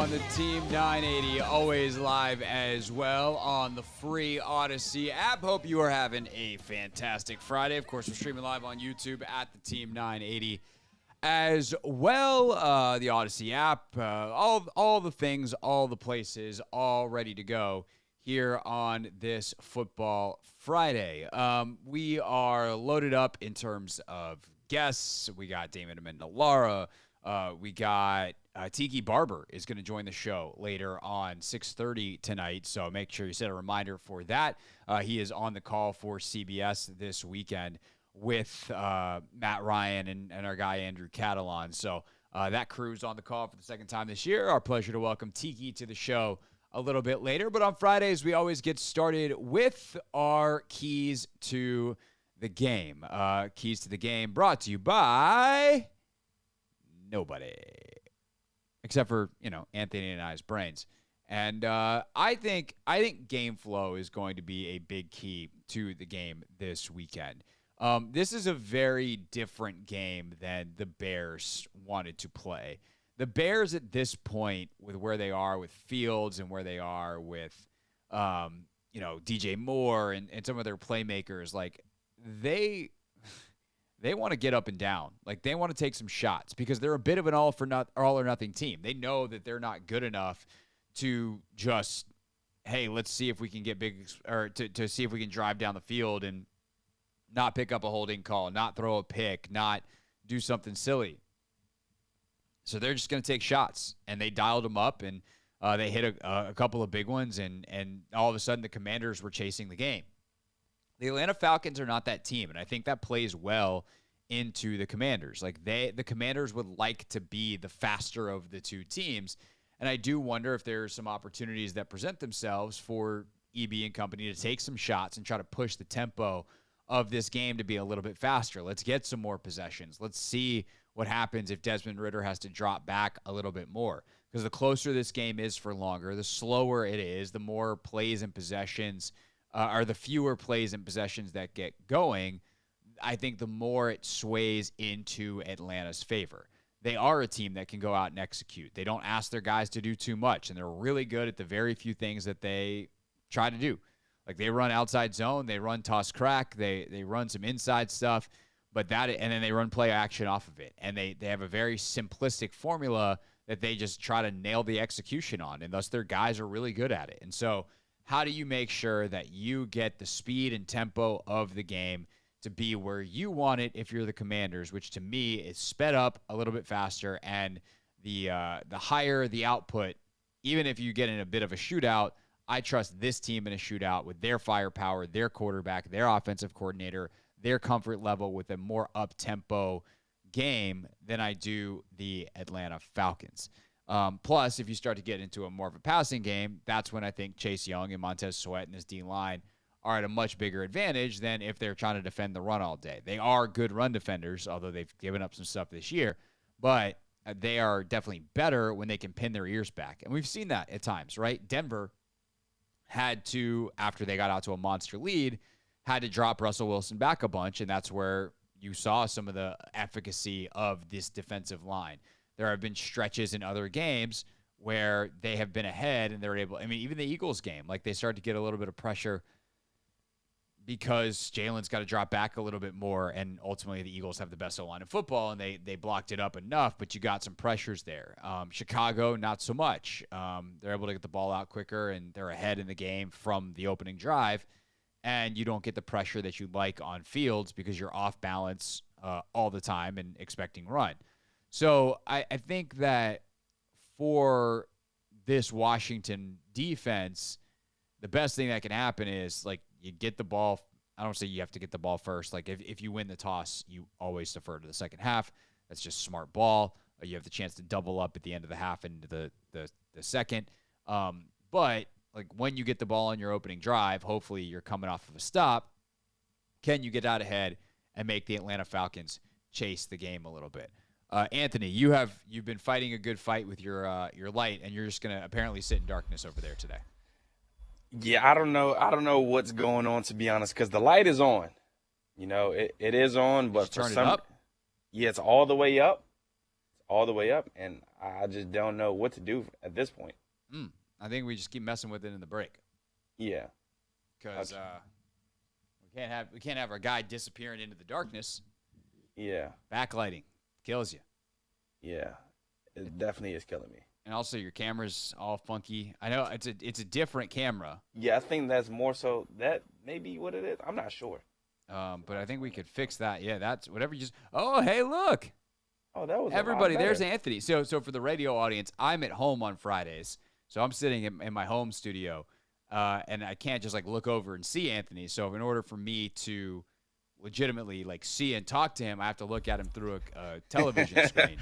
on the Team 980, always live as well on the free Odyssey app. Hope you are having a fantastic Friday. Of course, we're streaming live on YouTube at the Team 980 as well. The Odyssey app, all the things, all the places, all ready to go here on this football Friday. We are loaded up in terms of guests. We got Damon Amendolara. We got Tiki Barber is going to join the show later on 6:30 tonight, so make sure you set a reminder for that. He is on the call for CBS this weekend with Matt Ryan and our guy Andrew Catalan. So that crew's on the call for the second time this year. Our pleasure to welcome Tiki to the show a little bit later. But on Fridays, we always get started with our keys to the game. Keys to the game brought to you by nobody, except for, Anthony and I's brains. And I think game flow is going to be a big key to the game this weekend. This is a very different game than the Bears wanted to play. The Bears at this point, with where they are with Fields and where they are with, DJ Moore and some of their playmakers, like they want to get up and down. Like they want to take some shots because they're a bit of an all or nothing team. They know that they're not good enough to just, hey, let's see if we can get big, or to see if we can drive down the field and not pick up a holding call, not throw a pick, not do something silly. So they're just going to take shots, and they dialed them up, and they hit a couple of big ones, and all of a sudden the Commanders were chasing the game. The Atlanta Falcons are not that team, and I think that plays well into the Commanders. Like the Commanders would like to be the faster of the two teams, and I do wonder if there are some opportunities that present themselves for EB and company to take some shots and try to push the tempo of this game to be a little bit faster. Let's get some more possessions. Let's see what happens if Desmond Ridder has to drop back a little bit more. Because the closer this game is for longer, the slower it is, the more plays and possessions, or the fewer plays and possessions that get going, I think the more it sways into Atlanta's favor. They are a team that can go out and execute. They don't ask their guys to do too much, and they're really good at the very few things that they try to do. Like they run outside zone, they run toss crack, they run some inside stuff, and then they run play action off of it. And they have a very simplistic formula that they just try to nail the execution on, and thus their guys are really good at it. And so how do you make sure that you get the speed and tempo of the game to be where you want it if you're the Commanders, which to me is sped up a little bit faster, and the higher the output, even if you get in a bit of a shootout, I trust this team in a shootout with their firepower, their quarterback, their offensive coordinator, their comfort level with a more up-tempo game than I do the Atlanta Falcons. Plus, if you start to get into a more of a passing game, that's when I think Chase Young and Montez Sweat and his D-line are at a much bigger advantage than if they're trying to defend the run all day. They are good run defenders, although they've given up some stuff this year, but they are definitely better when they can pin their ears back. And we've seen that at times, right? Denver had to, after they got out to a monster lead, had to drop Russell Wilson back a bunch, and that's where you saw some of the efficacy of this defensive line. There have been stretches in other games where they have been ahead, and they're able, even the Eagles game, like they started to get a little bit of pressure because Jalen's got to drop back a little bit more, and ultimately the Eagles have the best O-line in football, and they blocked it up enough, but you got some pressures there. Chicago, not so much. They're able to get the ball out quicker, and they're ahead in the game from the opening drive, and you don't get the pressure that you'd like on Fields because you're off balance all the time and expecting run. So I think that for this Washington defense, the best thing that can happen is, like, you get the ball. I don't say you have to get the ball first. Like, if you win the toss, you always defer to the second half. That's just smart ball. You have the chance to double up at the end of the half into the second. But, like, when you get the ball on your opening drive, hopefully you're coming off of a stop. Can you get out ahead and make the Atlanta Falcons chase the game a little bit? Anthony, you've been fighting a good fight with your light, and you're just going to apparently sit in darkness over there today. Yeah, I don't know what's going on, to be honest, because the light is on. It is on, but Just turn it up? Yeah, it's all the way up. all the way up, and I just don't know what to do at this point. I think we just keep messing with it in the break. Yeah, because we can't have our guy disappearing into the darkness. Yeah, backlighting kills you. Yeah, it definitely is killing me. And also, your camera's all funky. I know it's a different camera. Yeah, I think that's more so that may be what it is. I'm not sure. But I think we could fix that. Yeah, that's whatever you just. Oh, hey, look. Oh, that was everybody. There's Anthony. So for the radio audience, I'm at home on Fridays, so I'm sitting in my home studio, and I can't just like look over and see Anthony. So in order for me to legitimately like see and talk to him, I have to look at him through a television screen.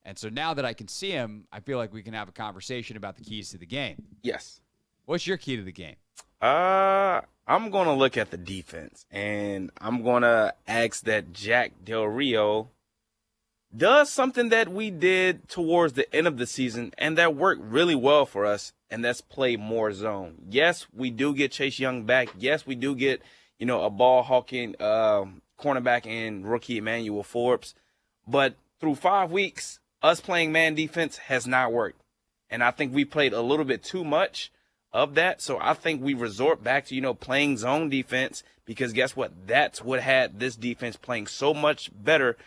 And so now that I can see him, I feel like we can have a conversation about the keys to the game. Yes. What's your key to the game? I'm going to look at the defense, and I'm going to ask that Jack Del Rio does something that we did towards the end of the season and that worked really well for us, and that's play more zone. Yes, we do get Chase Young back. Yes, we do get, a ball-hawking cornerback in rookie Emmanuel Forbes. But through 5 weeks, us playing man defense has not worked. And I think we played a little bit too much of that. So I think we resort back to, playing zone defense, because guess what? That's what had this defense playing so much better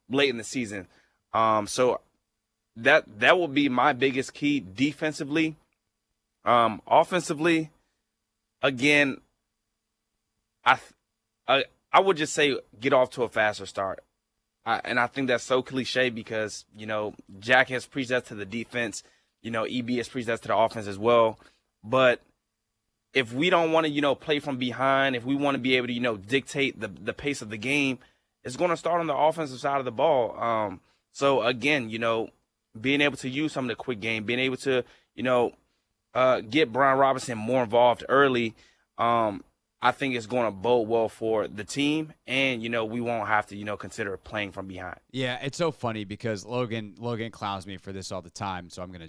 late in the season. So that will be my biggest key defensively. Offensively, again, I would just say get off to a faster start. And I think that's so cliche because, Jack has preached that to the defense. EB has preached that to the offense as well. But if we don't want to, play from behind, if we want to be able to, dictate the pace of the game, it's going to start on the offensive side of the ball. So, again, being able to use some of the quick game, being able to, get Brian Robinson more involved early, I think it's going to bode well for the team, and we won't have to consider playing from behind. Yeah, it's so funny because Logan clowns me for this all the time, so I'm gonna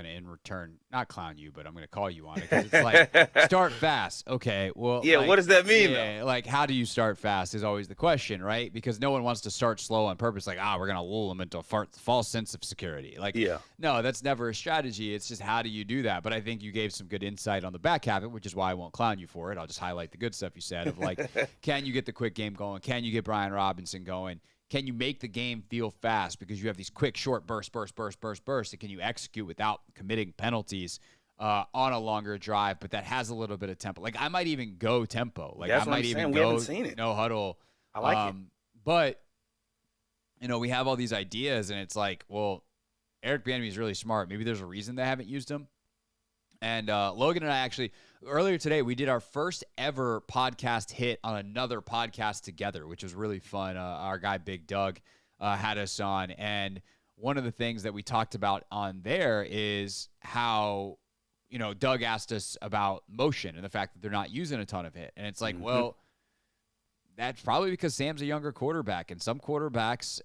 in return not clown you, but I'm gonna call you on it because it's like start fast. Okay, well, yeah, what does that mean? Yeah, like how do you start fast is always the question, right? Because no one wants to start slow on purpose, like we're gonna lull them into a false sense of security. Like, no, that's never a strategy. It's just how do you do that? But I think you gave some good insight on the back half of it, which is why I won't clown you for it. I'll just highlight the good stuff you said of like, can you get the quick game going? Can you get Brian Robinson going? Can you make the game feel fast because you have these quick, short bursts? And can you execute without committing penalties on a longer drive, but that has a little bit of tempo? Like, I might even go tempo. Like, that's I might even go we haven't seen it. No huddle. I like it. But, we have all these ideas, and it's like, well, Eric Bieniemy is really smart. Maybe there's a reason they haven't used him. And Logan and I actually, earlier today, we did our first ever podcast hit on another podcast together, which was really fun. Our guy, Big Doug, had us on. And one of the things that we talked about on there is how, Doug asked us about motion and the fact that they're not using a ton of it. And it's like, well, that's probably because Sam's a younger quarterback. And some quarterbacks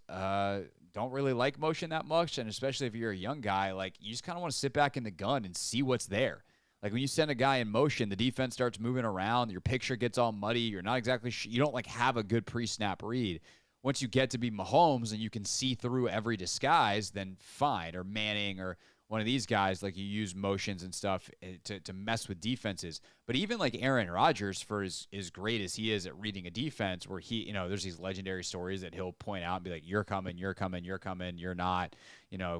don't really like motion that much, and especially if you're a young guy, like you just kind of want to sit back in the gun and see what's there. Like when you send a guy in motion, the defense starts moving around, your picture gets all muddy, you're not exactly you don't like have a good pre-snap read. Once you get to be Mahomes and you can see through every disguise, then fine. Or Manning or one of these guys, like you use motions and stuff to mess with defenses. But even like Aaron Rodgers, for as great as he is at reading a defense, where he, there's these legendary stories that he'll point out and be like, you're coming, you're not,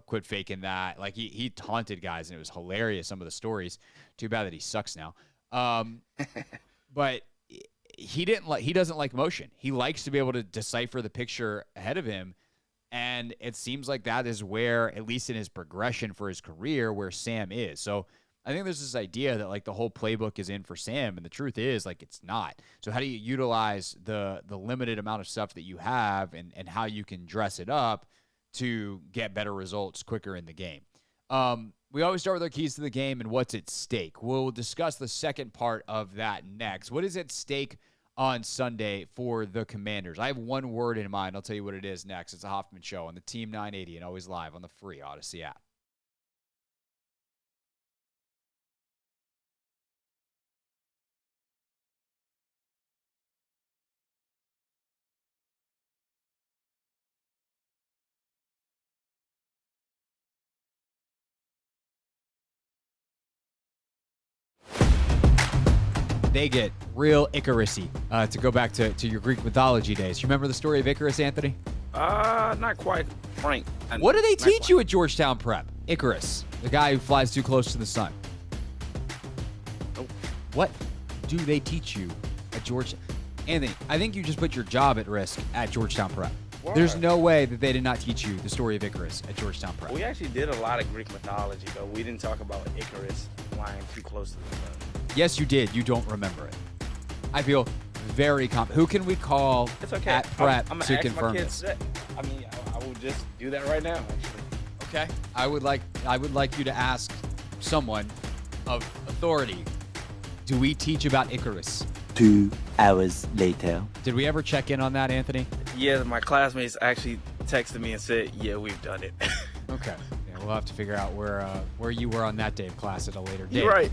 quit faking that. Like he taunted guys and it was hilarious, some of the stories. Too bad that he sucks now. But he doesn't like motion. He likes to be able to decipher the picture ahead of him. And it seems like that is where, at least in his progression for his career, where Sam is. So I think there's this idea that like the whole playbook is in for Sam, and the truth is like it's not. So how do you utilize the limited amount of stuff that you have and how you can dress it up to get better results quicker in the game? We always start with our keys to the game and what's at stake. We'll discuss the second part of that next. What is at stake on Sunday for the Commanders? I have one word in mind. I'll tell you what it is next. It's a Hoffman Show on the Team 980 and always live on the free Odyssey app. they get real Icarus-y, to go back to your Greek mythology days. You remember the story of Icarus, Anthony? Not quite, Frank. What do they teach you at Georgetown Prep? Icarus, the guy who flies too close to the sun. Nope. What do they teach you at Georgetown? Anthony, I think you just put your job at risk at Georgetown Prep. Why? There's no way that they did not teach you the story of Icarus at Georgetown Prep. We actually did a lot of Greek mythology, but we didn't talk about Icarus flying too close to the sun. Yes, you did. You don't remember it. I feel very confident. Who can we call It's okay. at Prep I'm to ask confirm my kids this? I mean, I will just do that right now, actually. Okay. I would like you to ask someone of authority. Do we teach about Icarus? 2 hours later. Did we ever check in on that, Anthony? Yeah, my classmates actually texted me and said, yeah, we've done it. Okay. Yeah, we'll have to figure out where you were on that day of class at a later date. You're right.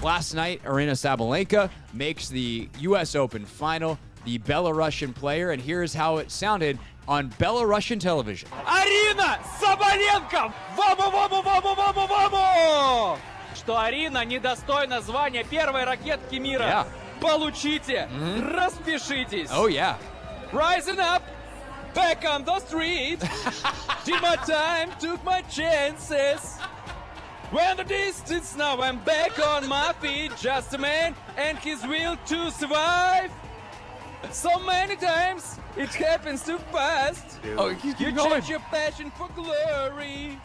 Last night, Aryna Sabalenka makes the U.S. Open final, the Belarusian player, and here's how it sounded on Belarusian television. Арина Соболенко! Ваму! Что Арина недостойна звания первой ракетки мира. Yeah. Получите! Распишитесь! Oh, yeah. Rising up! Back on the street! Did my time, took my chances! When the distance, now I'm back on my feet. Just a man and his will to survive. So many times it happens too fast. Oh, You change your passion for glory.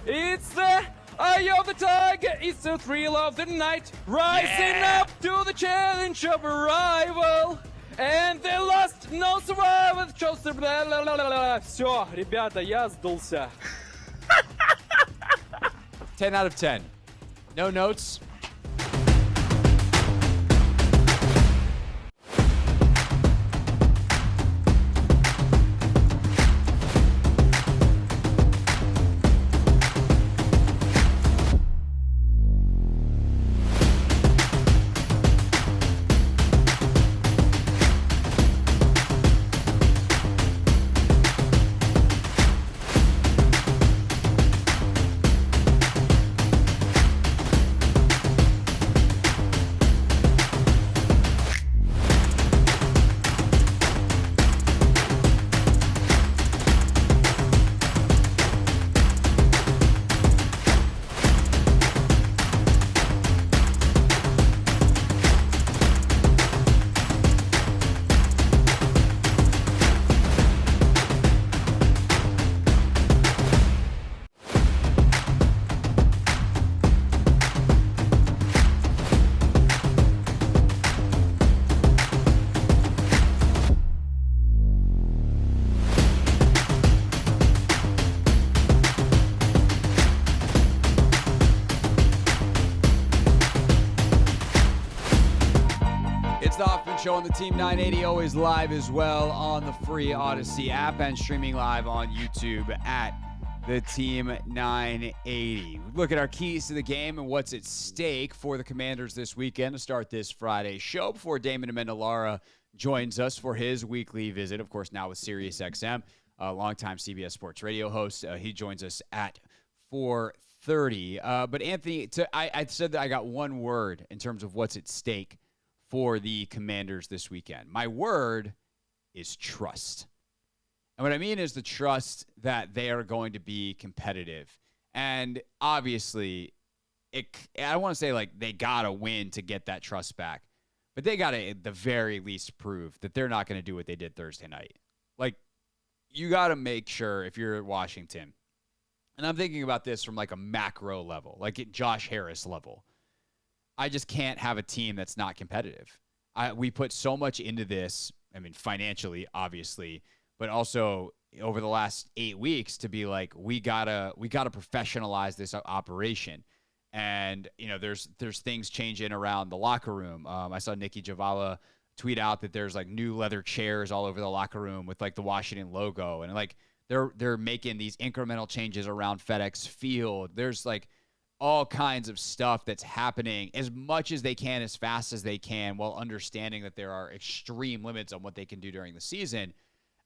It's the eye of the tiger. It's the thrill of the night. Rising up to the challenge of a rival. And they lost, no survivor. Chose to... Все, ребята, я сдулся. 10 out of 10. No notes. The Hoffman Show on the Team 980, always live as well on the free Odyssey app and streaming live on YouTube at the Team 980. Look at our keys to the game and what's at stake for the Commanders this weekend to start this Friday show before Damon Amendolara joins us for his weekly visit, of course, now with SiriusXM, a longtime CBS Sports Radio host. He joins us at 4:30. But Anthony, I said that I got one word in terms of what's at stake for the Commanders this weekend. My word is trust. And what I mean is the trust that they are going to be competitive. And obviously, I don't want to say like they got to win to get that trust back, but they got to at the very least prove that they're not going to do what they did Thursday night. Like, you got to make sure if you're at Washington, and I'm thinking about this from like a macro level, like at Josh Harris level, I just can't have a team that's not competitive. We put so much into this, I mean, financially, obviously, but also over the last 8 weeks to be like, we gotta professionalize this operation. And, there's things changing around the locker room. I saw Nikki Javala tweet out that there's like new leather chairs all over the locker room with like the Washington logo. And like they're making these incremental changes around FedEx Field. There's like all kinds of stuff that's happening as much as they can, as fast as they can, while understanding that there are extreme limits on what they can do during the season.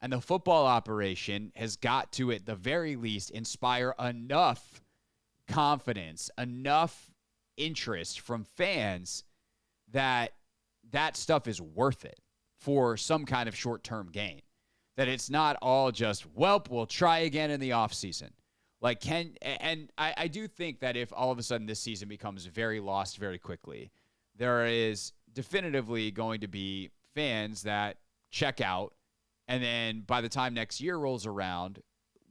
And the football operation has got to, at the very least, inspire enough confidence, enough interest from fans that stuff is worth it for some kind of short-term gain. That it's not all just, we'll try again in the offseason. I do think that if all of a sudden this season becomes very lost very quickly, there is definitively going to be fans that check out, and then by the time next year rolls around,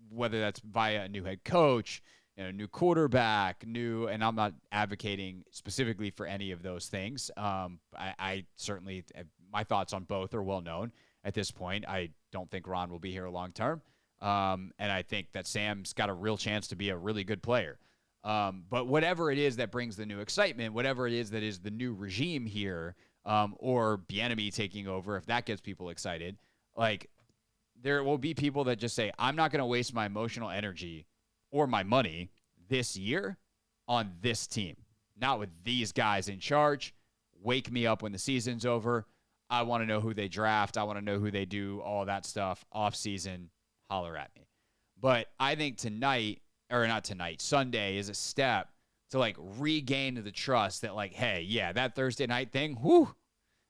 whether that's via a new head coach, new quarterback, and I'm not advocating specifically for any of those things. I certainly, my thoughts on both are well known at this point. I don't think Ron will be here long term. And I think that Sam's got a real chance to be a really good player. But whatever it is that brings the new excitement, whatever it is that is the new regime here, or Bieniemy taking over, if that gets people excited, like there will be people that just say, I'm not going to waste my emotional energy or my money this year on this team. Not with these guys in charge. Wake me up when the season's over. I want to know who they draft. I want to know who they do, all that stuff off season. Holler at me. But I think Sunday is a step to like regain the trust that like, hey, yeah, that Thursday night thing,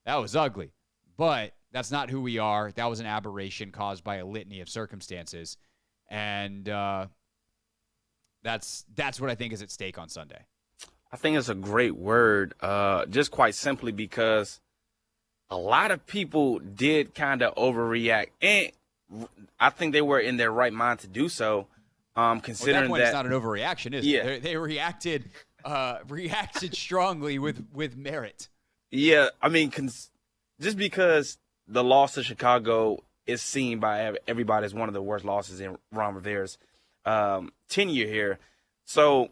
that was ugly. But that's not who we are. That was an aberration caused by a litany of circumstances. And that's what I think is at stake on Sunday. I think it's a great word, just quite simply because a lot of people did kind of overreact. And I think they were in their right mind to do so, considering at that point, that it's not an overreaction, is it? They reacted strongly with merit. Yeah, I mean, just because the loss to Chicago is seen by everybody as one of the worst losses in Ron Rivera's tenure here. So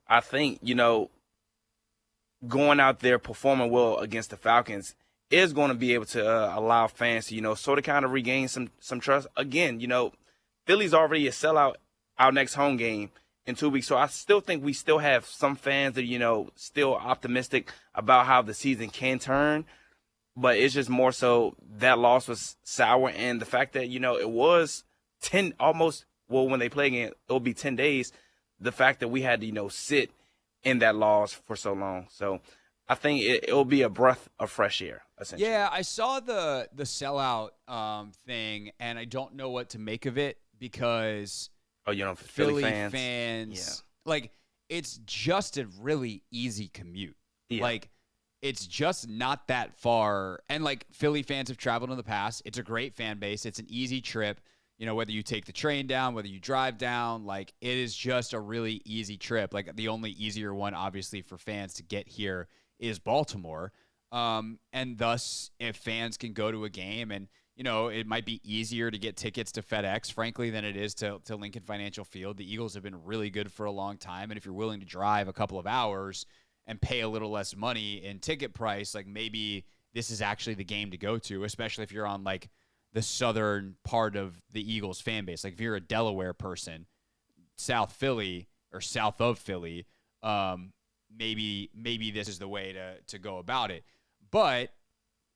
I think, going out there performing well against the Falcons is going to be able to allow fans to, sort of kind of regain some trust. Again, Philly's already a sellout our next home game in 2 weeks. So I still think we still have some fans that, still optimistic about how the season can turn. But it's just more so that loss was sour. And the fact that, it was 10 almost, when they play again, it'll be 10 days. The fact that we had to, sit in that loss for so long. So I think it'll be a breath of fresh air, essentially. Yeah, I saw the sellout thing, and I don't know what to make of it because Philly fans, like, it's just a really easy commute. Yeah. Like, it's just not that far. And, like, Philly fans have traveled in the past. It's a great fan base. It's an easy trip. Whether you take the train down, whether you drive down, like, it is just a really easy trip. Like, the only easier one, obviously, for fans to get here is Baltimore. And thus, if fans can go to a game and, it might be easier to get tickets to FedEx, frankly, than it is to Lincoln Financial Field. The Eagles have been really good for a long time. And if you're willing to drive a couple of hours and pay a little less money in ticket price, like, maybe this is actually the game to go to, especially if you're on, like, the southern part of the Eagles fan base. Like, if you're a Delaware person, South Philly or south of Philly, maybe this is the way to go about it. But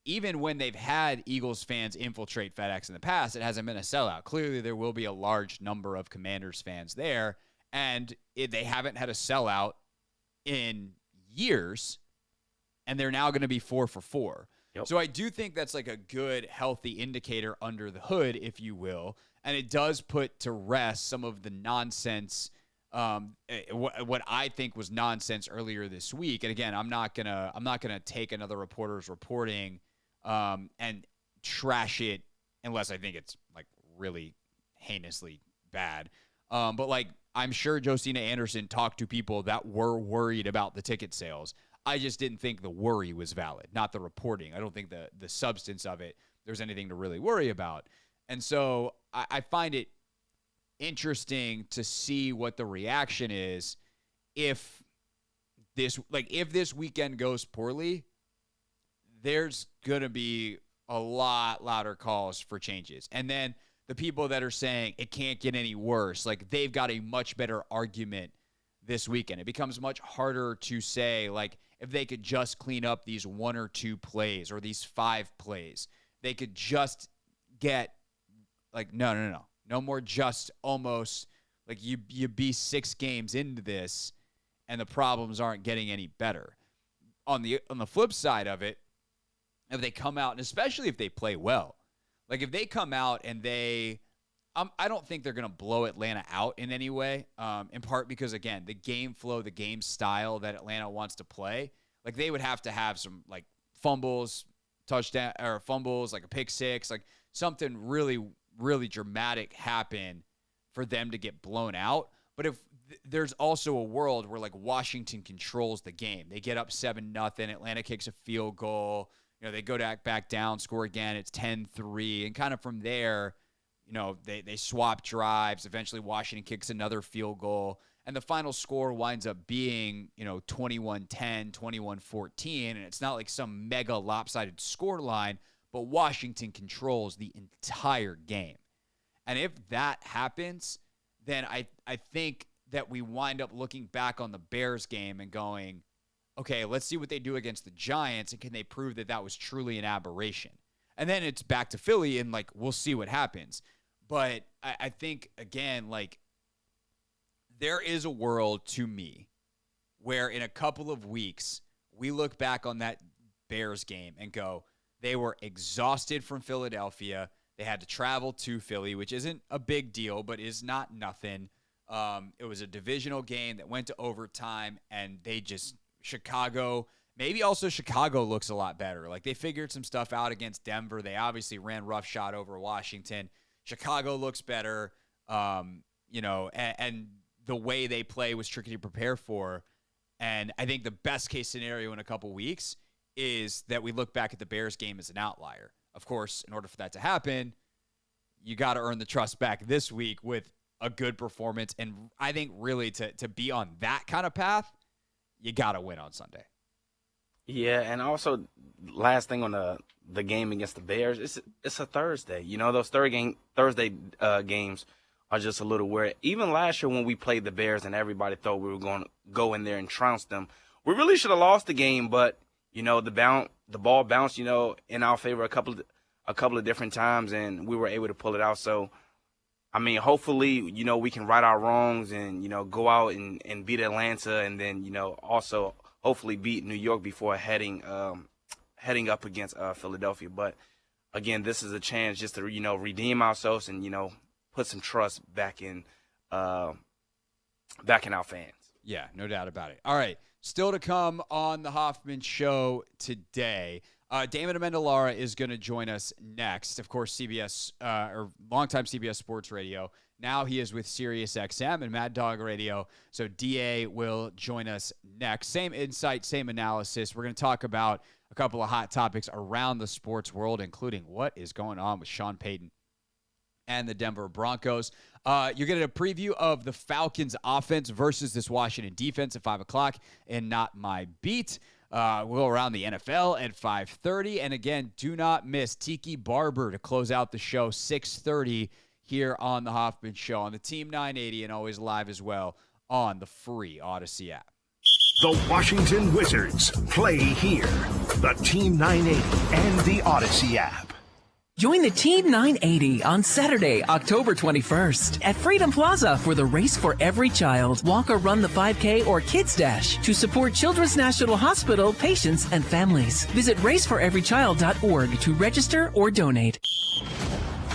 even when they've had Eagles fans infiltrate FedEx in the past, it hasn't been a sellout. Clearly, there will be a large number of Commanders fans there, and they haven't had a sellout in years, and they're now going to be 4 for 4. Yep. So I do think that's like a good, healthy indicator under the hood, if you will, and it does put to rest some of the nonsense, what I think was nonsense earlier this week. And again, I'm not gonna take another reporter's reporting and trash it unless I think it's like really heinously bad. But like, I'm sure Josina Anderson talked to people that were worried about the ticket sales. I just didn't think the worry was valid, not the reporting. I don't think the substance of it, there's anything to really worry about. And so I find it interesting to see what the reaction is if if this weekend goes poorly, there's going to be a lot louder calls for changes. And then the people that are saying it can't get any worse, like they've got a much better argument this weekend. It becomes much harder to say, like, if they could just clean up these 1 or 2 plays or these 5 plays, they could just get, like, no more just almost, like you be 6 games into this and the problems aren't getting any better. On the flip side of it, if they come out, and especially if they play well, like if they come out and I don't think they're going to blow Atlanta out in any way, in part because, again, the game flow, the game style that Atlanta wants to play, like they would have to have some like fumbles, touchdown, or fumbles, like a pick six, like something really, really dramatic happen for them to get blown out. But if there's also a world where like Washington controls the game, they get up 7-0, Atlanta kicks a field goal, they go back down, score again, it's 10-3, and kind of from there, they swap drives. Eventually, Washington kicks another field goal, and the final score winds up being, 21-10, 21-14, and it's not like some mega lopsided score line, but Washington controls the entire game. And if that happens, then I think that we wind up looking back on the Bears game and going, okay, let's see what they do against the Giants, and can they prove that that was truly an aberration? And then it's back to Philly, and, like, we'll see what happens. But I think, again, like, there is a world to me where in a couple of weeks we look back on that Bears game and go, they were exhausted from Philadelphia. They had to travel to Philly, which isn't a big deal, but is not nothing. It was a divisional game that went to overtime, and Chicago looks a lot better. Like, they figured some stuff out against Denver. They obviously ran roughshod over Washington. Chicago looks better, and the way they play was tricky to prepare for. And I think the best case scenario in a couple weeks is that we look back at the Bears game as an outlier. Of course, in order for that to happen, you got to earn the trust back this week with a good performance. And I think really to be on that kind of path, you got to win on Sunday. Yeah, and also last thing on the game against the Bears, it's a Thursday. Those Thursday games are just a little weird. Even last year when we played the Bears and everybody thought we were going to go in there and trounce them, we really should have lost the game. But the ball bounced in our favor a couple of different times, and we were able to pull it out. So, I mean, hopefully we can right our wrongs and go out and beat Atlanta, and then also hopefully beat New York before heading up against Philadelphia. But again, this is a chance just to redeem ourselves and put some trust back in our fans. Yeah, no doubt about it. All right, still to come on the Hoffman Show today. Damon Amendolara is going to join us next. Of course, CBS or longtime CBS Sports Radio. Now he is with SiriusXM and Mad Dog Radio. So DA will join us next. Same insight, same analysis. We're going to talk about a couple of hot topics around the sports world, including what is going on with Sean Payton and the Denver Broncos. You're getting a preview of the Falcons offense versus this Washington defense at 5 o'clock and Not My Beat. We'll go around the NFL at 5:30. And again, do not miss Tiki Barber to close out the show, 6:30 here on the Hoffman Show on the Team 980 and always live as well on the free Odyssey app. The Washington Wizards play here. The Team 980 and the Odyssey app. Join the Team 980 on Saturday, October 21st at Freedom Plaza for the Race for Every Child. Walk or run the 5K or Kids Dash to support Children's National Hospital patients and families. Visit raceforeverychild.org to register or donate.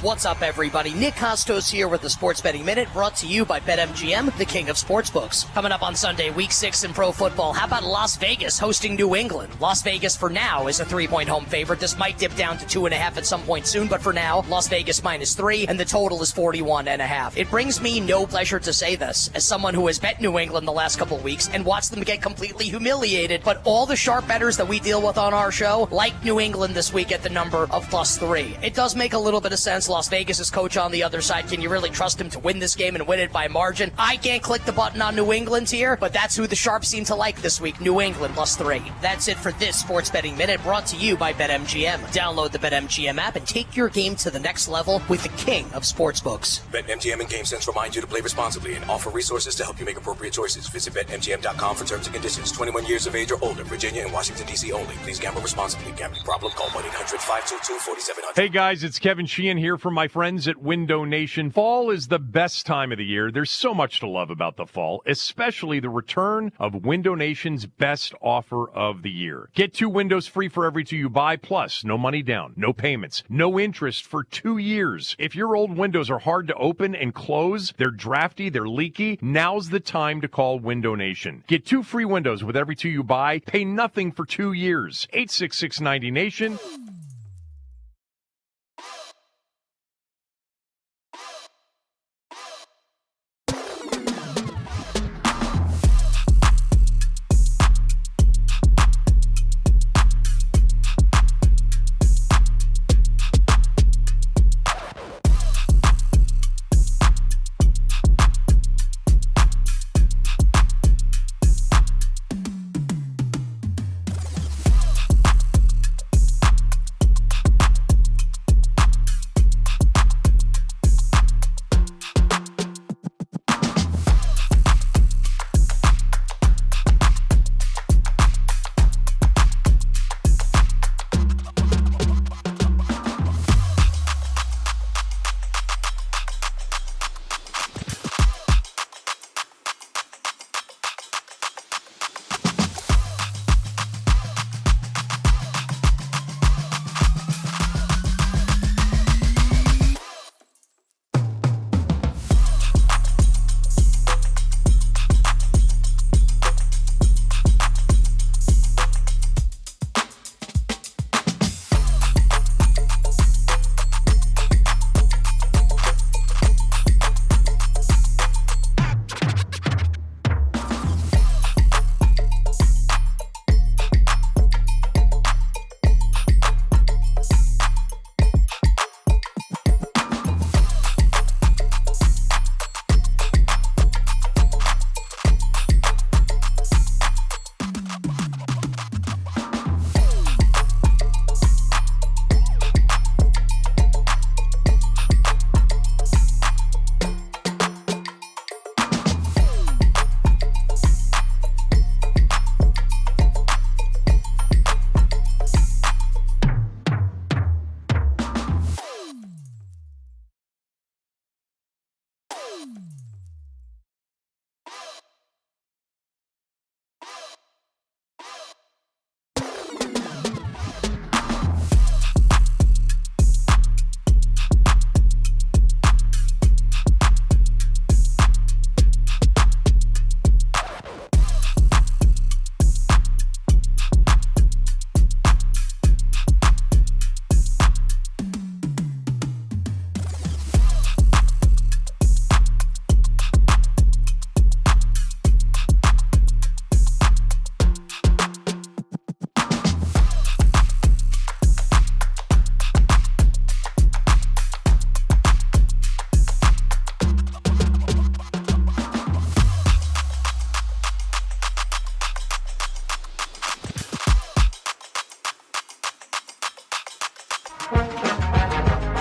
What's up, everybody? Nick Costos here with the Sports Betting Minute, brought to you by BetMGM, the king of sportsbooks. Coming up on Sunday, Week 6 in pro football, how about Las Vegas hosting New England? Las Vegas, for now, is a 3-point home favorite. This might dip down to 2.5 at some point soon, but for now, Las Vegas -3, and the total is 41.5. It brings me no pleasure to say this, as someone who has bet New England the last couple of weeks and watched them get completely humiliated, but all the sharp bettors that we deal with on our show like New England this week at the number of +3. It does make a little bit of sense Las Vegas' coach on the other side. Can you really trust him to win this game and win it by margin? I can't click the button on New England here, but that's who the Sharps seem to like this week. New England +3. That's it for this Sports Betting Minute, brought to you by BetMGM. Download the BetMGM app and take your game to the next level with the king of sportsbooks. BetMGM and GameSense remind you to play responsibly and offer resources to help you make appropriate choices. Visit BetMGM.com for terms and conditions. 21 years of age or older. Virginia and Washington, D.C. only. Please gamble responsibly. Gambling problem? Call 1-800-522-4700. Hey guys, it's Kevin Sheehan here from my friends at Window Nation. Fall is the best time of the year. There's so much to love about the fall, especially the return of Window Nation's best offer of the year. Get 2 windows free for every 2 you buy, plus no money down, no payments, no interest for 2 years. If your old windows are hard to open and close, they're drafty, they're leaky, now's the time to call Window Nation. Get 2 free windows with every 2 you buy, pay nothing for 2 years. 866-90-NATION.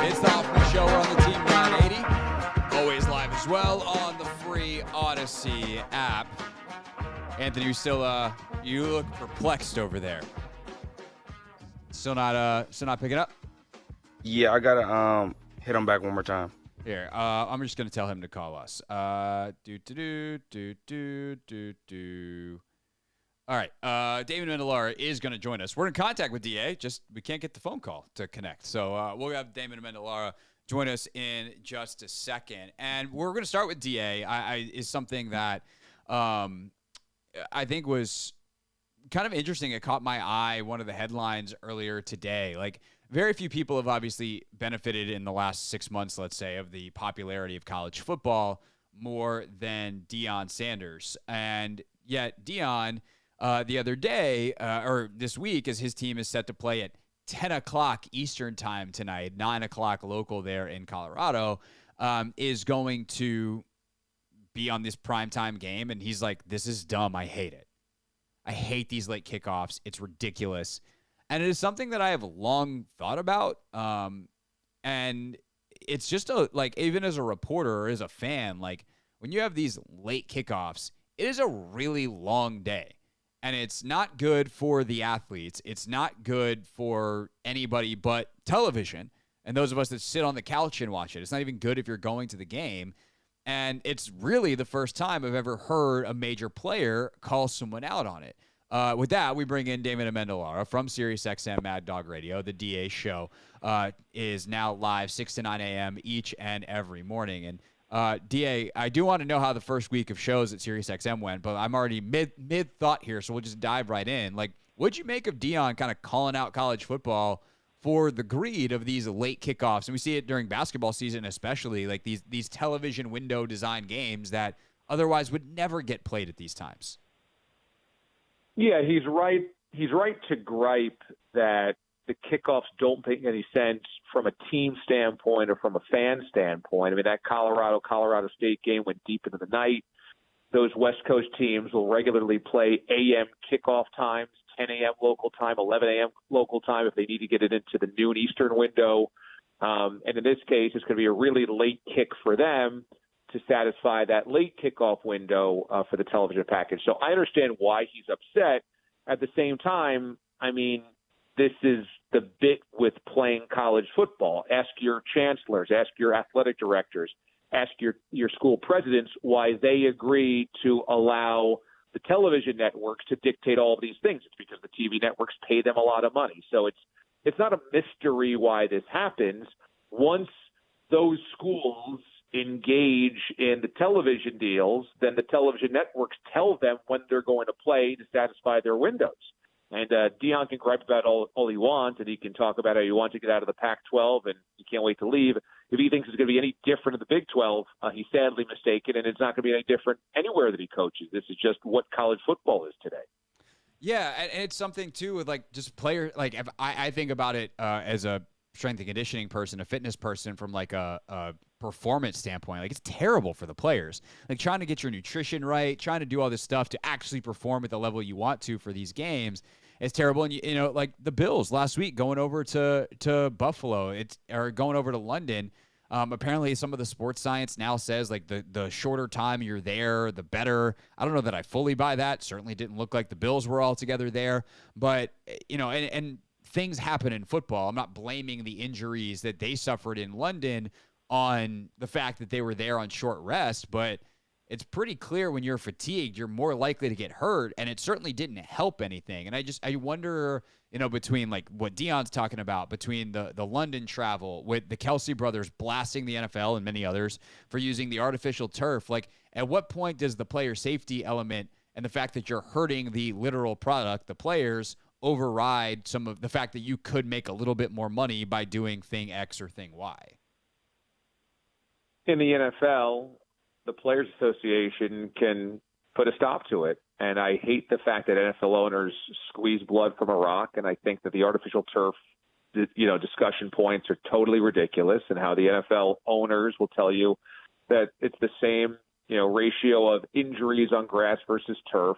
It's the Hoffman Show. We're on the Team 980. Always live as well on the free Odyssey app. Anthony, you look perplexed over there. Still not picking up? Yeah, I gotta hit him back one more time. Here, I'm just gonna tell him to call us. All right, David Mendelara is going to join us. We're in contact with DA, just we can't get the phone call to connect. So we'll have David Mendelara join us in just a second. And we're going to start with DA. Is something that I think was kind of interesting. It caught my eye, one of the headlines earlier today. Like, very few people have obviously benefited in the last 6 months, let's say, of the popularity of college football more than Deion Sanders. And yet Deion, the other day, or this week, as his team is set to play at 10 o'clock Eastern time tonight, 9 o'clock local there in Colorado, is going to be on this primetime game. And he's like, this is dumb. I hate it. I hate these late kickoffs. It's ridiculous. And it is something that I have long thought about. And it's just even as a reporter or as a fan, like when you have these late kickoffs, it is a really long day. And it's not good for the athletes. It's not good for anybody but television and those of us that sit on the couch and watch it. It's not even good if you're going to the game. And it's really the first time I've ever heard a major player call someone out on it. With that, we bring in Damon Amendolara from SiriusXM Mad Dog Radio. The DA show is now live 6 to 9 a.m. each and every morning. And DA, I do want to know how the first week of shows at SiriusXM went, but I'm already mid-thought here, so we'll just dive right in. Like, what'd you make of Deion kind of calling out college football for the greed of these late kickoffs? And we see it during basketball season especially, like these television window design games that otherwise would never get played at these times. Yeah, he's right. He's right to gripe that the kickoffs don't make any sense from a team standpoint or from a fan standpoint. I mean, that Colorado State game went deep into the night. Those West Coast teams will regularly play AM kickoff times, 10 a.m. local time, 11 a.m. local time if they need to get it into the noon Eastern window. And in this case, it's going to be a really late kick for them to satisfy that late kickoff window for the television package. So I understand why he's upset. At the same time, I mean, this is the bit with playing college football. Ask your chancellors, ask your athletic directors, ask your school presidents why they agree to allow the television networks to dictate all of these things. It's because the TV networks pay them a lot of money. So it's not a mystery why this happens. Once those schools engage in the television deals, then the television networks tell them when they're going to play to satisfy their windows. And Deion can gripe about all he wants, and he can talk about how he wants to get out of the Pac-12 and he can't wait to leave. If he thinks it's going to be any different in the Big 12, he's sadly mistaken, and it's not going to be any different anywhere that he coaches. This is just what college football is today. Yeah, and it's something, too, with, like, just player. Like, if I think about it as a strength and conditioning person, a fitness person from, like, a performance standpoint. Like, it's terrible for the players. Like, trying to get your nutrition right, trying to do all this stuff to actually perform at the level you want to for these games. It's terrible. And, you know, like the Bills last week going over to Buffalo, or going over to London. Apparently some of the sports science now says like the shorter time you're there, the better. I don't know that I fully buy that. Certainly didn't look like the Bills were all together there. But, you know, and things happen in football. I'm not blaming the injuries that they suffered in London on the fact that they were there on short rest, but it's pretty clear when you're fatigued, you're more likely to get hurt, and it certainly didn't help anything. And I wonder, you know, between like what Deion's talking about, between the London travel, with the Kelsey brothers blasting the NFL and many others for using the artificial turf, like at what point does the player safety element and the fact that you're hurting the literal product, the players, override some of the fact that you could make a little bit more money by doing thing X or thing Y? In the NFL, the Players Association can put a stop to it. And I hate the fact that NFL owners squeeze blood from a rock. And I think that the artificial turf, you know, discussion points are totally ridiculous, and how the NFL owners will tell you that it's the same, you know, ratio of injuries on grass versus turf.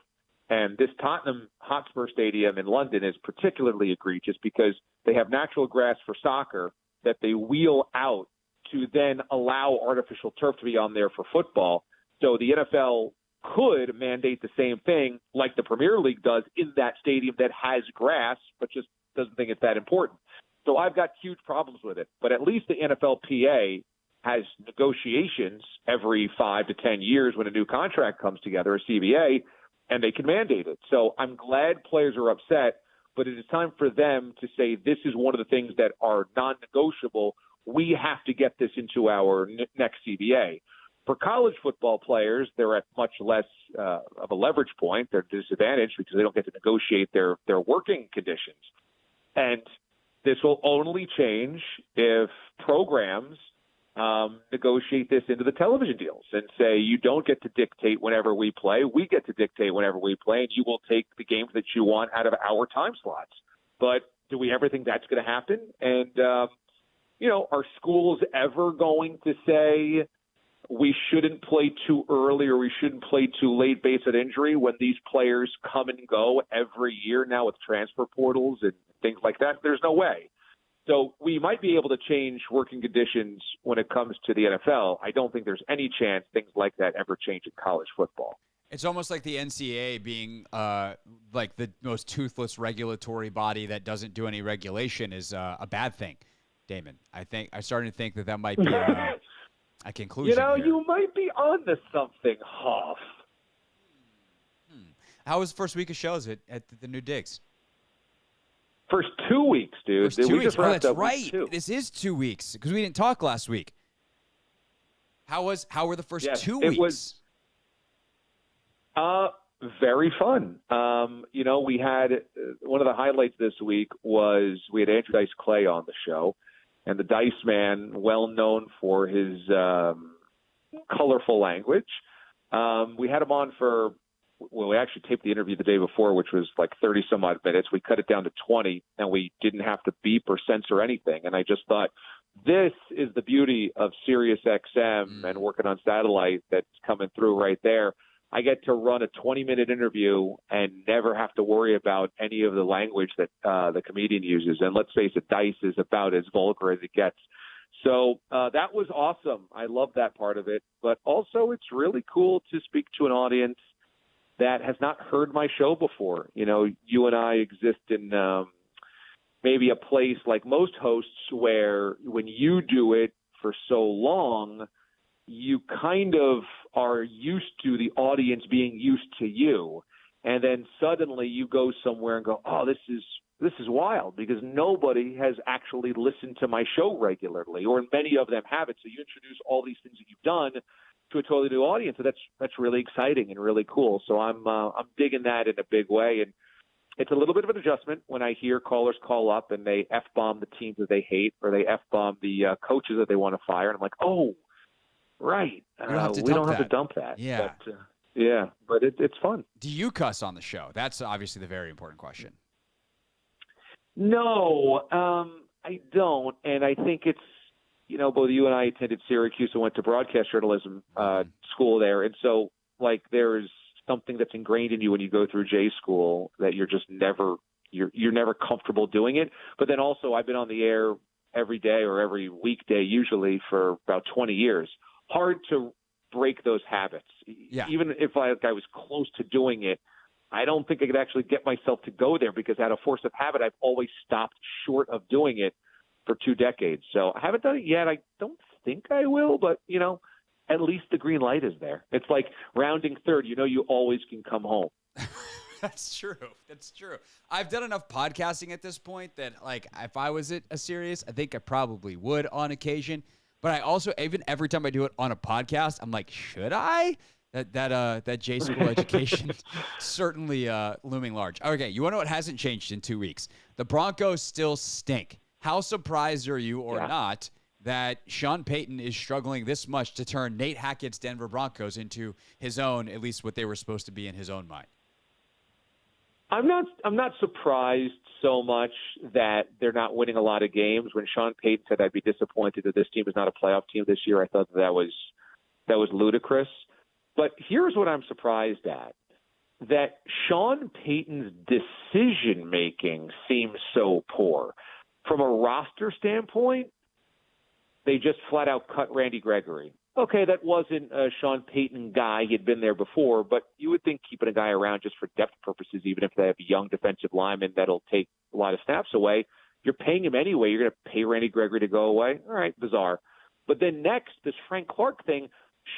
And this Tottenham Hotspur Stadium in London is particularly egregious because they have natural grass for soccer that they wheel out to then allow artificial turf to be on there for football. So the NFL could mandate the same thing like the Premier League does in that stadium that has grass, but just doesn't think it's that important. So I've got huge problems with it. But at least the NFLPA has negotiations every 5 to 10 years when a new contract comes together, a CBA, and they can mandate it. So I'm glad players are upset, but it is time for them to say this is one of the things that are non-negotiable. We have to get this into our next CBA. For college football players, they're at much less of a leverage point. They're disadvantaged because they don't get to negotiate their working conditions. And this will only change if programs negotiate this into the television deals and say, you don't get to dictate whenever we play. We get to dictate whenever we play, and you will take the games that you want out of our time slots. But do we ever think that's going to happen? And, are schools ever going to say we shouldn't play too early or we shouldn't play too late based on injury when these players come and go every year now with transfer portals and things like that? There's no way. So we might be able to change working conditions when it comes to the NFL. I don't think there's any chance things like that ever change in college football. It's almost like the NCAA being like the most toothless regulatory body that doesn't do any regulation is a bad thing, Damon. I'm starting to think that might be a conclusion. Here. You might be onto something, Hoff. How was the first week of shows at the new digs? First 2 weeks, dude. First 2 we weeks. just wrapped That's up right. week 2. This is 2 weeks because we didn't talk last week. How were the first 2 weeks? It was very fun. We had one of the highlights this week was we had Andrew Dice Clay on the show, and the Dice Man, well known for his colorful language. We had him on we actually taped the interview the day before, which was like 30 some odd minutes. We cut it down to 20 and we didn't have to beep or censor anything. And I just thought, this is the beauty of Sirius XM and working on satellite that's coming through right there. I get to run a 20-minute interview and never have to worry about any of the language that the comedian uses. And let's face it, Dice is about as vulgar as it gets. So that was awesome. I love that part of it. But also it's really cool to speak to an audience that has not heard my show before. You and I exist in maybe a place like most hosts where when you do it for so long, you kind of are used to the audience being used to you. And then suddenly you go somewhere and go, oh, this is wild because nobody has actually listened to my show regularly, or many of them haven't. So you introduce all these things that you've done to a totally new audience. So that's really exciting and really cool. So I'm digging that in a big way. And it's a little bit of an adjustment when I hear callers call up and they F-bomb the teams that they hate or they F-bomb the coaches that they want to fire. And I'm like, oh, right. We don't have to dump that. Yeah. But it's fun. Do you cuss on the show? That's obviously the very important question. No, I don't. And I think it's, both you and I attended Syracuse and went to broadcast journalism school there. And so, there's something that's ingrained in you when you go through J school that you're just never comfortable doing it. But then also I've been on the air every day or every weekday usually for about 20 years. Hard to break those habits. Yeah. Even if I was close to doing it, I don't think I could actually get myself to go there because out of force of habit, I've always stopped short of doing it for 2 decades. So I haven't done it yet. I don't think I will, but, at least the green light is there. It's like rounding third. You always can come home. That's true. That's true. I've done enough podcasting at this point that, if I was at a Sirius, I think I probably would on occasion. But I also, even every time I do it on a podcast, I'm like, should I? That J school education certainly looming large. Okay, you want to know what hasn't changed in 2 weeks? The Broncos still stink. How surprised are you or not that Sean Payton is struggling this much to turn Nate Hackett's Denver Broncos into his own, at least what they were supposed to be in his own mind? I'm not surprised so much that they're not winning a lot of games. When Sean Payton said I'd be disappointed that this team is not a playoff team this year, I thought that was ludicrous. But here's what I'm surprised at. That Sean Payton's decision-making seems so poor. From a roster standpoint, they just flat-out cut Randy Gregory. Okay, that wasn't a Sean Payton guy. He had been there before, but you would think keeping a guy around just for depth purposes, even if they have a young defensive lineman that'll take a lot of snaps away, you're paying him anyway. You're going to pay Randy Gregory to go away? All right, bizarre. But then next, this Frank Clark thing,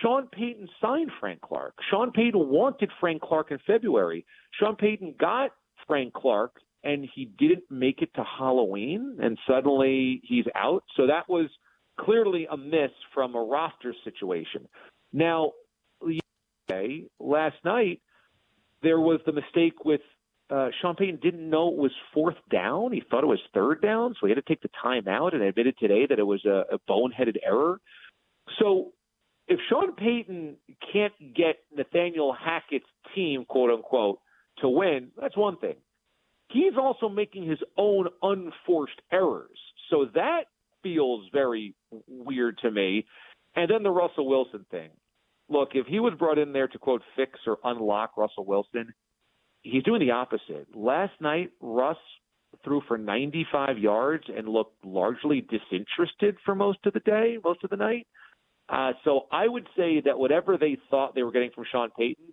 Sean Payton signed Frank Clark. Sean Payton wanted Frank Clark in February. Sean Payton got Frank Clark, and he didn't make it to Halloween, and suddenly he's out. So that was clearly a miss from a roster situation. Now, last night, there was the mistake with Sean Payton didn't know it was 4th down. He thought it was 3rd down, so he had to take the time out and admitted today that it was a boneheaded error. So if Sean Payton can't get Nathaniel Hackett's team, quote-unquote, to win, that's one thing. he's also making his own unforced errors. So that feels very weird to me. And then the Russell Wilson thing. Look, if he was brought in there to, quote, fix or unlock Russell Wilson, he's doing the opposite. Last night, Russ threw for 95 yards and looked largely disinterested for most of the night. So I would say that whatever they thought they were getting from Sean Payton,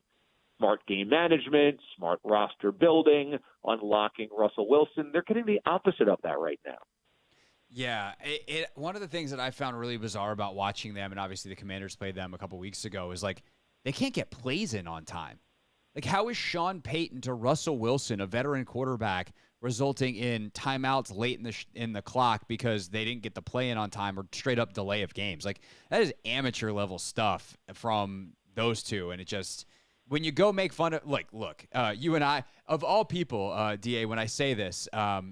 smart game management, smart roster building, unlocking Russell Wilson, they're getting the opposite of that right now. Yeah, one of the things that I found really bizarre about watching them, and obviously the Commanders played them a couple weeks ago, is like they can't get plays in on time. Like, how is Sean Payton to Russell Wilson, a veteran quarterback, resulting in timeouts late in the clock because they didn't get the play in on time or straight up delay of games? Like, that is amateur level stuff from those two, and it just when you go make fun of look, you and I, of all people, DA, when I say this,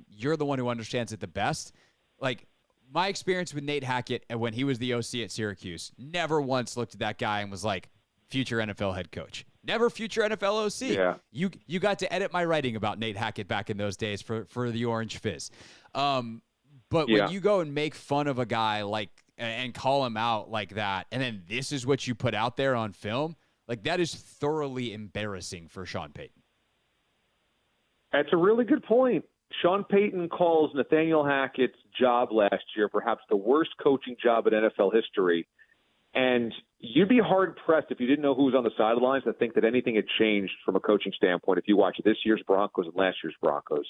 you're the one who understands it the best. Like, my experience with Nate Hackett when he was the OC at Syracuse, never once looked at that guy and was like, future NFL head coach. Never future NFL OC. Yeah. You got to edit my writing about Nate Hackett back in those days for the Orange Fizz. But when you go and make fun of a guy like and call him out like that, and then this is what you put out there on film, like, that is thoroughly embarrassing for Sean Payton. That's a really good point. Sean Payton calls Nathaniel Hackett's job last year perhaps the worst coaching job in NFL history. And you'd be hard-pressed if you didn't know who was on the sidelines to think that anything had changed from a coaching standpoint if you watch this year's Broncos and last year's Broncos.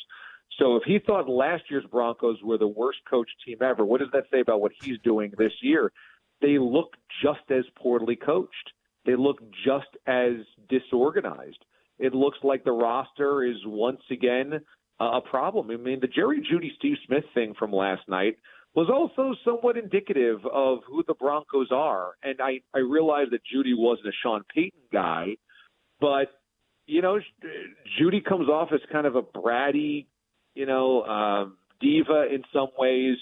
So if he thought last year's Broncos were the worst coached team ever, what does that say about what he's doing this year? They look just as poorly coached. They look just as disorganized. It looks like the roster is once again a problem. I mean, the Jerry Jeudy, Steve Smith thing from last night was also somewhat indicative of who the Broncos are. And I realize that Jeudy wasn't a Sean Payton guy, but, Jeudy comes off as kind of a bratty, diva in some ways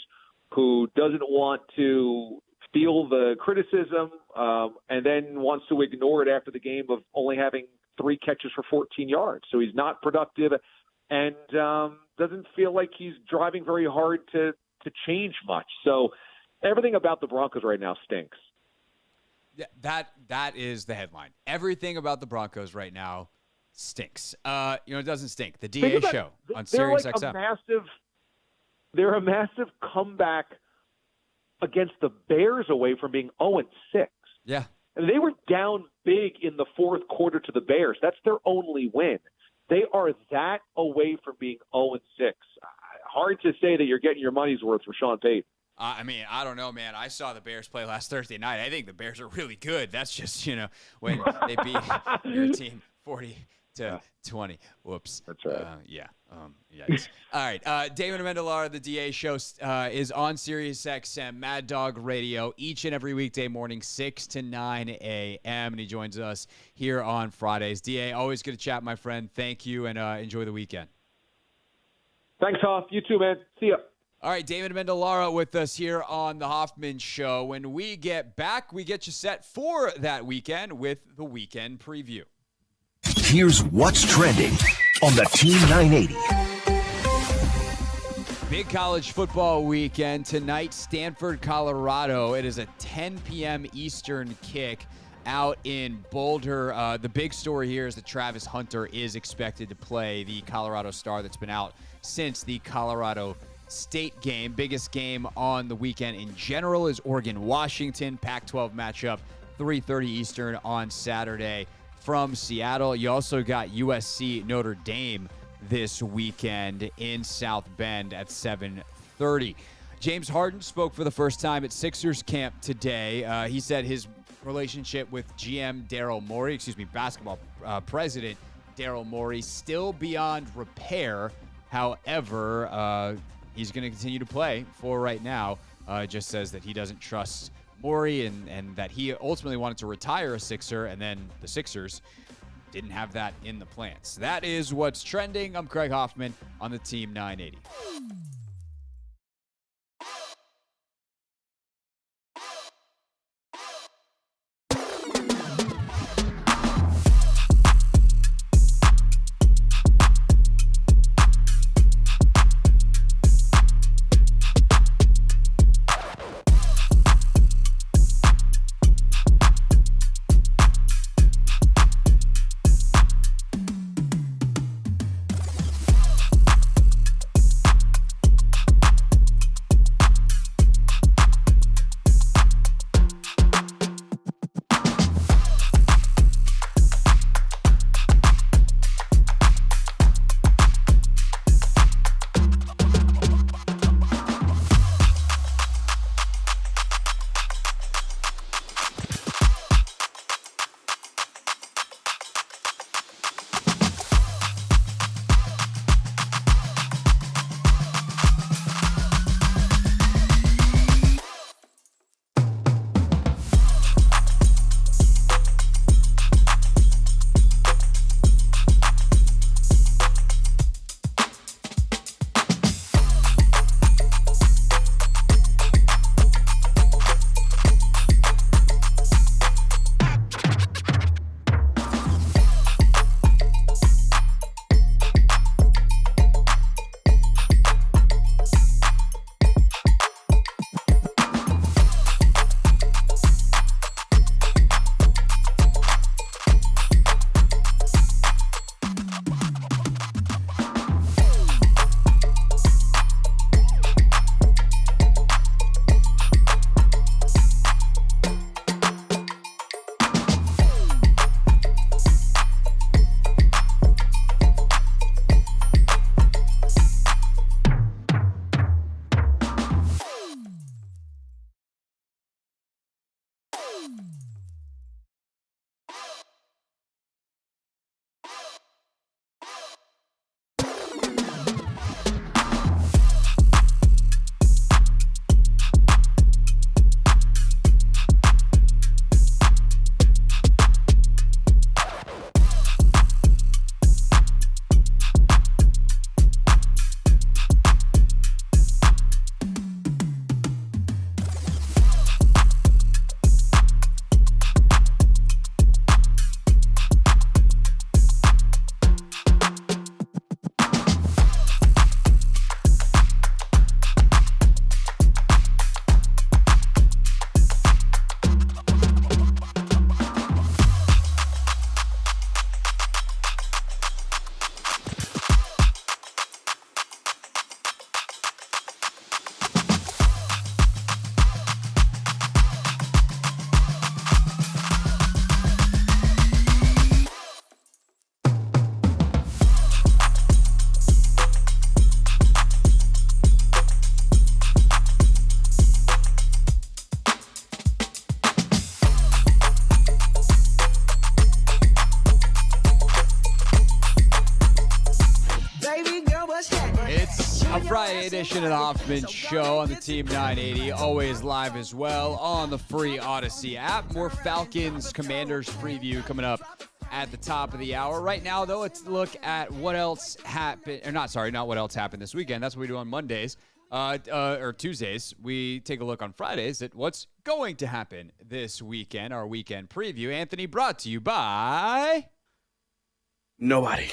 who doesn't want to feel the criticism and then wants to ignore it after the game of only having 3 catches for 14 yards. So he's not productive and doesn't feel like he's driving very hard to change much. So everything about the Broncos right now stinks. That is the headline. Everything about the Broncos right now stinks. It doesn't stink. The DA show on Sirius XM. They're a massive comeback against the Bears away from being 0-6. Yeah. And they were down big in the fourth quarter to the Bears. That's their only win. They are that away from being 0-6. Hard to say that you're getting your money's worth from Sean Payton. I don't know, man. I saw the Bears play last Thursday night. I think the Bears are really good. That's just, when they beat your team 40-20. Whoops. That's right. Yikes. All right. Damon Amendolara, the DA show, is on Sirius XM, Mad Dog Radio, each and every weekday morning, 6 to 9 a.m. And he joins us here on Fridays. DA, always good to chat, my friend. Thank you, and enjoy the weekend. Thanks, Hoff. You too, man. See ya. All right, David Amendolara with us here on the Hoffman Show. When we get back, we get you set for that weekend with the weekend preview. Here's what's trending on the Team 980. Big college football weekend tonight, Stanford, Colorado. It is a 10 p.m. Eastern kick out in Boulder. The big story here is that Travis Hunter is expected to play, the Colorado star that's been out since the Colorado State game. Biggest game on the weekend in general is Oregon-Washington, Pac-12 matchup, 3:30 Eastern on Saturday from Seattle. You also got USC Notre Dame this weekend in South Bend at 7:30. James Harden spoke for the first time at Sixers camp today. He said his relationship with basketball president Daryl Morey, still beyond repair. However, he's going to continue to play for right now. Just says that he doesn't trust Morey and that he ultimately wanted to retire a Sixer, and then the Sixers didn't have that in the plans. That is what's trending. I'm Craig Hoffman on the Team 980. Friday edition of the Hoffman Show on the Team 980, always live as well on the free Odyssey app. More Falcons Commanders preview coming up at the top of the hour. Right now, though, let's look at what else happened, or not what else happened this weekend. That's what we do on Mondays, or Tuesdays. We take a look on Fridays at what's going to happen this weekend, our weekend preview. Anthony, brought to you by... Nobody.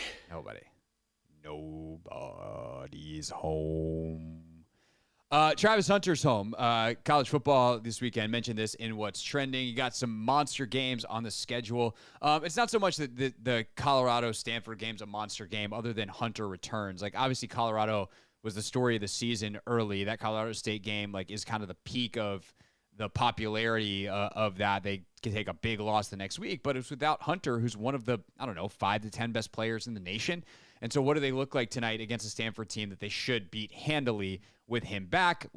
Nobody's home. Travis Hunter's home. College football this weekend. Mentioned this in what's trending. You got some monster games on the schedule. It's not so much that the Colorado-Stanford game's a monster game other than Hunter returns. Like, obviously, Colorado was the story of the season early. That Colorado State game, like, is kind of the peak of the popularity of that. They can take a big loss the next week, but it's without Hunter, who's one of the, 5 to 10 best players in the nation. And so what do they look like tonight against a Stanford team that they should beat handily with him back?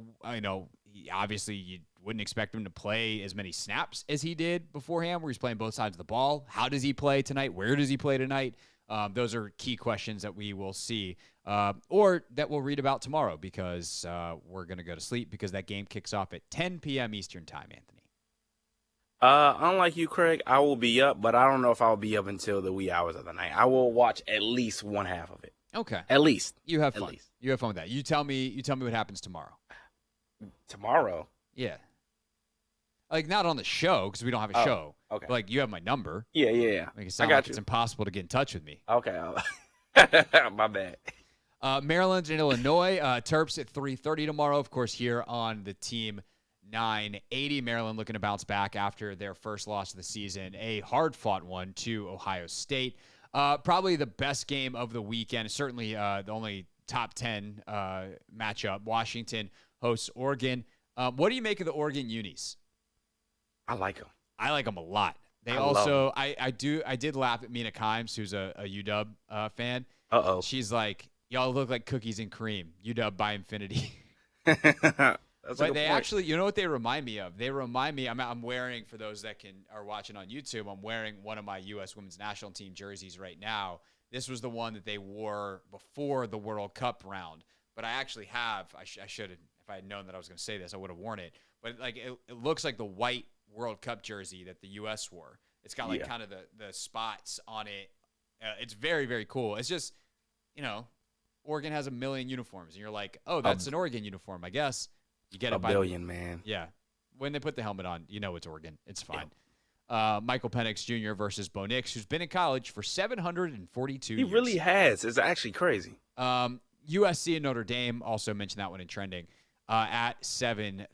Obviously you wouldn't expect him to play as many snaps as he did beforehand, where he's playing both sides of the ball. How does he play tonight? Where does he play tonight? Those are key questions that we will see, or that we'll read about tomorrow, because we're going to go to sleep because that game kicks off at 10 p.m. Eastern time, Anthony. Unlike you, Craig, I will be up, but I don't know if I'll be up until the wee hours of the night. I will watch at least one half of it. Okay. At least. You have fun. You have fun with that. You tell me what happens tomorrow. Tomorrow? Yeah. Like, not on the show, because we don't have a show. Okay. But, like, you have my number. Yeah. Make it sound like it's impossible to get in touch with me. Okay. My bad. Maryland and Illinois. Terps at 3:30 tomorrow, of course, here on the Team 980. Maryland looking to bounce back after their first loss of the season, a hard-fought one to Ohio State. Probably the best game of the weekend, certainly the only top 10 matchup. Washington hosts Oregon. What do you make of the Oregon unis? I like them. I like them a lot. They also, I did laugh at Mina Kimes, who's a UW fan. Uh-oh. She's like, y'all look like cookies and cream. UW by infinity. But they actually, you know what they remind me of? They remind me, I'm wearing, for those that are watching on YouTube, I'm wearing one of my U.S. Women's National Team jerseys right now. This was the one that they wore before the World Cup round. But I actually have, I should have, if I had known that I was going to say this, I would have worn it. But like it looks like the white World Cup jersey that the U.S. wore. It's got like kind of the spots on it. It's very, very cool. It's just, Oregon has a million uniforms. And you're like, oh, that's an Oregon uniform, I guess. You get it by billion, man. Yeah. When they put the helmet on, it's Oregon. It's fine. Yeah. Michael Penix Jr. versus Bo Nix, who's been in college for 742 years. He really has. It's actually crazy. USC and Notre Dame, also mentioned that one in trending, at 7:30.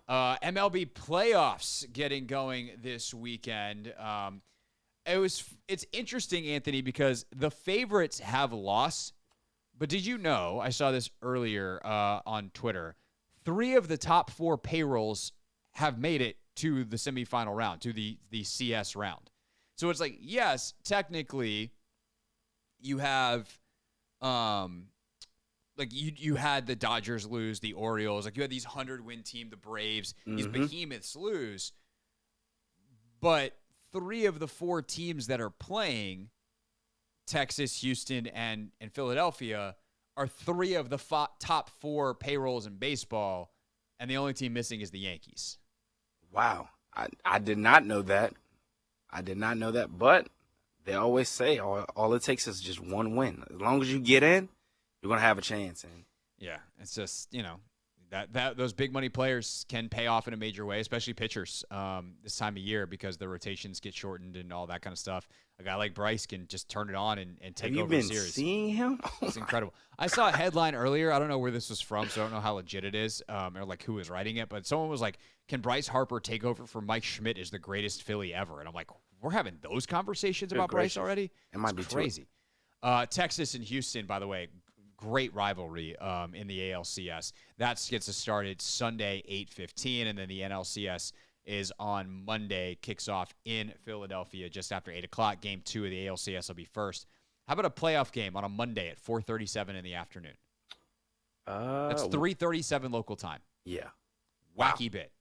MLB playoffs getting going this weekend. It's interesting, Anthony, because the favorites have lost. But did you know, I saw this earlier on Twitter, 3 of the top 4 payrolls have made it to the semifinal round, to the CS round. So it's like, yes, technically you have you had the Dodgers lose, the Orioles, like you had these 100-win team, the Braves, these behemoths lose. But 3 of the 4 teams that are playing, Texas, Houston, and Philadelphia, are 3 of the top 4 payrolls in baseball, and the only team missing is the Yankees. Wow. I did not know that. But they always say all it takes is just one win. As long as you get in, you're going to have a chance. And yeah, it's just, that those big money players can pay off in a major way, especially pitchers this time of year, because the rotations get shortened and all that kind of stuff. A guy like Bryce can just turn it on and take over a series. Have you been seeing him? It's incredible. I saw a headline earlier. I don't know where this was from, so I don't know how legit it is or like who was writing it. But someone was like, can Bryce Harper take over for Mike Schmidt as the greatest Philly ever? And I'm like, we're having those conversations about Bryce already? It might be crazy. Texas and Houston, by the way, great rivalry in the ALCS. That gets us started Sunday, 8:15, and then the NLCS is on Monday, kicks off in Philadelphia just after 8 o'clock. Game 2 of the ALCS will be first. How about a playoff game on a Monday at 4:37 in the afternoon? That's 3:37 local time. Yeah. Wacky bit.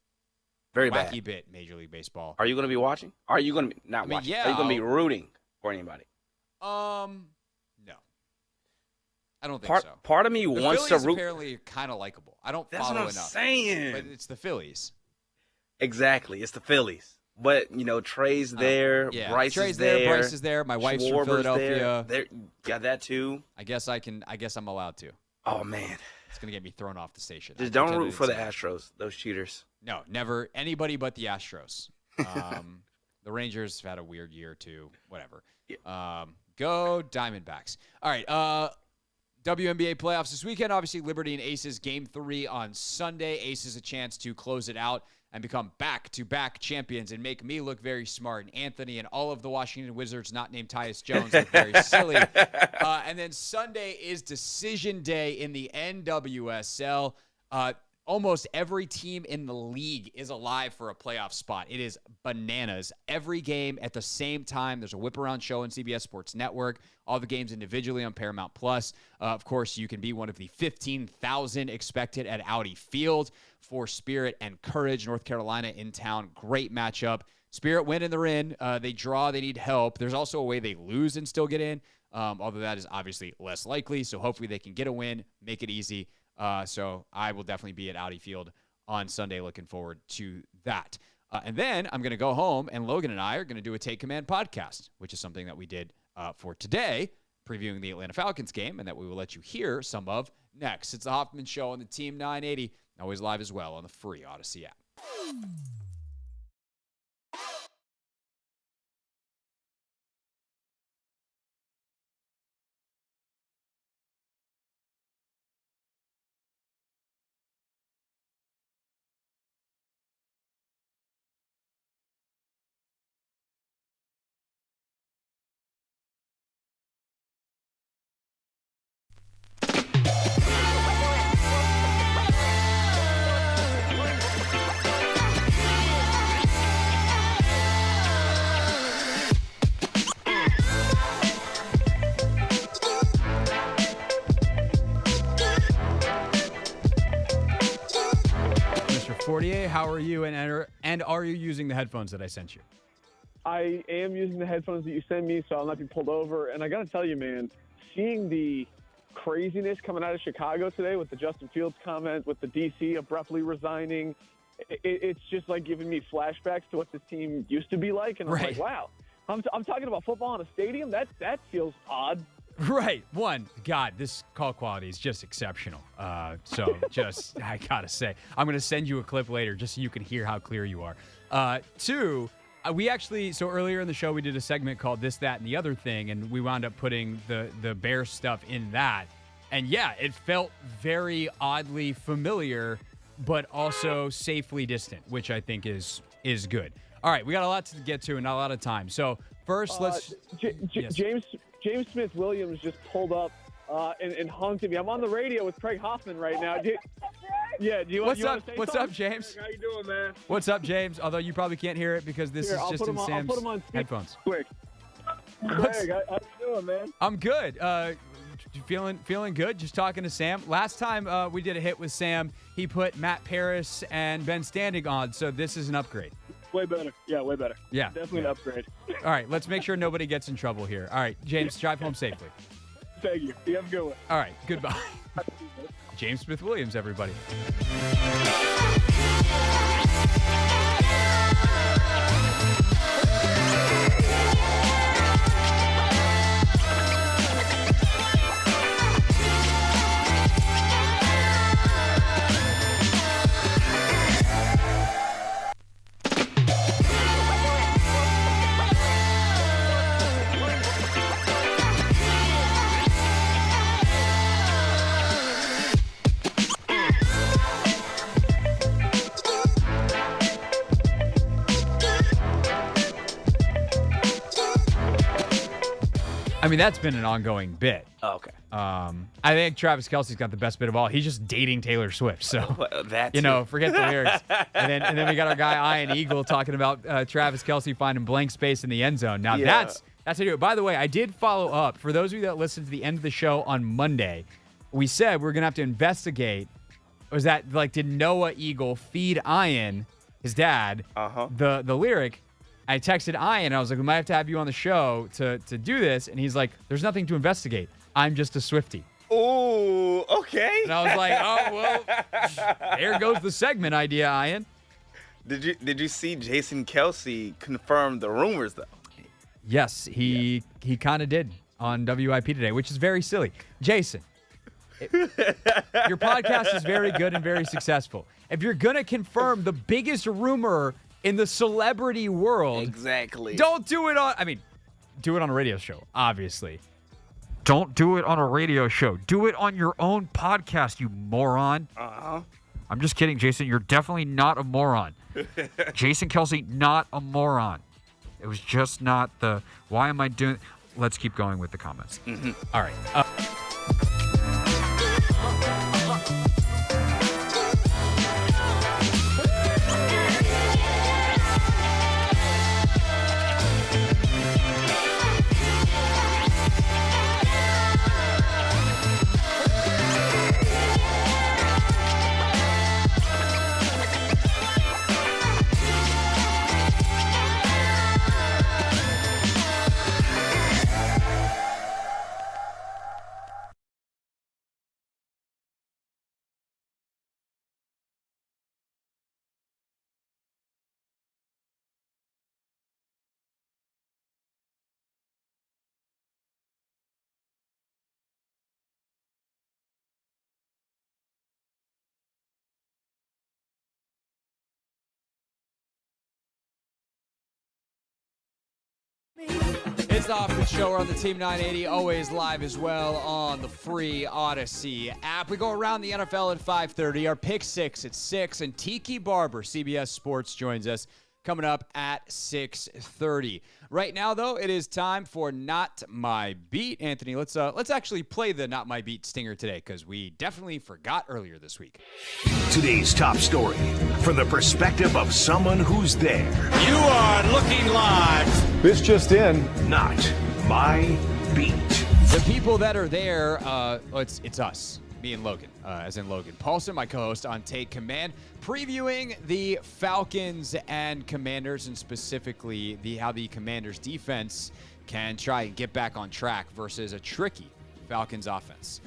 Very Wacky bad. bit, Major League Baseball. Are you going to be watching? Are you going to be not watching? Yeah. Are you going to be rooting for anybody? No. I don't think so. Part of me the wants Phillies to root. apparently kind of likable. I don't That's follow what I'm enough. saying. But it's the Phillies. Exactly. It's the Phillies. But, Trey's there. Yeah, Bryce Trey's is there. Bryce is there. My wife's from Schwarber's Philadelphia. There. Got that too. I guess I'm allowed to. Oh, man. It's going to get me thrown off the station. Just don't root for the Astros, those cheaters. No, never. Anybody but the Astros. The Rangers have had a weird year, too. Whatever. Yeah. Go Diamondbacks. All right. WNBA playoffs this weekend. Obviously, Liberty and Aces Game 3 on Sunday. Aces a chance to close it out and become back-to-back champions and make me look very smart. And Anthony and all of the Washington Wizards not named Tyus Jones look very silly. And then Sunday is decision day in the NWSL. Almost every team in the league is alive for a playoff spot. It is bananas. Every game at the same time. There's a whip-around show on CBS Sports Network. All the games individually on Paramount+. Of course, you can be one of the 15,000 expected at Audi Field for Spirit and Courage. North Carolina in town. Great matchup. Spirit win and they're in. They draw. They need help. There's also a way they lose and still get in, although that is obviously less likely. So hopefully they can get a win, make it easy. So I will definitely be at Audi Field on Sunday. Looking forward to that. And then I'm going to go home, and Logan and I are going to do a Take Command podcast, which is something that we did for today, previewing the Atlanta Falcons game, and that we will let you hear some of next. It's the Hoffman Show on the Team 980, always live as well on the free Odyssey app. Fortier, how are you, and are you using the headphones that I sent you? I am using the headphones that you sent me, so I'll not be pulled over. And I got to tell you, man, seeing the craziness coming out of Chicago today with the Justin Fields comment, with the DC abruptly resigning, it's just like giving me flashbacks to what this team used to be like. And I'm like, wow, I'm talking about football in a stadium? That feels odd. Right. One, God, this call quality is just exceptional. So just, I got to say, I'm going to send you a clip later just so you can hear how clear you are. Two, we actually, so earlier in the show, we did a segment called This, That, and the Other Thing, and we wound up putting the Bears stuff in that. And yeah, it felt very oddly familiar, but also safely distant, which I think is good. All right, we got a lot to get to and not a lot of time. So first, let's... Yes. James Smith-Williams just pulled up and honked at me. I'm on the radio with Craig Hoffman right now. Do you want to say something? What's up, James? How you doing, man? What's up, James? Although you probably can't hear it because this is just in Sam's headphones. Quick. Craig, how you doing, man? I'm good. Feeling good. Just talking to Sam. Last time we did a hit with Sam, he put Matt Paris and Ben Standing on, so this is an upgrade. Way better. Yeah, way better. Yeah. Definitely an upgrade. All right, let's make sure nobody gets in trouble here. All right, James, drive home safely. Thank you. You have a good one. All right, goodbye. James Smith-Williams, everybody. I mean, that's been an ongoing bit. Oh, okay. I think Travis Kelce's got the best bit of all. He's just dating Taylor Swift. So, that forget the lyrics. and then we got our guy Ian Eagle talking about Travis Kelce finding blank space in the end zone. Now, that's how you do it. By the way, I did follow up. For those of you that listened to the end of the show on Monday, we said we're going to have to investigate. Was that, did Noah Eagle feed Ian, his dad, the lyric? I texted Ian. I was like, we might have to have you on the show to do this. And he's like, there's nothing to investigate. I'm just a Swiftie. Oh, okay. And I was like, oh, well, there goes the segment idea, Ian. Did you see Jason Kelsey confirm the rumors, though? Yes, he kind of did on WIP today, which is very silly. Jason, your podcast is very good and very successful. If you're going to confirm the biggest rumor in the celebrity world, exactly, don't do it on, do it on a radio show, obviously. Don't do it on a radio show. Do it on your own podcast, you moron. Uh-huh. I'm just kidding, Jason. You're definitely not a moron. Jason Kelsey, not a moron. It was just not the, why am I doing, let's keep going with the comments. Mm-hmm. All right. It's the Hoffman Show. We're on the Team 980, always live as well on the free Odyssey app. We go around the NFL at 5:30. Our pick six at 6, and Tiki Barber, CBS Sports, joins us coming up at 6:30. Right now, though, it is time for Not My Beat. Anthony, let's actually play the Not My Beat stinger today because we definitely forgot earlier this week. Today's top story from the perspective of someone who's there. You are looking live. This just in, Not My Beat. The people that are there, it's us, me and Logan, as in Logan Paulson, my co-host on Take Command, previewing the Falcons and Commanders, and specifically how the Commanders defense can try and get back on track versus a tricky Falcons offense.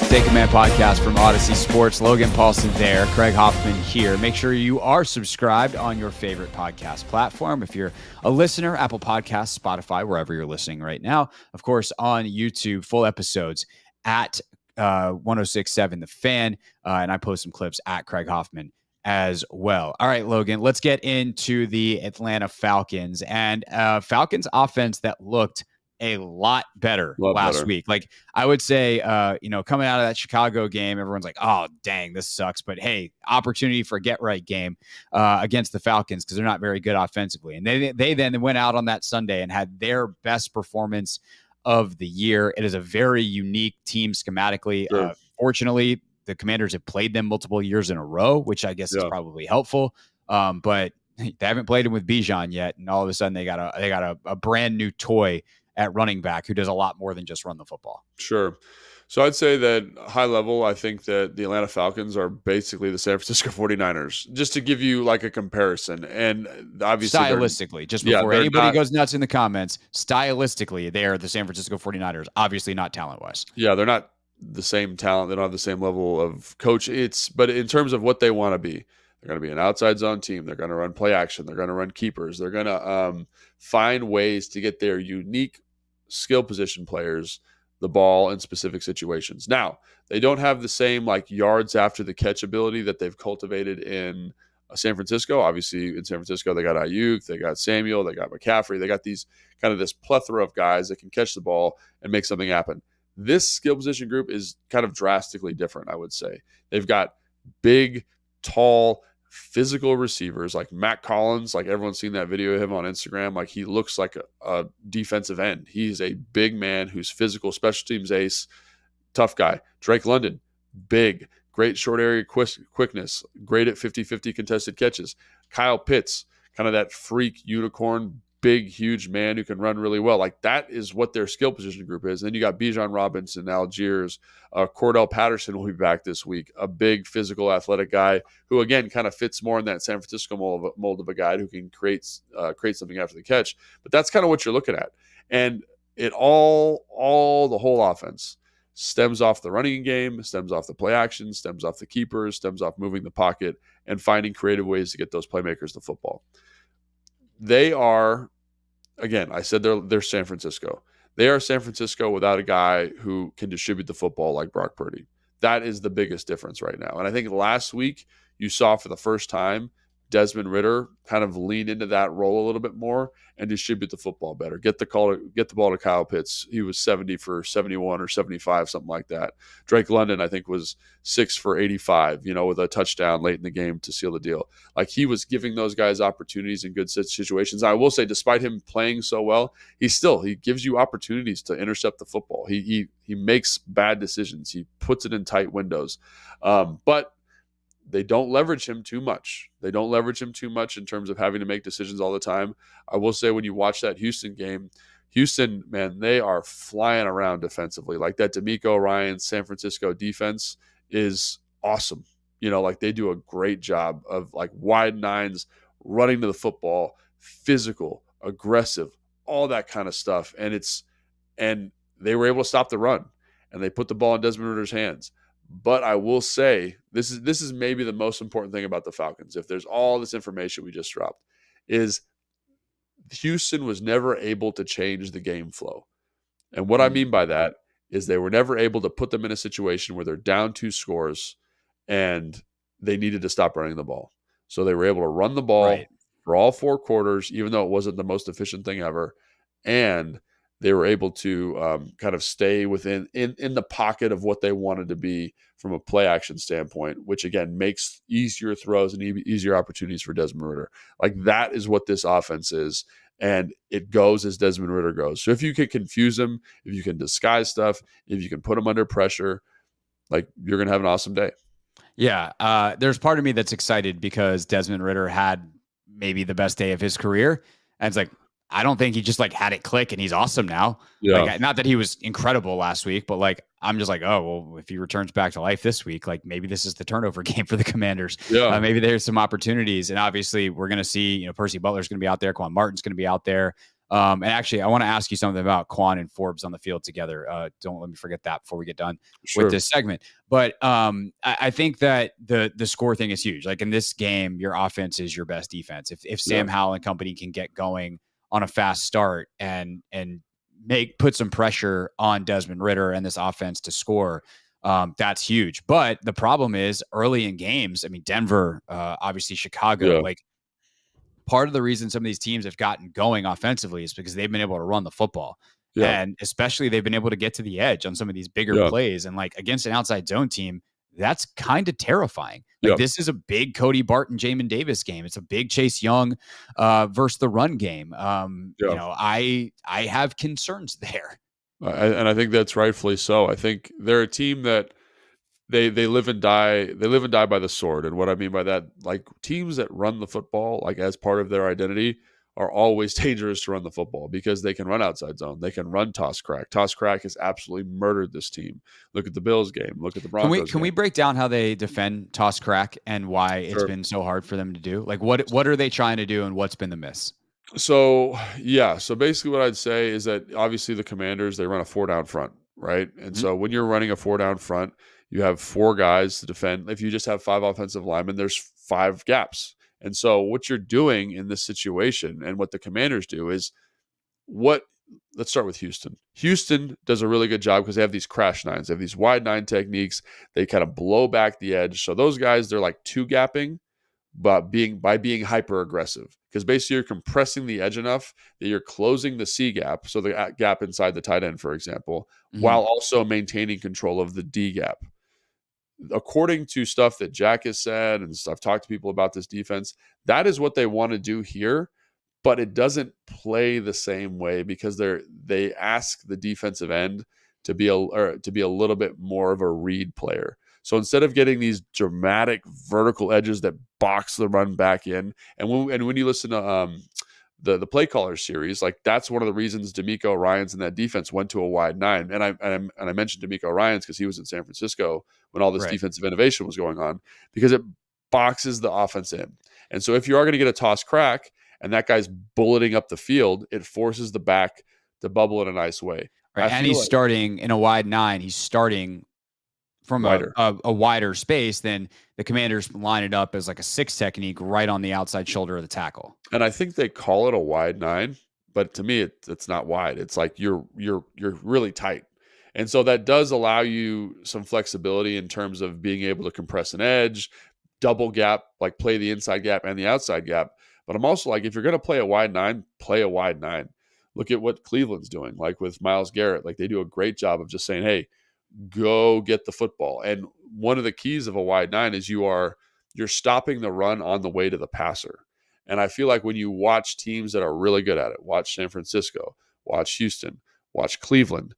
Take Command podcast from Odyssey Sports. Logan Paulson there, Craig Hoffman here. Make sure you are subscribed on your favorite podcast platform. If you're a listener, Apple Podcasts, Spotify, wherever you're listening right now. Of course, on YouTube, full episodes at 1067 The Fan. And I post some clips at Craig Hoffman as well. All right, Logan, let's get into the Atlanta Falcons and Falcons offense that looked a lot better last week. Like I would say, coming out of that Chicago game, everyone's like, oh, dang, this sucks. But hey, opportunity for a get-right game against the Falcons because they're not very good offensively. And they then went out on that Sunday and had their best performance of the year. It is a very unique team schematically. Sure. Fortunately, the Commanders have played them multiple years in a row, which I guess is probably helpful. But they haven't played them with Bijan yet. And all of a sudden they got a brand new toy at running back who does a lot more than just run the football. Sure. So I'd say that high level, I think that the Atlanta Falcons are basically the San Francisco 49ers, just to give you like a comparison. And obviously stylistically, just before anybody goes nuts in the comments, stylistically, they are the San Francisco 49ers, obviously not talent-wise. Yeah, they're not the same talent. They don't have the same level of coach. But in terms of what they want to be, they're going to be an outside zone team. They're going to run play action. They're going to run keepers. They're going to find ways to get their unique skill position players the ball in specific situations. Now, they don't have the same like yards after the catch ability that they've cultivated in San Francisco. Obviously, in San Francisco, they got Ayuk, they got Samuel, they got McCaffrey. They got these kind of this plethora of guys that can catch the ball and make something happen. This skill position group is kind of drastically different, I would say. They've got big, tall, physical receivers like Matt Collins, like everyone's seen that video of him on Instagram. Like he looks like a defensive end. He's a big man who's physical, special teams ace, tough guy. Drake London, big, great short area quickness, great at 50-50 contested catches. Kyle Pitts, kind of that freak unicorn, big, huge man who can run really well. Like that is what their skill position group is. And then you got Bijan Robinson, Algiers, Cordell Patterson will be back this week, a big physical athletic guy who again kind of fits more in that San Francisco mold of a guy who can create something after the catch. But that's kind of what you're looking at. And the whole offense stems off the running game, stems off the play action, stems off the keepers, stems off moving the pocket and finding creative ways to get those playmakers the football. They are, again, I said they're San Francisco. They are San Francisco without a guy who can distribute the football like Brock Purdy. That is the biggest difference right now. And I think last week you saw for the first time Desmond Ridder kind of lean into that role a little bit more and distribute the football better. Get the ball to Kyle Pitts. He was 70 for 71 or 75, something like that. Drake London, I think, was 6 for 85, with a touchdown late in the game to seal the deal. Like, he was giving those guys opportunities in good situations. I will say, despite him playing so well, he gives you opportunities to intercept the football. He makes bad decisions. He puts it in tight windows. But they don't leverage him too much. They don't leverage him too much in terms of having to make decisions all the time. I will say, when you watch that Houston game, Houston, man, they are flying around defensively. Like, that D'Amico Ryans San Francisco defense is awesome. They do a great job of like wide nines, running to the football, physical, aggressive, all that kind of stuff. And they were able to stop the run, and they put the ball in Desmond Ridder's hands. But I will say, this is maybe the most important thing about the Falcons, if there's all this information we just dropped, is Houston was never able to change the game flow. And what I mean by that is they were never able to put them in a situation where they're down 2 scores and they needed to stop running the ball. So they were able to run the ball for all 4 quarters, even though it wasn't the most efficient thing ever. And they were able to kind of stay within in the pocket of what they wanted to be from a play action standpoint, which again makes easier throws and easier opportunities for Desmond Ridder. Like, that is what this offense is, and it goes as Desmond Ridder goes. So if you can confuse him, if you can disguise stuff, if you can put him under pressure, like, you're going to have an awesome day. Yeah, there's part of me that's excited because Desmond Ridder had maybe the best day of his career, and it's like, I don't think he just like had it click and he's awesome now. Yeah. Like, not that he was incredible last week, but like, I'm just like, oh, well, if he returns back to life this week, like, maybe this is the turnover game for the Commanders. Yeah. Maybe there's some opportunities. And obviously we're going to see, Percy Butler's going to be out there. Quan Martin's going to be out there. And actually, I want to ask you something about Quan and Forbes on the field together. Don't let me forget that before we get done with this segment. But I think that the score thing is huge. Like, in this game, your offense is your best defense. If Sam Howell and company can get going on a fast start and put some pressure on Desmond Ridder and this offense to score, that's huge. But the problem is, early in games, I mean, Denver, obviously Chicago, like, part of the reason some of these teams have gotten going offensively is because they've been able to run the football. And especially they've been able to get to the edge on some of these bigger plays. And like, against an outside zone team, that's kind of terrifying. Like, this is a big Cody Barton, Jamin Davis game. It's a big Chase Young versus the run game. I have concerns there. And I think that's rightfully so. I think they're a team that they live and die. They live and die by the sword. And what I mean by that, like, teams that run the football, like, as part of their identity, are always dangerous to run the football because they can run outside zone. They can run toss crack. Toss crack has absolutely murdered this team. Look at the Bills game. Look at the Broncos Can we break down how they defend toss crack and why it's been so hard for them to do? Like, what are they trying to do and what's been the miss? So basically what I'd say is that obviously the Commanders, they run a 4-down front, right? And so when you're running a 4-down front, you have 4 guys to defend. If you just have 5 offensive linemen, there's 5 gaps. And so what you're doing in this situation, and what the Commanders do, is let's start with Houston. Houston does a really good job because they have these crash nines. They have these wide 9 techniques. They kind of blow back the edge. So those guys, they're like 2-gapping, but by being hyper aggressive, because basically you're compressing the edge enough that you're closing the C gap, so the gap inside the tight end, for example, while also maintaining control of the D gap. According to stuff that Jack has said, and I've talked to people about this defense, that is what they want to do here, but it doesn't play the same way because they ask the defensive end to be a little bit more of a read player. So instead of getting these dramatic vertical edges that box the run back in, and when you listen to the play caller series, like, that's one of the reasons D'Amico Ryans and that defense went to a wide 9. And I mentioned D'Amico Ryans because he was in San Francisco when all this defensive innovation was going on, because it boxes the offense in. And so if you are going to get a toss crack and that guy's bulleting up the field, it forces the to bubble in a nice way. Right. And he's starting in a wide 9. He's starting from a wider space than the Commanders line it up as like a 6 technique right on the outside shoulder of the tackle. And I think they call it a wide 9, but to me, it's not wide. It's like you're really tight. And so that does allow you some flexibility in terms of being able to compress an edge, double gap, like play the inside gap and the outside gap. But I'm also like, if you're going to play a wide 9, play a wide 9. Look at what Cleveland's doing, like with Myles Garrett. Like they do a great job of just saying, hey, go get the football. And one of the keys of a wide 9 is you're stopping the run on the way to the passer. And I feel like when you watch teams that are really good at it, watch San Francisco, watch Houston, watch Cleveland,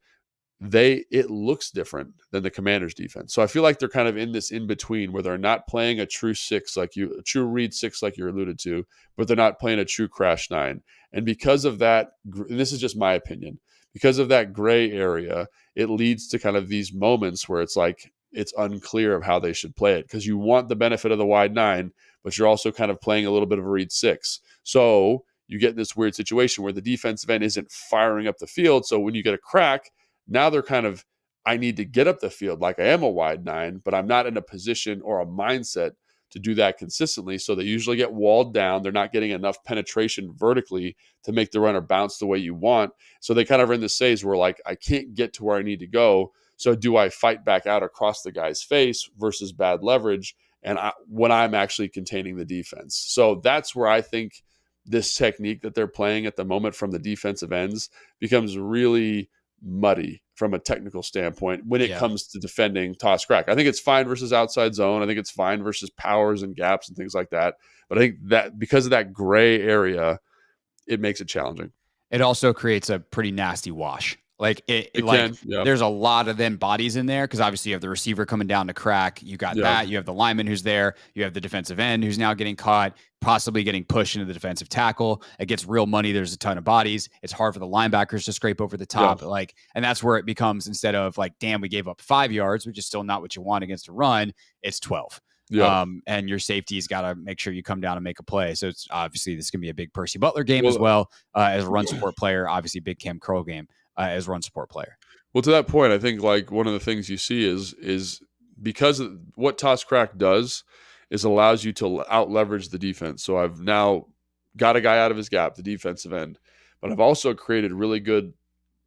it looks different than the Commanders defense. So I feel like they're kind of in this in between where they're not playing a true 6 a true read 6 like you alluded to, but they're not playing a true crash 9. And because of that, and this is just my opinion, because of that gray area, it leads to kind of these moments where it's like it's unclear of how they should play it, because you want the benefit of the wide 9, but you're also kind of playing a little bit of a read 6. So you get this weird situation where the defensive end isn't firing up the field. So when you get a crack, now they're kind of, I need to get up the field like I am a wide 9, but I'm not in a position or a mindset to do that consistently. So they usually get walled down. They're not getting enough penetration vertically to make the runner bounce the way you want. So they kind of are in this phase where like, I can't get to where I need to go. So do I fight back out across the guy's face versus bad leverage? And when I'm actually containing the defense. So that's where I think this technique that they're playing at the moment from the defensive ends becomes really muddy from a technical standpoint when it comes to defending toss crack. I think it's fine versus outside zone. I think it's fine versus powers and gaps and things like that. But I think that because of that gray area, it makes it challenging. It also creates a pretty nasty wash. Like there's a lot of them bodies in there, because obviously you have the receiver coming down to crack. You got that. You have the lineman who's there. You have the defensive end who's now getting caught, possibly getting pushed into the defensive tackle. It gets real money. There's a ton of bodies. It's hard for the linebackers to scrape over the top. And that's where it becomes, instead of like, damn, we gave up 5 yards, which is still not what you want against a run, it's 12. And your safety's got to make sure you come down and make a play. So it's obviously this is going to be a big Percy Butler game as well, as a run support player, obviously big Cam Curl game. As run support player. Well, to that point, I think like one of the things you see is because of what toss crack does is allows you to out leverage the defense. So I've now got a guy out of his gap, the defensive end, but I've also created really good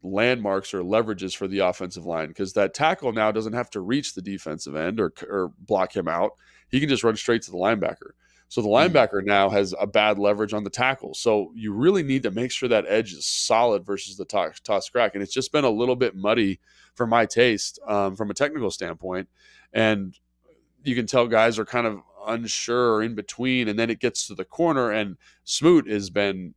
landmarks or leverages for the offensive line, because that tackle now doesn't have to reach the defensive end or block him out. He can just run straight to the linebacker. So the linebacker now has a bad leverage on the tackle. So you really need to make sure that edge is solid versus the toss crack. And it's just been a little bit muddy for my taste from a technical standpoint. And you can tell guys are kind of unsure or in between. And then it gets to the corner, and Smoot has been,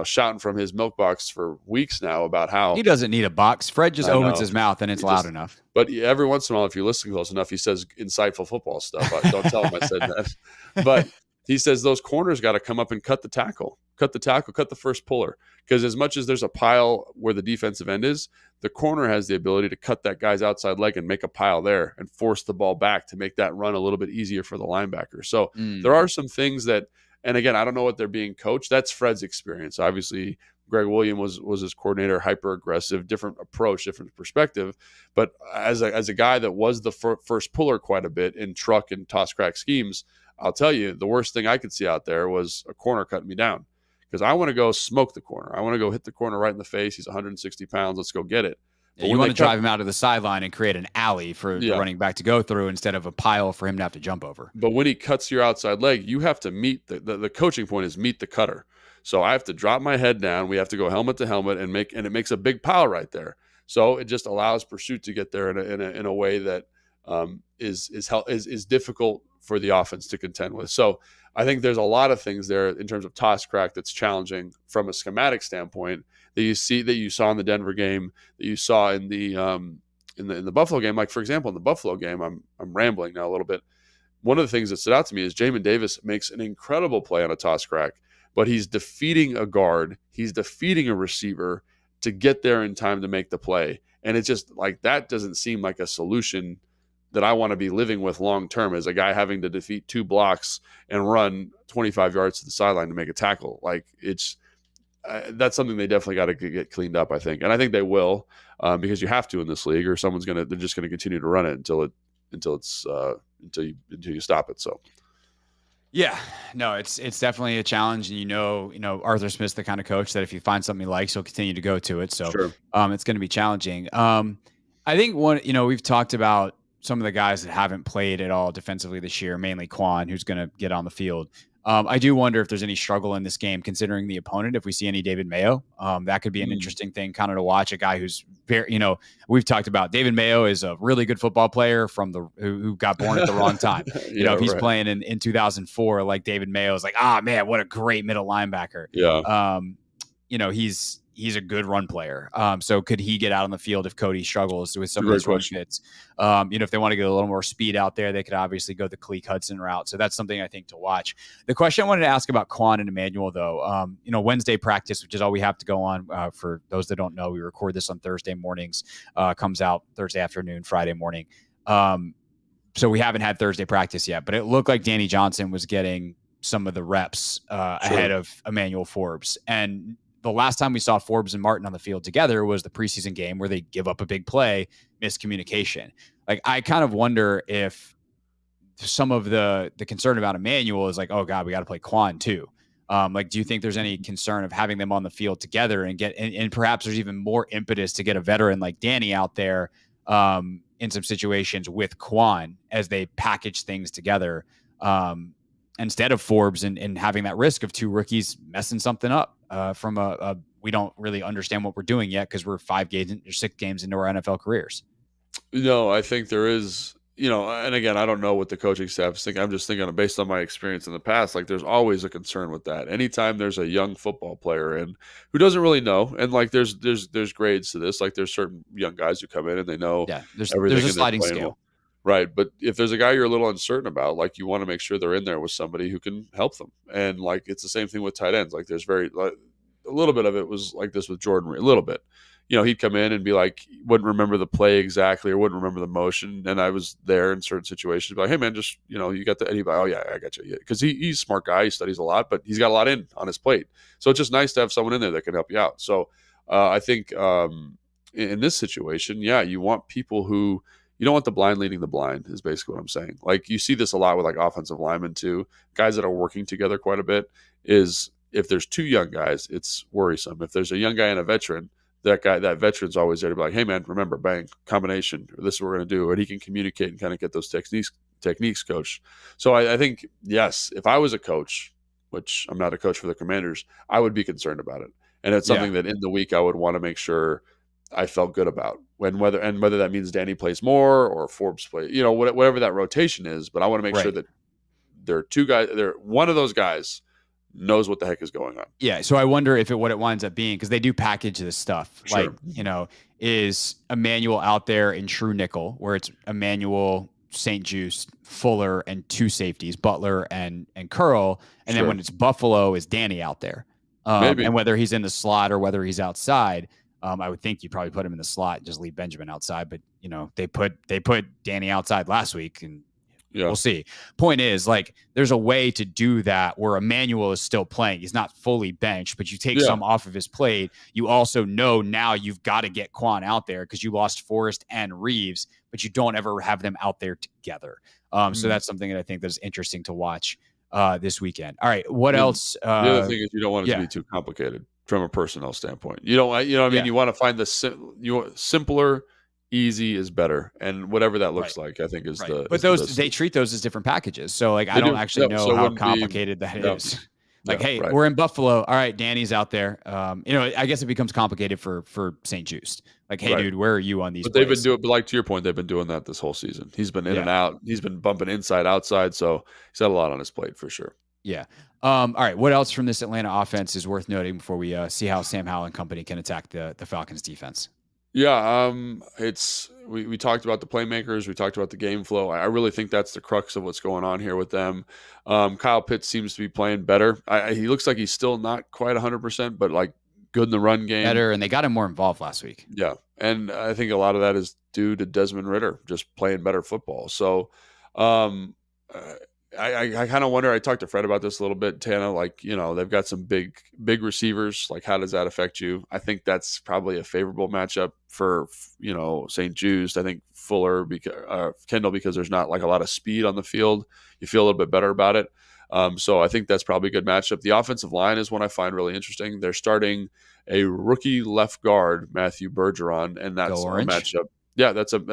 shouting from his milk box for weeks now about how he doesn't need a box. Fred just opens his mouth and it's loud enough. But every once in a while, if you listen close enough, he says insightful football stuff. Don't tell him I said that. But he says those corners got to come up and cut the tackle, cut the first puller. Because as much as there's a pile where the defensive end is, the corner has the ability to cut that guy's outside leg and make a pile there and force the ball back to make that run a little bit easier for the linebacker. So there are some things that, and again, I don't know what they're being coached. That's Fred's experience. Obviously, Greg William was his coordinator, hyper aggressive, different approach, different perspective. But as a guy that was the first puller quite a bit in truck and toss crack schemes, I'll tell you, the worst thing I could see out there was a corner cutting me down, because I want to go smoke the corner. I want to go hit the corner right in the face. He's 160 pounds. Let's go get it. Yeah, you want to drive him out to the sideline and create an alley for the running back to go through instead of a pile for him to have to jump over. But when he cuts your outside leg, you have to meet the coaching point is meet the cutter. So I have to drop my head down. We have to go helmet to helmet and it makes a big pile right there. So it just allows pursuit to get there in a way that is difficult for the offense to contend with. So I think there's a lot of things there in terms of toss crack that's challenging from a schematic standpoint that you saw in the Denver game, that you saw in the Buffalo game. Like, for example, in the Buffalo game, I'm rambling now a little bit. One of the things that stood out to me is Jamin Davis makes an incredible play on a toss crack, but he's defeating a guard, he's defeating a receiver to get there in time to make the play. And it's just like, that doesn't seem like a solution that I want to be living with long-term, as a guy having to defeat 2 blocks and run 25 yards to the sideline to make a tackle. Like, that's something they definitely got to get cleaned up, I think. And I think they will, because you have to in this league, or they're just going to continue to run it until you stop it. So. Yeah, no, it's definitely a challenge, and you know, Arthur Smith's the kind of coach that if you find something he likes, he'll continue to go to it. So, sure. It's going to be challenging. I think we've talked about some of the guys that haven't played at all defensively this year, mainly Quan, who's going to get on the field. I do wonder if there's any struggle in this game, considering the opponent. If we see any David Mayo, that could be an interesting thing, kind of to watch. A guy who's very, we've talked about David Mayo is a really good football player who got born at the wrong time. If he's playing in 2004, like David Mayo is like, man, what a great middle linebacker. Yeah. He's a good run player. So could he get out on the field if Cody struggles with some of these run fits? If they want to get a little more speed out there, they could obviously go the Cleek Hudson route. So that's something I think to watch. The question I wanted to ask about Quan and Emmanuel, though, Wednesday practice, which is all we have to go on. For those that don't know, we record this on Thursday mornings, comes out Thursday afternoon, Friday morning. So we haven't had Thursday practice yet, but it looked like Danny Johnson was getting some of the reps ahead of Emmanuel Forbes. And the last time we saw Forbes and Martin on the field together was the preseason game where they give up a big play, miscommunication. Like, I kind of wonder if some of the concern about Emmanuel is like, oh God, we got to play Quan too. Do you think there's any concern of having them on the field together and perhaps there's even more impetus to get a veteran like Danny out there in some situations with Quan as they package things together instead of Forbes and having that risk of two rookies messing something up from we don't really understand what we're doing yet because we're 5 games or 6 games into our NFL careers. No, I think there is, and again, I don't know what the coaching staff is thinking. I'm just thinking based on my experience in the past, like there's always a concern with that. Anytime there's a young football player in who doesn't really know, and like there's grades to this, like there's certain young guys who come in and they know there's everything. There's a sliding scale. Right. But if there's a guy you're a little uncertain about, like you want to make sure they're in there with somebody who can help them. And like, it's the same thing with tight ends. Like there's a little bit of it was like this with Jordan, a little bit, he'd come in and be like, wouldn't remember the play exactly or wouldn't remember the motion. And I was there in certain situations, be like, hey man, just, you got the, and he'd be like, oh yeah, I got you. Yeah. Cause he's a smart guy. He studies a lot, but he's got a lot on his plate. So it's just nice to have someone in there that can help you out. So I think in this situation, you want people who, you don't want the blind leading the blind is basically what I'm saying. Like you see this a lot with like offensive linemen too, guys that are working together quite a bit. Is if there's 2 young guys, it's worrisome. If there's a young guy and a veteran, that veteran's always there to be like, hey man, remember, bang, combination, or this is what we're going to do. And he can communicate and kind of get those techniques coached. So I think, yes, if I was a coach, which I'm not a coach for the Commanders, I would be concerned about it. And it's something that in the week I would want to make sure I felt good about whether that means Danny plays more or Forbes plays, whatever that rotation is. But I want to make sure that there are 2 guys, one of those guys knows what the heck is going on. Yeah. So I wonder what it winds up being, because they do package this stuff. Sure. Like, is Emmanuel out there in true nickel where it's Emmanuel, St. Juste, Fuller, and 2 safeties, Butler and Curl. And then when it's Buffalo, is Danny out there? And whether he's in the slot or whether he's outside, I would think you'd probably put him in the slot and just leave Benjamin outside. But, they put Danny outside last week, and we'll see. Point is, like, there's a way to do that where Emmanuel is still playing. He's not fully benched, but you take some off of his plate. You also know now you've got to get Quan out there because you lost Forrest and Reeves, but you don't ever have them out there together. So that's something that I think that's interesting to watch this weekend. All right. What else? The other thing is you don't want it to be too complicated from a personnel standpoint. You don't, what I mean? You want to find simpler, easy is better. And whatever that looks like, I think is but they treat those as different packages. So like, I don't actually know how complicated that is. Like, hey, we're in Buffalo. All right, Danny's out there. I guess it becomes complicated for St. Juste. Like, hey, dude, where are you on these? But they've been doing, but like to your point, they've been doing that this whole season. He's been in and out. He's been bumping inside, outside. So he's had a lot on his plate for sure. Yeah. All right. What else from this Atlanta offense is worth noting before we see how Sam Howell and company can attack the Falcons defense? Yeah, we talked about the playmakers. We talked about the game flow. I really think that's the crux of what's going on here with them. Kyle Pitts seems to be playing better. He looks like he's still not quite 100%, but like good in the run game. Better, and they got him more involved last week. Yeah, and I think a lot of that is due to Desmond Ridder just playing better football. So I kind of wonder, I talked to Fred about this a little bit, Tana, like, you know, they've got some big receivers. Like, how does that affect you? I think that's probably a favorable matchup for, you know, St. Jude's. I think Fuller, Kendall, because there's not like a lot of speed on the field. You feel a little bit better about it. So I think that's probably a good matchup. The offensive line is one I find really interesting. They're starting a rookie left guard, Matthew Bergeron, and that's a matchup. Yeah, that's a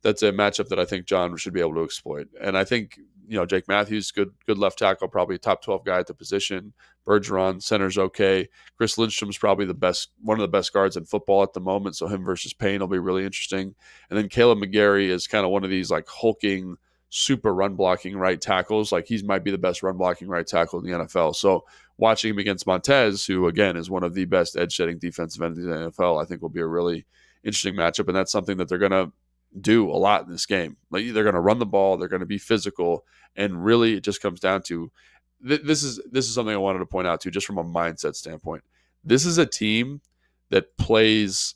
matchup that I think John should be able to exploit. And I think, you know, Jake Matthews, good left tackle, probably a top 12 guy at the position. Bergeron, center's okay. Chris Lindstrom's probably one of the best guards in football at the moment, so him versus Payne will be really interesting. And then Caleb McGarry is kind of one of these like hulking, super run blocking right tackles. Like, he might be the best run blocking right tackle in the NFL. So watching him against Montez, who again is one of the best edge setting defensive ends in the NFL, I think will be a really interesting matchup. And that's something that they're going to do a lot in this game. Like, they're going to run the ball, they're going to be physical, and really it just comes down to this is something I wanted to point out too, just from a mindset standpoint. This is a team that plays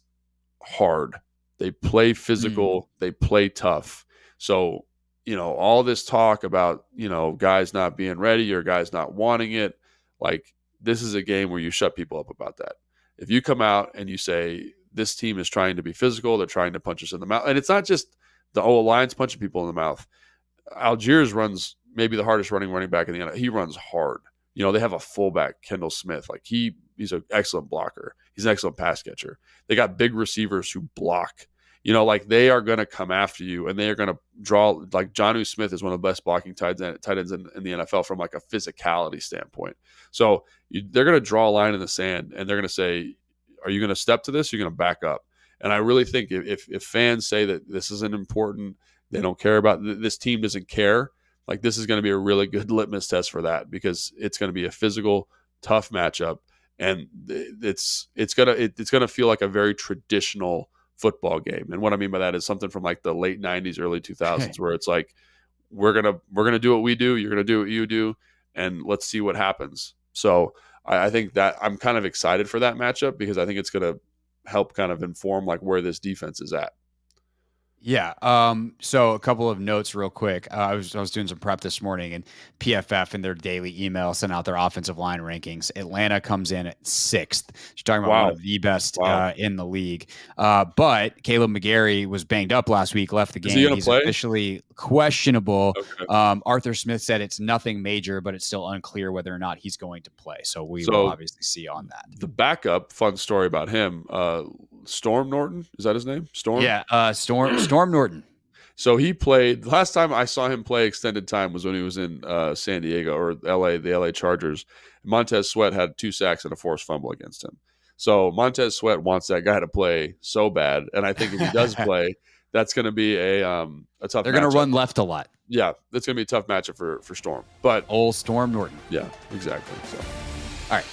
hard. They play physical, they play tough. So, you know, all this talk about, you know, guys not being ready or guys not wanting it, like, this is a game where you shut people up about that. If you come out and you say, this team is trying to be physical, they're trying to punch us in the mouth. And it's not just the Lions punching people in the mouth. Algiers runs maybe the hardest running back in the NFL. He runs hard. You know, they have a fullback, Kendall Smith. Like, he's an excellent blocker. He's an excellent pass catcher. They got big receivers who block. You know, like, they are going to come after you, and they are going to draw. Like, Jonnu Smith is one of the best blocking tight ends in the NFL from like a physicality standpoint. So they're going to draw a line in the sand, and they're going to say, are you going to step to this? Or are you going to back up? And I really think if fans say that this isn't important, they don't care about this team doesn't care, like, this is going to be a really good litmus test for that, because it's going to be a physical, tough matchup, and it's going to feel like a very traditional football game. And what I mean by that is something from like the late 90s, early 2000s, where it's like, we're going to do what we do, you're going to do what you do, and let's see what happens. So I think that I'm kind of excited for that matchup, because I think it's going to help kind of inform like where this defense is at. Yeah. So a couple of notes real quick. I was doing some prep this morning, and PFF in their daily email sent out their offensive line rankings. Atlanta comes in at 6th. You're talking about one of the best in the league. But Caleb McGarry was banged up last week, left the game. He's officially questionable. Okay. Arthur Smith said it's nothing major, but it's still unclear whether or not he's going to play. So we will obviously see on that. The backup, fun story about him, Storm Norton, is that his name? Storm? Yeah, Storm Norton. So he played, last time I saw him play extended time was when he was in San Diego or the LA Chargers. Montez Sweat had 2 sacks and a forced fumble against him. So Montez Sweat wants that guy to play so bad. And I think if he does play, that's going to be a tough They're going to run left a lot. Yeah, that's going to be a tough matchup for Storm. But old Storm Norton. Yeah, exactly. So, all right.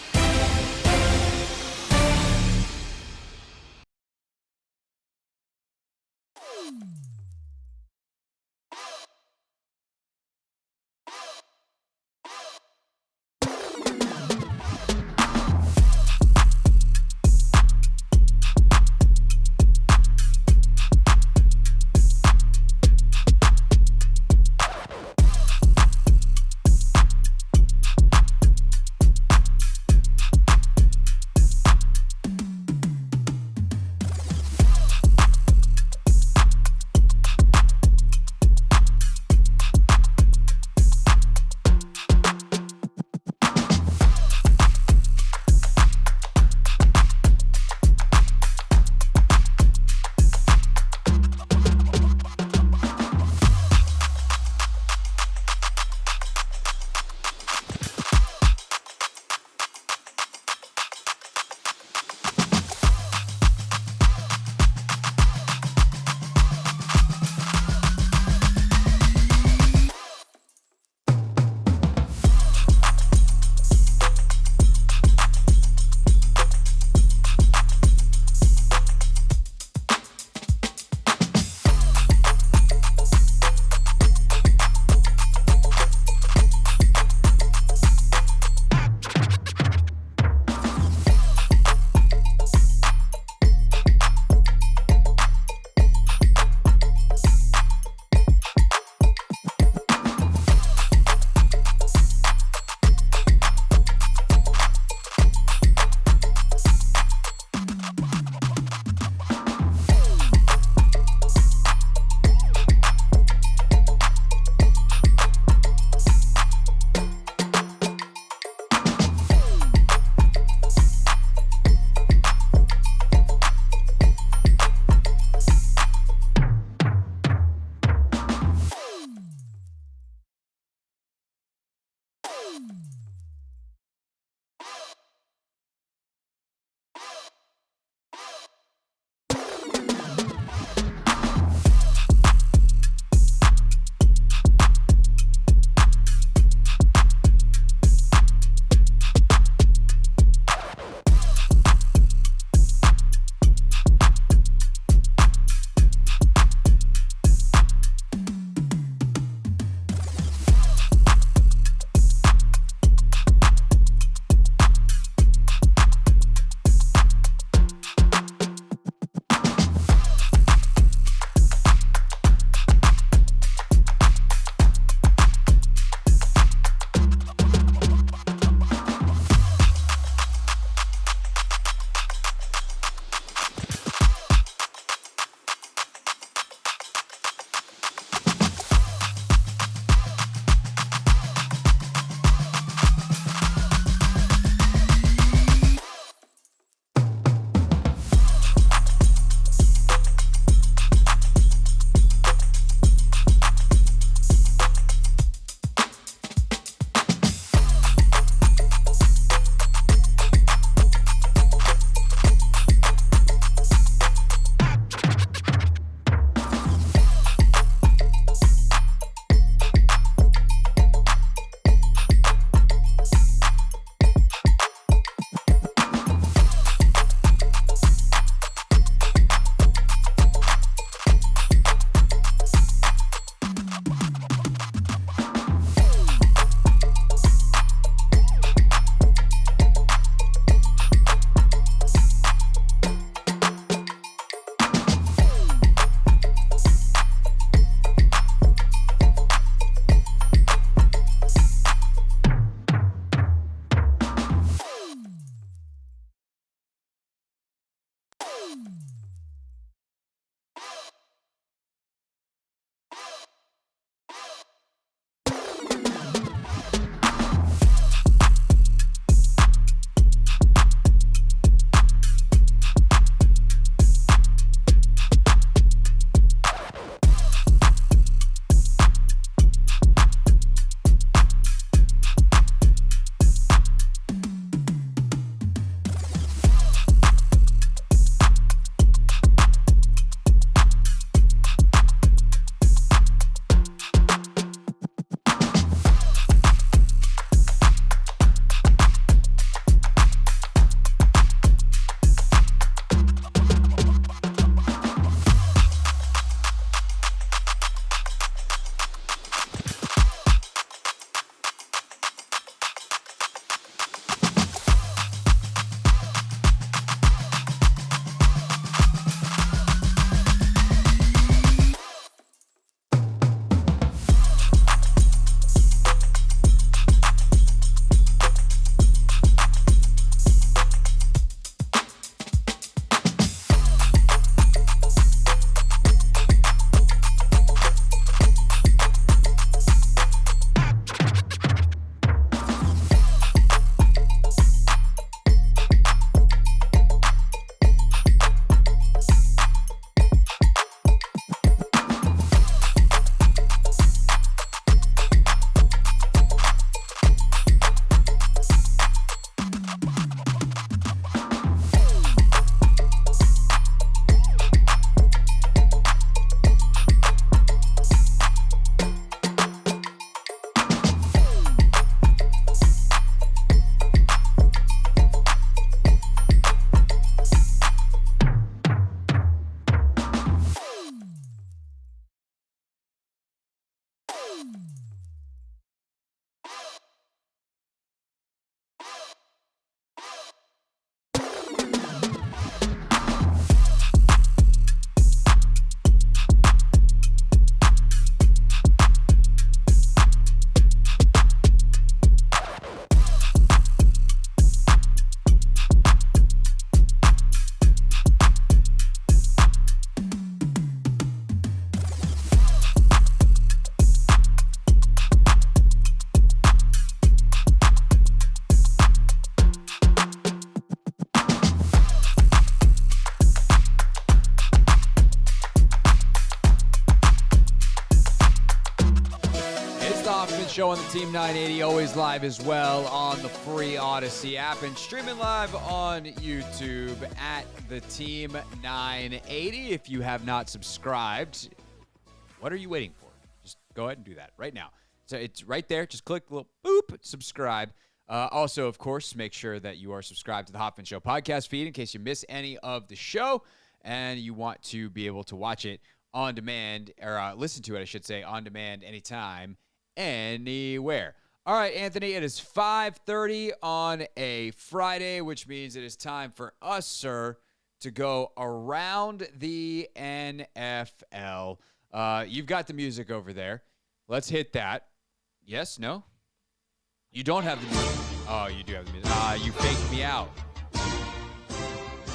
show on the Team 980, always live as well on the free Odyssey app and streaming live on YouTube at the Team 980. If you have not subscribed, what are you waiting for? Just go ahead and do that right now. So it's right there. Just click the little boop, subscribe. Also, of course, make sure that you are subscribed to the Hoffman Show podcast feed in case you miss any of the show and you want to be able to watch it on demand, or listen to it, I should say, on demand anytime, anywhere. All right, Anthony, it is 5:30 on a Friday, which means it is time for us, sir, to go around the NFL. You've got the music over there. Let's hit that. Yes? No? You don't have the music. Oh, you do have the music. You faked me out.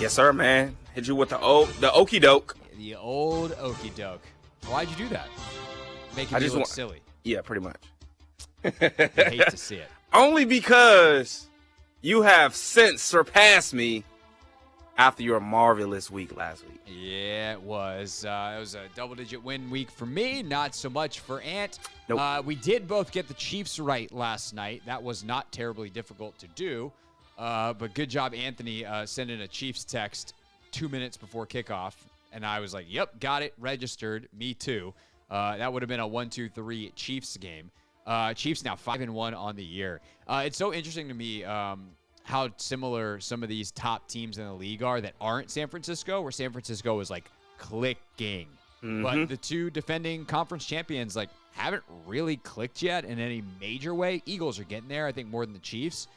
Yes, sir, man. Hit you with the okey doke. The old okey doke. Why'd you do that? Making me look silly. Yeah, pretty much. I hate to see it. Only because you have since surpassed me after your marvelous week last week. Yeah, it was. It was a double-digit win week for me, not so much for Ant. Nope. We did both get the Chiefs right last night. That was not terribly difficult to do. But good job, Anthony, sending a Chiefs text 2 minutes before kickoff. And I was like, yep, got it, registered. Me too. That would have been a 1-2-3 Chiefs game. Chiefs now 5-1 on the year. It's so interesting to me how similar some of these top teams in the league are that aren't San Francisco, where San Francisco is like clicking. Mm-hmm. But the two defending conference champions like haven't really clicked yet in any major way. Eagles are getting there, I think, more than the Chiefs,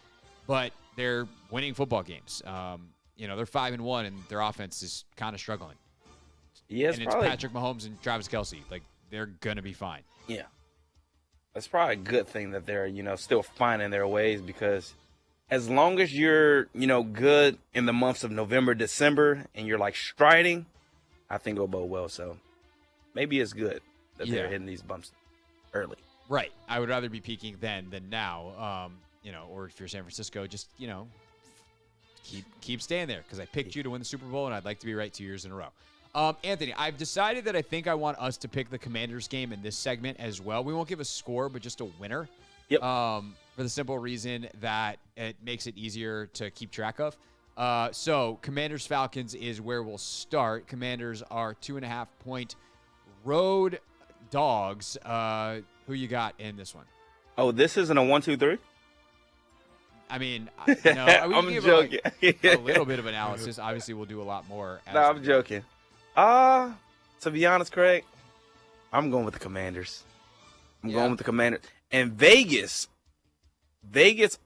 but they're winning football games. They're 5-1 and their offense is kind of struggling. Yeah, it's Patrick Mahomes and Travis Kelce. Like, they're going to be fine. Yeah. It's probably a good thing that they're, still finding their ways, because as long as you're, good in the months of November, December, and you're like striding, I think it'll bode well. So maybe it's good that they're hitting these bumps early. Right. I would rather be peaking then than now. Or if you're San Francisco, just, keep staying there, because I picked you to win the Super Bowl and I'd like to be right 2 years in a row. Anthony, I've decided that I think I want us to pick the Commanders game in this segment as well. We won't give a score, but just a winner. Yep. For the simple reason that it makes it easier to keep track of. So Commanders Falcons is where we'll start. Commanders are 2.5-point road dogs. Who you got in this one? Oh, this isn't a 1-2-3? I mean, no. I'm joking. A little bit of analysis. Obviously, we'll do a lot more. No, I'm joking. To be honest, Craig, I'm going with the Commanders. I'm going with the Commanders. And Vegas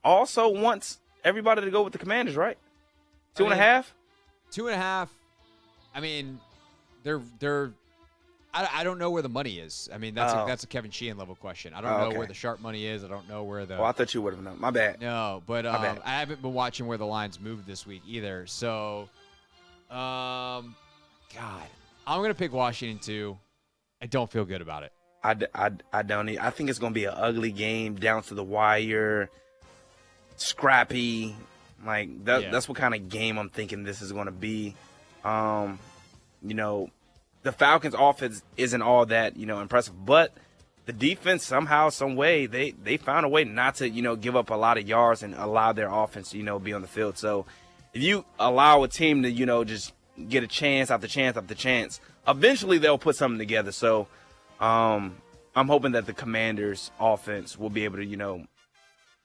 also wants everybody to go with the Commanders, right? 2.5? 2.5. I mean, they're. I don't know where the money is. I mean, that's a Kevin Sheehan level question. I don't know where the sharp money is. I don't know where the. Oh, I thought you would have known. My bad. No, but I haven't been watching where the lines moved this week either. So, God, I'm gonna pick Washington too. I don't feel good about it. I don't. I think it's gonna be an ugly game, down to the wire, scrappy. Like that's what kind of game I'm thinking this is gonna be. The Falcons' offense isn't all that, impressive, but the defense somehow, some way, they found a way not to, give up a lot of yards and allow their offense to, be on the field. So if you allow a team to, just get a chance after chance after chance, eventually they'll put something together. So I'm hoping that the Commanders' offense will be able to,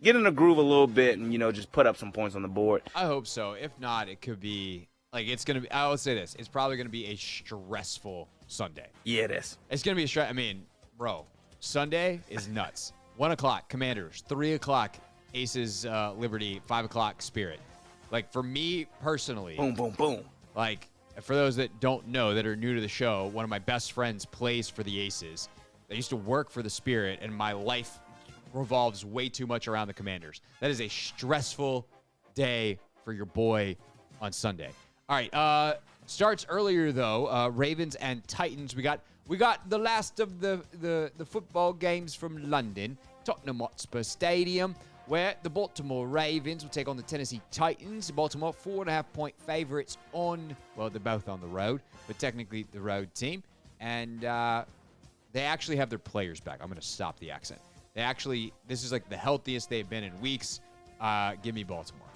get in a groove a little bit and, just put up some points on the board. I hope so. If not, it could be. Like, it's going to be, I will say this, it's probably going to be a stressful Sunday. Yeah, it is. It's going to be a stress. I mean, bro, Sunday is nuts. 1 o'clock, Commanders. 3 o'clock, Aces, Liberty. 5 o'clock, Spirit. Like, for me personally. Boom, boom, boom. Like, for those that don't know, that are new to the show, one of my best friends plays for the Aces. I used to work for the Spirit, and my life revolves way too much around the Commanders. That is a stressful day for your boy on Sunday. All right, starts earlier though. Ravens and Titans. We got the last of the football games from London, Tottenham Hotspur Stadium, where the Baltimore Ravens will take on the Tennessee Titans. Baltimore 4.5-point favorites on. Well, they're both on the road, but technically the road team, and they actually have their players back. I'm going to stop the accent. This is like the healthiest they've been in weeks. Give me Baltimore.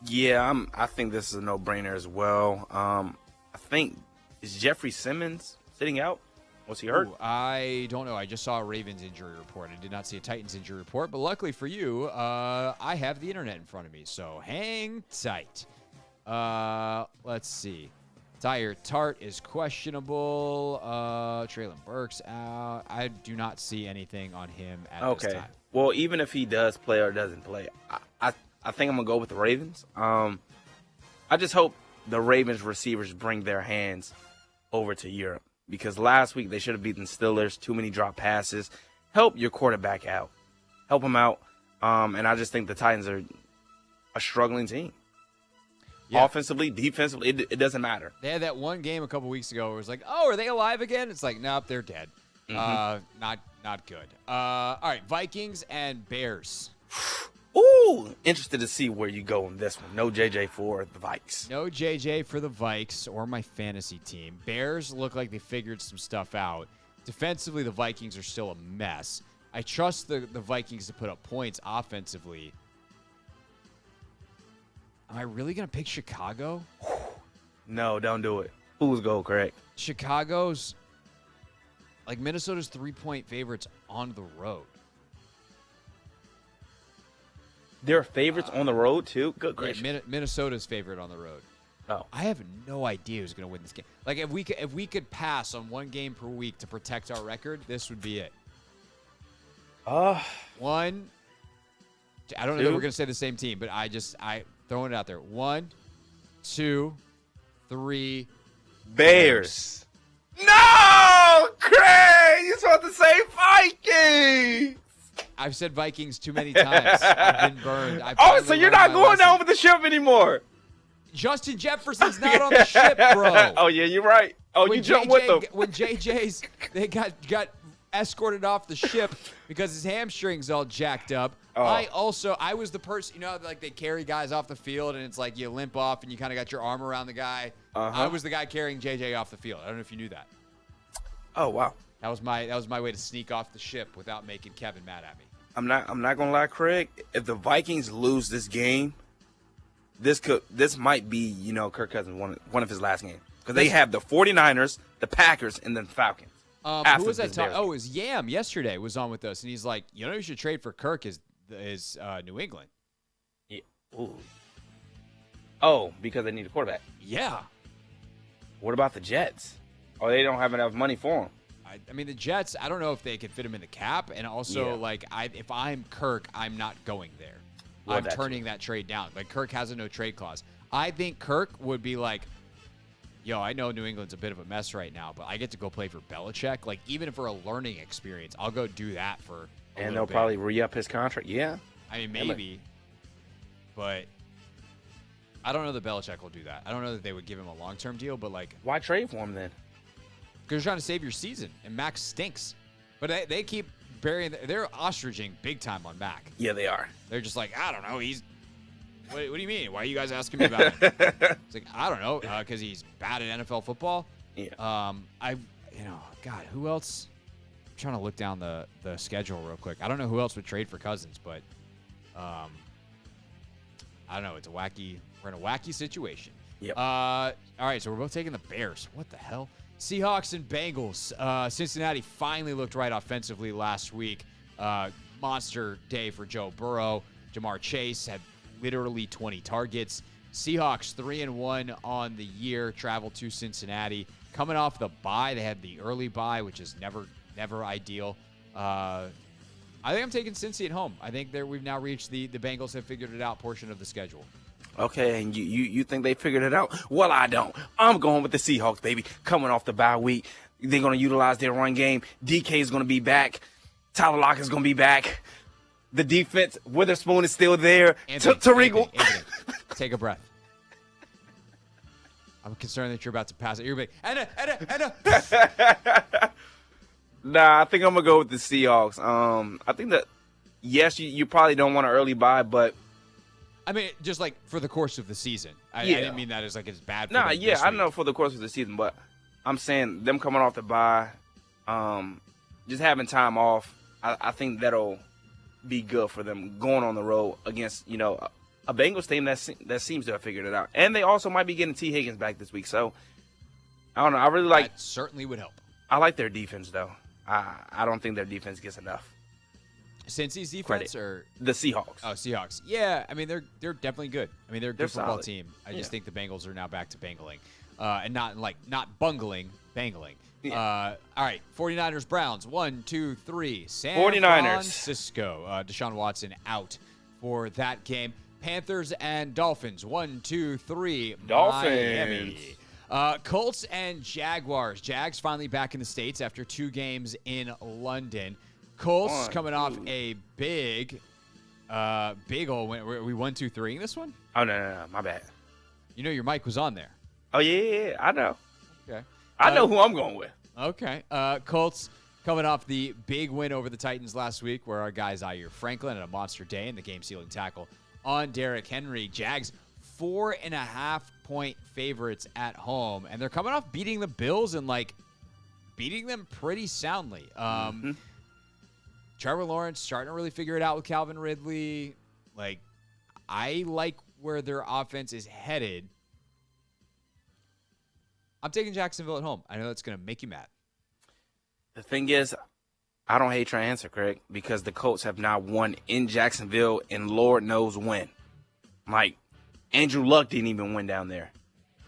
Yeah, I think this is a no-brainer as well. I think, is Jeffrey Simmons sitting out? Was he hurt? Ooh, I don't know. I just saw a Ravens injury report. I did not see a Titans injury report, but luckily for you, I have the internet in front of me, so hang tight. Let's see. Tyre Tart is questionable. Traylon Burks out. I do not see anything on him at this time. Well, even if he does play or doesn't play, I think I'm going to go with the Ravens. I just hope the Ravens receivers bring their hands over to Europe, because last week they should have beaten Steelers. Too many drop passes. Help your quarterback out. Help him out. And I just think the Titans are a struggling team. Yeah. Offensively, defensively, it doesn't matter. They had that one game a couple weeks ago where it was like, oh, are they alive again? It's like, nope, they're dead. Not good. All right, Vikings and Bears. Ooh, interested to see where you go in this one. No JJ for the Vikes. No JJ for the Vikes or my fantasy team. Bears look like they figured some stuff out. Defensively, the Vikings are still a mess. I trust the Vikings to put up points offensively. Am I really going to pick Chicago? No, don't do it. Who's go correct? Chicago's, like, Minnesota's 3-point favorites on the road. They're favorites on the road, too? Good gracious. Yeah, Minnesota's favorite on the road. Oh. I have no idea who's going to win this game. Like, if we could pass on one game per week to protect our record, this would be it. One. I don't know that we're going to say the same team, but I throwing it out there. 1, 2, 3. Bears. No! Craig! You're supposed to say Vikings! I've said Vikings too many times. I've been burned. So you're not going down with the ship anymore? Justin Jefferson's not on the ship, bro. Oh, yeah, you're right. Oh, you jumped with them. When JJ's, they got escorted off the ship because his hamstring's all jacked up. Oh. I was the person, like they carry guys off the field and it's like you limp off and you kind of got your arm around the guy. I was the guy carrying JJ off the field. I don't know if you knew that. Oh, wow. That was my way to sneak off the ship without making Kevin mad at me. I'm not gonna lie, Craig. If the Vikings lose this game, this might be Kirk Cousins one of his last games, because they have the 49ers, the Packers, and then the Falcons. Who was that talking? Oh, it was Yam yesterday was on with us, and he's like, you should trade for Kirk is New England. Yeah. Ooh. Oh, because they need a quarterback. Yeah. What about the Jets? Oh, they don't have enough money for him. I mean, the Jets, I don't know if they could fit him in the cap. And also, if I'm Kirk, I'm not going there. I'm turning that trade down. Like, Kirk has a no-trade clause. I think Kirk would be like, I know New England's a bit of a mess right now, but I get to go play for Belichick. Like, even for a learning experience, I'll go do that for a And they'll probably re-up his contract. Yeah. I mean, maybe. But I don't know that Belichick will do that. I don't know that they would give him a long-term deal, but, like... Why trade for him, then? Because you're trying to save your season, and Mac stinks. But they keep burying... They're ostriching big time on Mac. Yeah, they are. They're just like, I don't know, he's... What do you mean? Why are you guys asking me about him? It's like, I don't know, because he's bad at NFL football. Yeah. God, who else? I'm trying to look down the schedule real quick. I don't know who else would trade for Cousins, but I don't know. We're in a wacky situation. Yep. All right, so we're both taking the Bears. What the hell? Seahawks and Bengals. Cincinnati finally looked right offensively last week. Monster day for Joe Burrow. Jamar Chase had literally 20 targets. Seahawks 3-1 on the year. Travel to Cincinnati. Coming off the bye, they had the early bye, which is never ideal. I think I'm taking Cincy at home. I think we've now reached the Bengals have figured it out portion of the schedule. Okay, and you think they figured it out? Well, I don't. I'm going with the Seahawks, baby. Coming off the bye week, they're going to utilize their run game. DK is going to be back. Tyler Lockett is going to be back. The defense, Witherspoon is still there. Anthony, take a breath. I'm concerned that you're about to pass it. You're big. Anna. Nah, I think I'm going to go with the Seahawks. I think that, yes, you probably don't want an early bye, but I mean, just like for the course of the season. I didn't mean that as like it's bad for them yeah, I know for the course of the season, but I'm saying them coming off the bye, just having time off, I think that'll be good for them going on the road against, a Bengals team that seems to have figured it out. And they also might be getting T. Higgins back this week. So, I don't know. I really like. That certainly would help. I like their defense, though. I don't think their defense gets enough. Cincy's defense credit. Or the Seahawks? Oh, Seahawks. Yeah, I mean they're definitely good. I mean they're a good football solid. team. I just think the Bengals are now back to bangling, and not bungling, bangling. Yeah. All right, 49ers Browns 1, 2, 3. San 49ers. Francisco. Deshaun Watson out for that game. Panthers and Dolphins 1, 2, 3. Dolphins. Miami. Colts and Jaguars. Jags finally back in the States after 2 games in London. Colts coming off a big old win. Were we 1, 2, 3 in this one? Oh, no, my bad. You know your mic was on there. Oh, yeah, I know. Okay. I know who I'm going with. Okay. Colts coming off the big win over the Titans last week where our guy Zaire Franklin had a monster day in the game-sealing tackle on Derrick Henry. Jags 4.5-point favorites at home, and they're coming off beating the Bills and, beating them pretty soundly. Trevor Lawrence starting to really figure it out with Calvin Ridley. I like where their offense is headed. I'm taking Jacksonville at home. I know that's going to make you mad. The thing is, I don't hate your answer, Craig, because the Colts have not won in Jacksonville in Lord knows when. Andrew Luck didn't even win down there.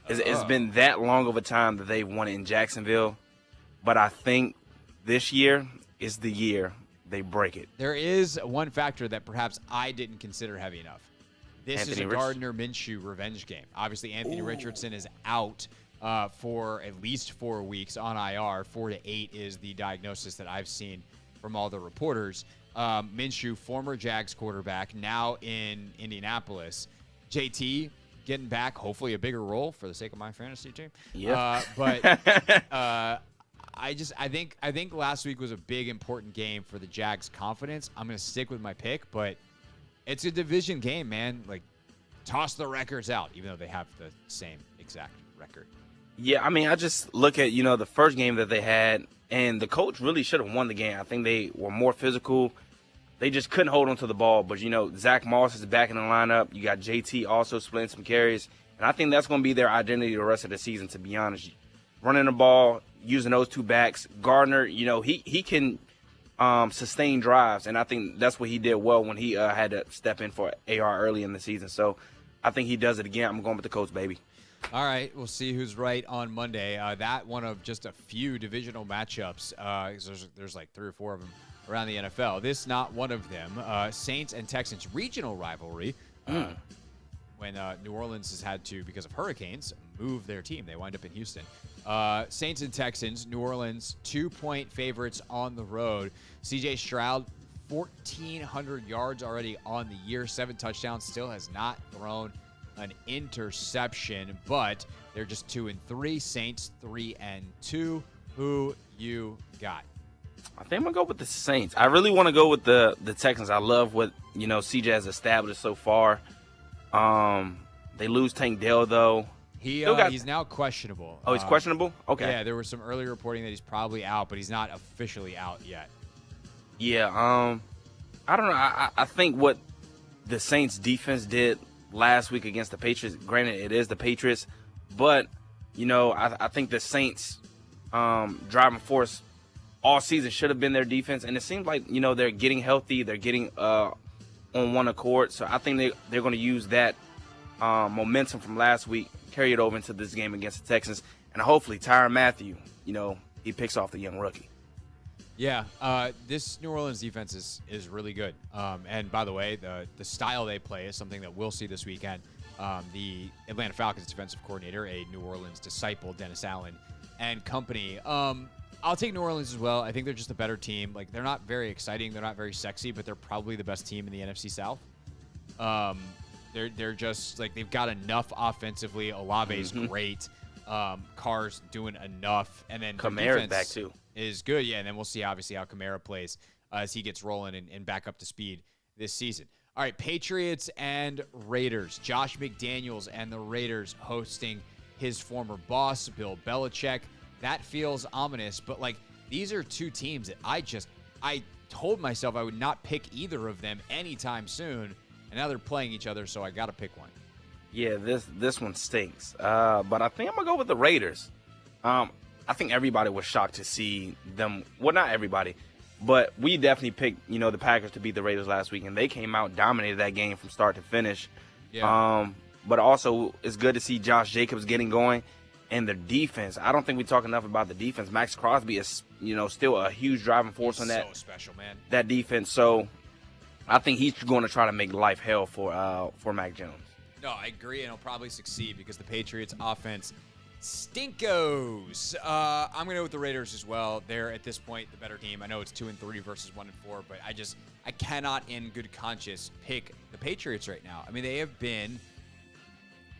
It's been that long of a time that they've won in Jacksonville. But I think this year is the year they break it. There is one factor that perhaps I didn't consider heavy enough. This is a Gardner Minshew revenge game. Obviously, Anthony Richardson is out for at least 4 weeks on IR. 4 to 8 is the diagnosis that I've seen from all the reporters. Minshew, former Jags quarterback, now in Indianapolis. JT getting back, hopefully a bigger role for the sake of my fantasy team. Yeah. I think last week was a big, important game for the Jags' confidence. I'm going to stick with my pick, but it's a division game, man. Toss the records out, even though they have the same exact record. Yeah, I mean, I just look at, the first game that they had, and the Colts really should have won the game. I think they were more physical. They just couldn't hold on to the ball. But, Zach Moss is back in the lineup. You got JT also splitting some carries. And I think that's going to be their identity the rest of the season, to be honest. Running the ball, using those 2 backs. Gardner, he can sustain drives. And I think that's what he did well when he had to step in for AR early in the season. So I think he does it again. I'm going with the Colts, baby. All right, we'll see who's right on Monday. That one of just a few divisional matchups. There's 3 or 4 of them around the NFL. This not one of them. Saints and Texans regional rivalry. When New Orleans has had to, because of hurricanes, move their team. They wind up in Houston. Saints and Texans, New Orleans, 2-point favorites on the road. C.J. Stroud, 1,400 yards already on the year, 7 touchdowns, still has not thrown an interception, but they're just 2-3. Saints 3-2. Who you got? I think I'm going to go with the Saints. I really want to go with the Texans. I love what, CJ has established so far. They lose Tank Dell, though. He's now questionable. Oh, he's questionable? Okay. Yeah, there was some early reporting that he's probably out, but he's not officially out yet. Yeah, I don't know. I think what the Saints defense did last week against the Patriots, granted it is the Patriots, but, I think the Saints driving force all season should have been their defense, and it seems like, they're getting healthy, they're getting on one accord, so I think they're going to use that momentum from last week, carry it over into this game against the Texans, and hopefully Tyrann Mathieu, he picks off the young rookie. Yeah, this New Orleans defense is really good. And by the way, the style they play is something that we'll see this weekend. The Atlanta Falcons defensive coordinator, a New Orleans disciple, Dennis Allen, and company. I'll take New Orleans as well. I think they're just a better team. They're not very exciting. They're not very sexy, but they're probably the best team in the NFC South. They're just they've got enough offensively. Olave's great. Carr's doing enough, and then Kamara's back too. Is good, yeah. And then we'll see obviously how Kamara plays as he gets rolling and back up to speed this season. All right, Patriots and Raiders. Josh McDaniels and the Raiders hosting his former boss, Bill Belichick. That feels ominous, but these are 2 teams that I told myself I would not pick either of them anytime soon, and now they're playing each other, so I got to pick one. Yeah, this one stinks. But I think I'm going to go with the Raiders. I think everybody was shocked to see them. Well, not everybody, but we definitely picked, the Packers to beat the Raiders last week, and they came out, dominated that game from start to finish. Yeah. But also, it's good to see Josh Jacobs getting going. And the defense, I don't think we talk enough about the defense. Max Crosby is, still a huge driving force on that. So special, man. That defense. So I think he's going to try to make life hell for Mac Jones. No, I agree, and he'll probably succeed because the Patriots' offense stinkos. I'm going to go with the Raiders as well. They're, at this point, the better team. I know it's 2-3 versus 1-4, but I cannot in good conscience pick the Patriots right now. I mean, they have been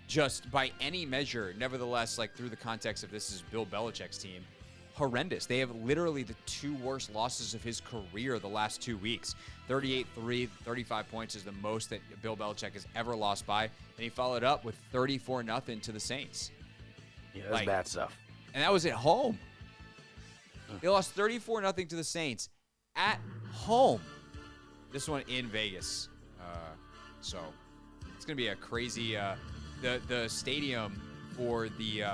just by any measure, nevertheless, like through the context of this is Bill Belichick's team, horrendous. They have literally the 2 worst losses of his career the last 2 weeks. 38-3, 35 points is the most that Bill Belichick has ever lost by, and he followed up with 34-0 to the Saints. Yeah, that's bad stuff. And that was at home. They lost 34-0 to the Saints at home. This one in Vegas. So it's going to be a crazy... The stadium for the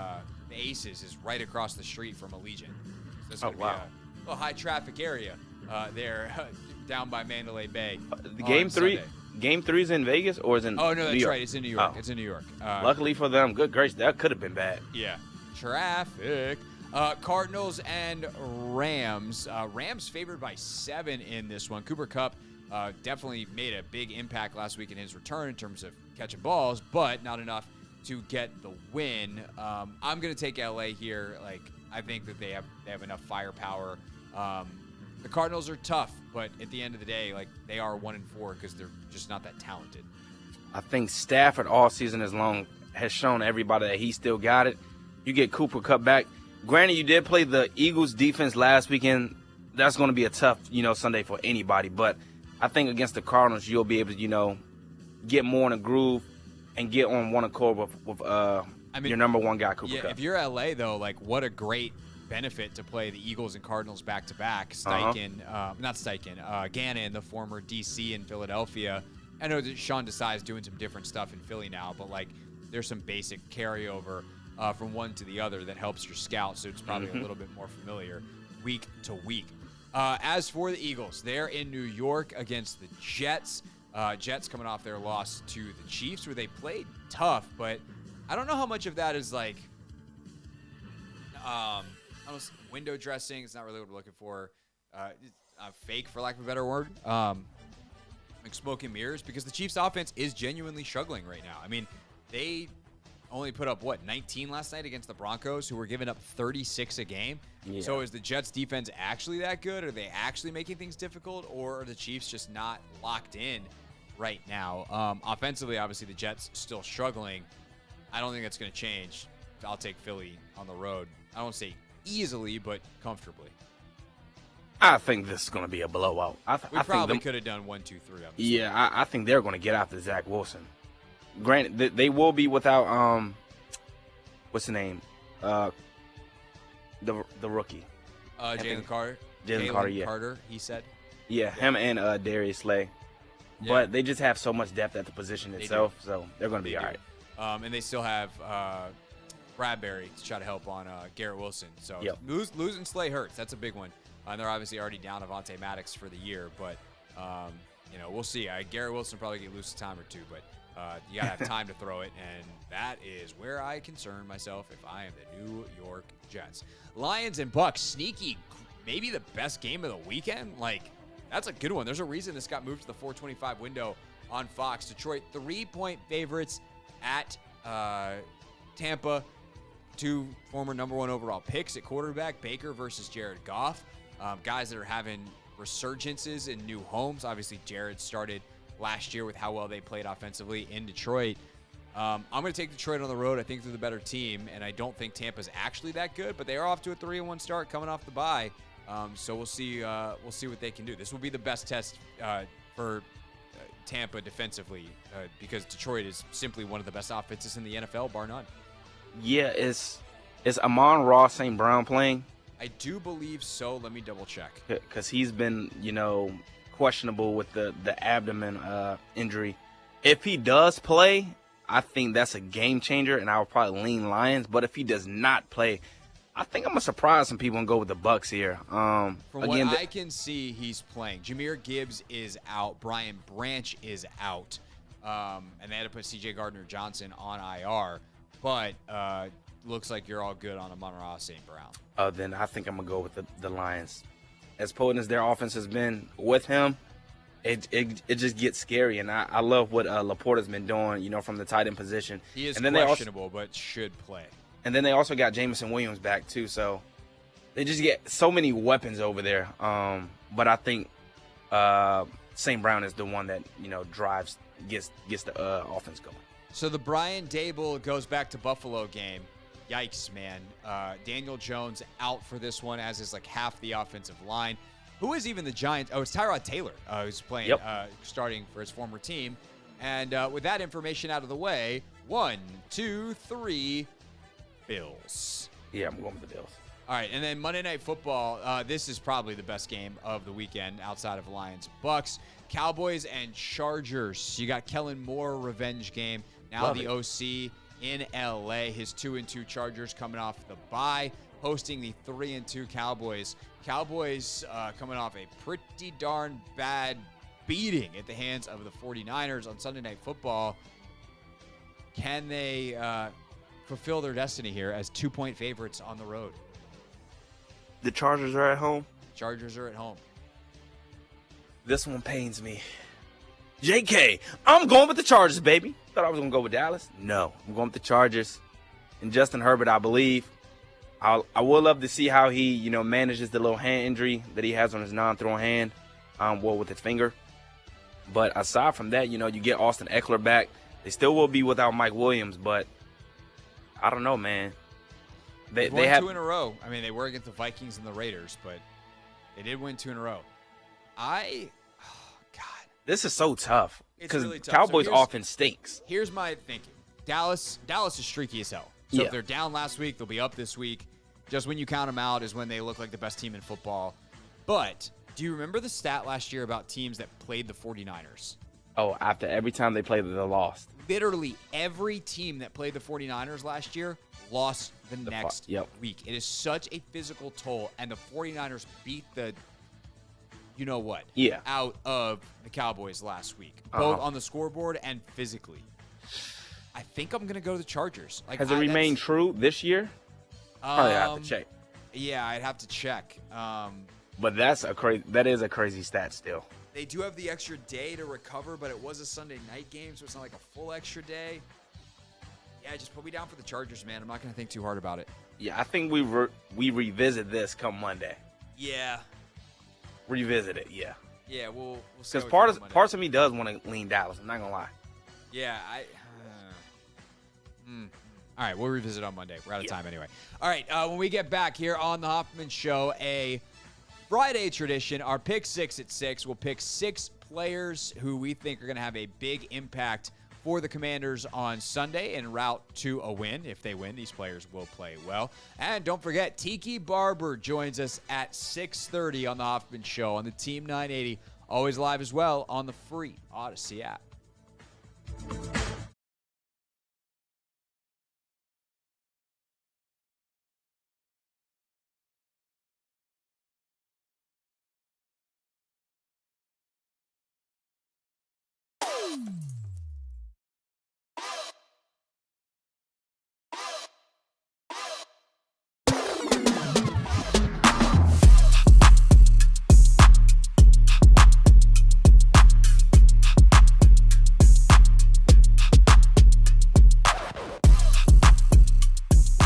Aces is right across the street from Allegiant. So it's going to be a little high traffic area there down by Mandalay Bay. The Game 3 is in Vegas or is in Oh, no, that's New York? right. It's in New York. Oh. It's in New York. Luckily for them, good grace, that could have been bad. Yeah. Traffic. Cardinals and Rams. Rams favored by 7 in this one. Cooper Kupp definitely made a big impact last week in his return in terms of catching balls, but not enough to get the win. I'm going to take LA here. I think that they have enough firepower. The Cardinals are tough, but at the end of the day, they are 1-4 because they're just not that talented. I think Stafford all season has shown everybody that he still got it. You get Cooper Kupp back. Granted, you did play the Eagles defense last weekend. That's going to be a tough, Sunday for anybody. But I think against the Cardinals, you'll be able to, get more in a groove and get on one accord with your number one guy, Cooper Kupp. If you're LA, though, what a great benefit to play the Eagles and Cardinals back-to-back. Gannon, the former DC in Philadelphia. I know that Sean Desai is doing some different stuff in Philly now, but, there's some basic carryover from one to the other that helps your scout, so it's probably a little bit more familiar week to week. As for the Eagles, they're in New York against the Jets. Jets coming off their loss to the Chiefs, where they played tough, but I don't know how much of that is window dressing. It's not really what we're looking for. Fake, for lack of a better word. Smoke and mirrors, because the Chiefs' offense is genuinely struggling right now. I mean, they only put up, 19 last night against the Broncos, who were giving up 36 a game. Yeah. So is the Jets' defense actually that good? Are they actually making things difficult? Or are the Chiefs just not locked in right now? Offensively, obviously, the Jets still struggling. I don't think that's going to change. I'll take Philly on the road. I don't say easily, but comfortably. I think this is going to be a blowout. We probably could have done 1, 2, 3 on this. Yeah, I think they're going to get after Zach Wilson. Granted, they will be without what's the name? The rookie. Jalen Carter. Jalen Carter, yeah. Carter, he said. Yeah, him and Darius Slay. Yeah. But they just have so much depth at the position itself, so they're going to be all right. And they still have Bradbury to try to help on Garrett Wilson. So losing Slay hurts. That's a big one. And they're obviously already down Avonte Maddox for the year, but we'll see. Garrett Wilson probably get loose a time or two, but you gotta have time to throw it, and that is where I concern myself if I am the New York Jets. Lions and Bucks, sneaky, maybe the best game of the weekend. That's a good one. There's a reason this got moved to the 425 window on Fox. Detroit 3-point favorites at Tampa. 2 former number 1 overall picks at quarterback, Baker versus Jared Goff. Guys that are having resurgences in new homes. Obviously, Jared started last year with how well they played offensively in Detroit. I'm going to take Detroit on the road. I think they're the better team, and I don't think Tampa's actually that good, but they are off to a 3-1 start coming off the bye. So we'll see what they can do. This will be the best test for Tampa defensively because Detroit is simply one of the best offenses in the NFL, bar none. Yeah, is Amon-Ra St. Brown playing? I do believe so. Let me double check. Because he's been, questionable with the abdomen injury. If he does play, I think that's a game changer, and I would probably lean Lions. But if he does not play, I think I'm going to surprise some people and go with the Bucks here. From what I can see, he's playing. Jahmyr Gibbs is out. Brian Branch is out. And they had to put C.J. Gardner-Johnson on IR. But looks like you're all good on Amon-Ra St. Brown. Then I think I'm going to go with the Lions. As potent as their offense has been with him, it just gets scary. And I love what Laporta's been doing, from the tight end position. He is and then questionable, but should play. And then they also got Jameson Williams back, too. So they just get so many weapons over there. But I think St. Brown is the one that, gets the offense going. So the Brian Dable goes back to Buffalo game. Yikes, man. Daniel Jones out for this one, as is like half the offensive line. Who is even the Giants? Oh, it's Tyrod Taylor who's playing, starting for his former team. And with that information out of the way, 1, 2, 3, Bills. Yeah, I'm going with the Bills. All right, and then Monday Night Football. This is probably the best game of the weekend outside of Lions-Bucks. Cowboys and Chargers. You got Kellen Moore revenge game. Now the OC in LA. His 2-2 Chargers coming off the bye, hosting the 3-2 Cowboys. Cowboys coming off a pretty darn bad beating at the hands of the 49ers on Sunday Night Football. Can they fulfill their destiny here as 2-point favorites on the road? The Chargers are at home. Chargers are at home. This one pains me. JK, I'm going with the Chargers, baby. Thought I was going to go with Dallas. No, I'm going with the Chargers. And Justin Herbert, I believe. I would love to see how he, manages the little hand injury that he has on his non-throwing hand, with his finger. But aside from that, you get Austin Eckler back. They still will be without Mike Williams, but I don't know, man. They won 2 in a row. I mean, they were against the Vikings and the Raiders, but they did win 2 in a row. This is so tough because really tough. Cowboys offense stinks. Here's my thinking. Dallas is streaky as hell. So if they're down last week, they'll be up this week. Just when you count them out is when they look like the best team in football. But do you remember the stat last year about teams that played the 49ers? Oh, after every time they played, they lost. Literally every team that played the 49ers last year lost the next week. It is such a physical toll, and the 49ers beat the you-know-what out of the Cowboys last week, both on the scoreboard and physically. I think I'm going to go to the Chargers. Has it remained true this year? Probably have to check. Yeah, I'd have to check. But that is a crazy stat still. They do have the extra day to recover, but it was a Sunday night game, so it's not like a full extra day. Yeah, just put me down for the Chargers, man. I'm not going to think too hard about it. Yeah, I think we revisit this come Monday. Yeah. Revisit it, yeah. Yeah, we'll see. Because parts of me does want to lean Dallas. I'm not going to lie. Yeah, All right, we'll revisit on Monday. We're out of time anyway. All right, when we get back here on the Hoffman Show, a Friday tradition, our Pick 6 at 6. We'll pick 6 players who we think are going to have a big impact for the Commanders on Sunday en route to a win. If they win, these players will play well. And don't forget, Tiki Barber joins us at 6:30 on the Hoffman Show on the Team 980. Always live as well on the free Odyssey app.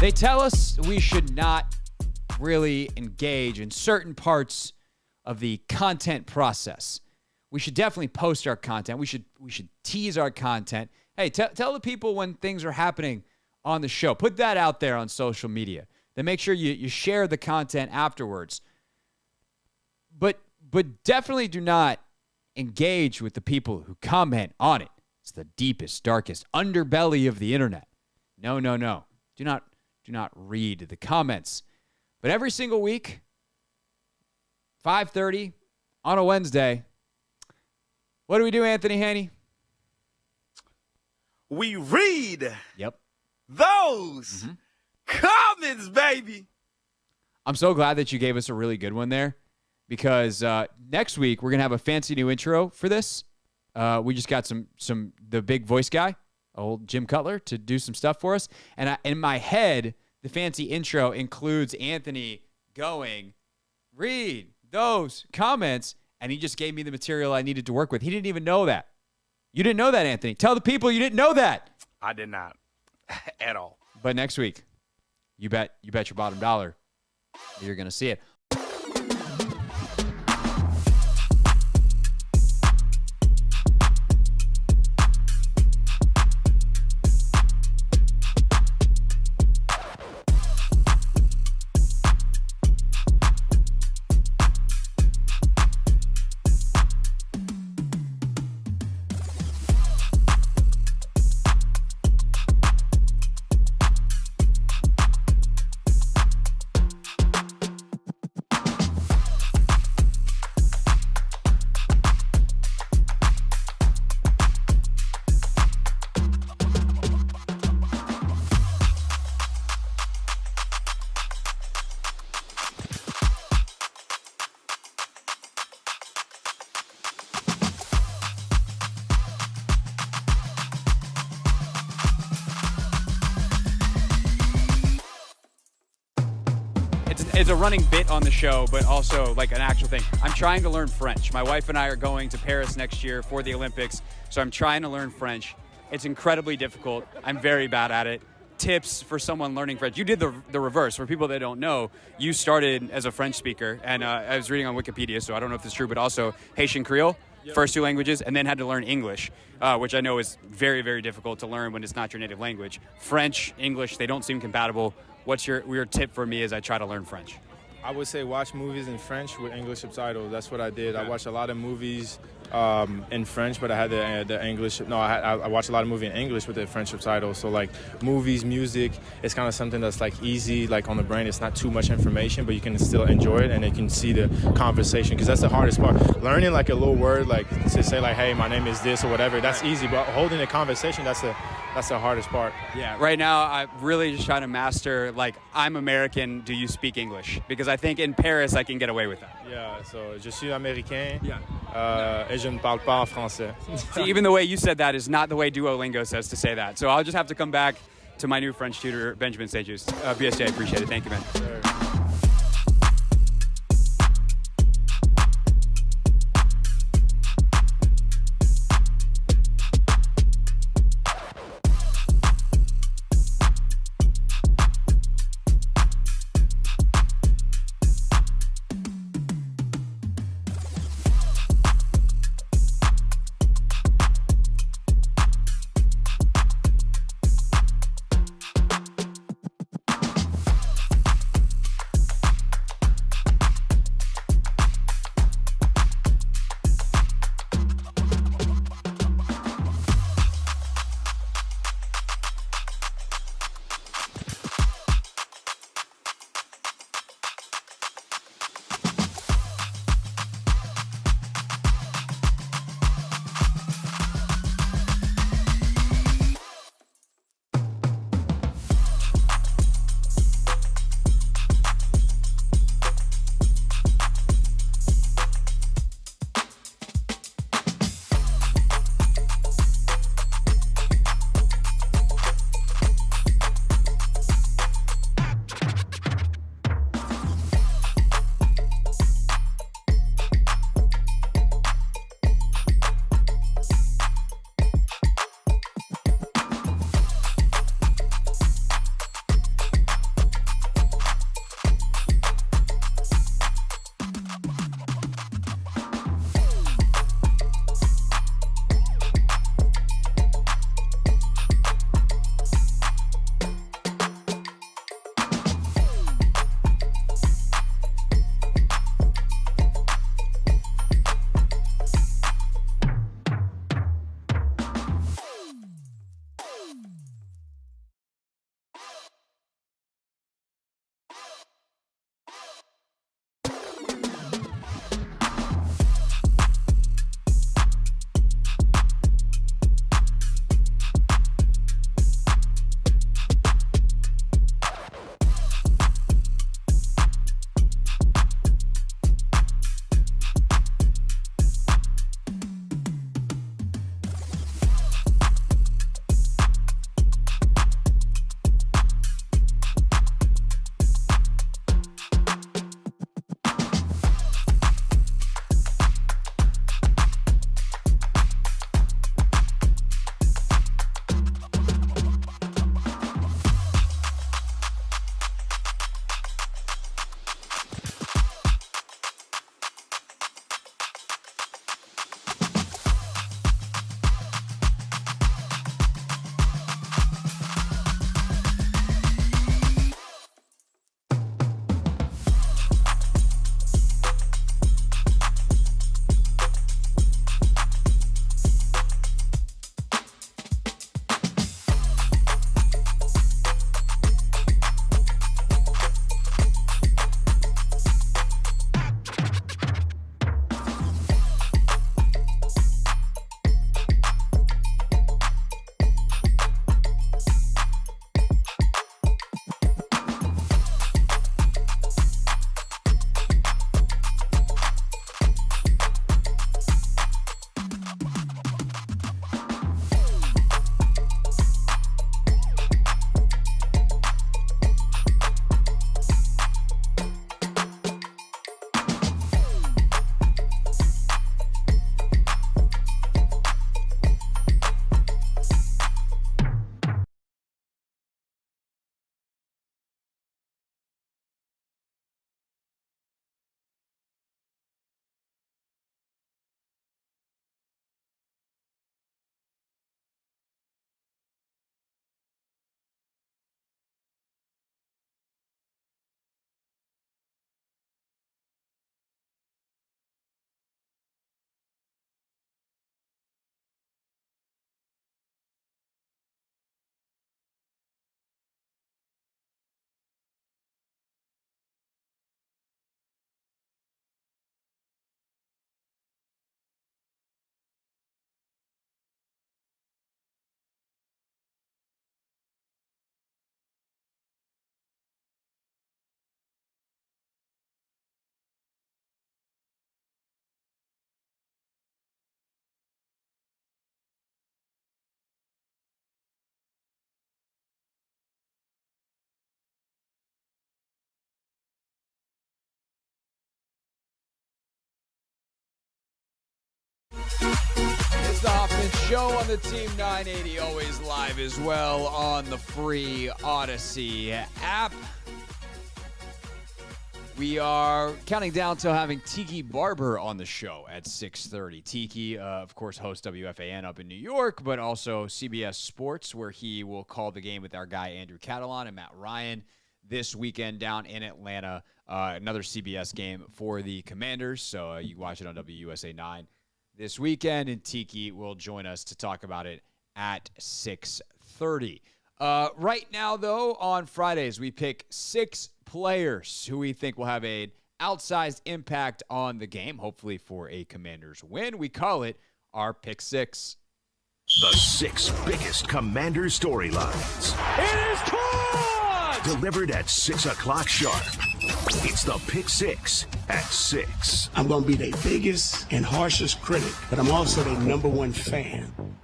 They tell us we should not really engage in certain parts of the content process. We should definitely post our content. We should tease our content. Hey, tell the people when things are happening on the show. Put that out there on social media. Then make sure you share the content afterwards. But definitely do not engage with the people who comment on it. It's the deepest, darkest underbelly of the internet. No. Do not read the comments But every single week, 5:30 on a Wednesday, what do we do, Anthony Haney? We read those Mm-hmm. comments, baby. I'm so glad that you gave us a really good one there, because next week we're going to have a fancy new intro for this. We just got the big voice guy, old Jim Cutler, to do some stuff for us. And in my head, the fancy intro includes Anthony going, read those comments, and he just gave me the material I needed to work with. He didn't even know that. You didn't know that, Anthony. Tell the people you didn't know that. I did not at all. But next week, you bet your bottom dollar you're going to see it. It's a running bit on the show, but also like an actual thing. I'm trying to learn French. My wife and I are going to Paris next year for the Olympics, so I'm trying to learn French. It's incredibly difficult. I'm very bad at it. Tips for someone learning French. You did the reverse. For people that don't know, you started as a French speaker, and I was reading on Wikipedia, so I don't know if it's true, but also Haitian Creole, first two languages, and then had to learn English, which I know is very, very difficult to learn when it's not your native language. French, English, they don't seem compatible. What's your tip for me as I try to learn French? I would say watch movies in French with English subtitles. That's what I did. I watched a lot of movies in French, but I had the English. No, I watched a lot of movies in English with the French subtitles. So like movies, music, it's kind of something that's like easy, like on the brain. It's not too much information, but you can still enjoy it and you can see the conversation, because that's the hardest part. Learning like a little word, like to say like, hey, my name is this or whatever, that's easy. But holding a conversation, that's the hardest part. Yeah, right now I'm really just trying to master, like, I'm American, do you speak English? Because I think in Paris I can get away with that. Yeah, so je suis américain. Et je ne parle pas français. See, even the way you said that is not the way Duolingo says to say that. So I'll just have to come back to my new French tutor, Benjamin St-Just. BSJ, I appreciate it. Thank you, man. Sure. show on the Team 980, always live as well on the free Odyssey app. We are counting down to having Tiki Barber on the show at 6:30. Tiki, of course, hosts WFAN up in New York, but also CBS Sports, where he will call the game with our guy Andrew Catalan and Matt Ryan this weekend down in Atlanta. Another CBS game for the Commanders, so you can watch it on WUSA 9 this weekend, and Tiki will join us to talk about it at 6:30. Right now, though, on Fridays, we pick 6 players who we think will have an outsized impact on the game, hopefully for a Commanders win. We call it our Pick 6. The 6 biggest Commanders storylines. It is caught! Delivered at 6 o'clock sharp. It's the Pick 6 at 6. I'm going to be their biggest and harshest critic, but I'm also their #1 fan.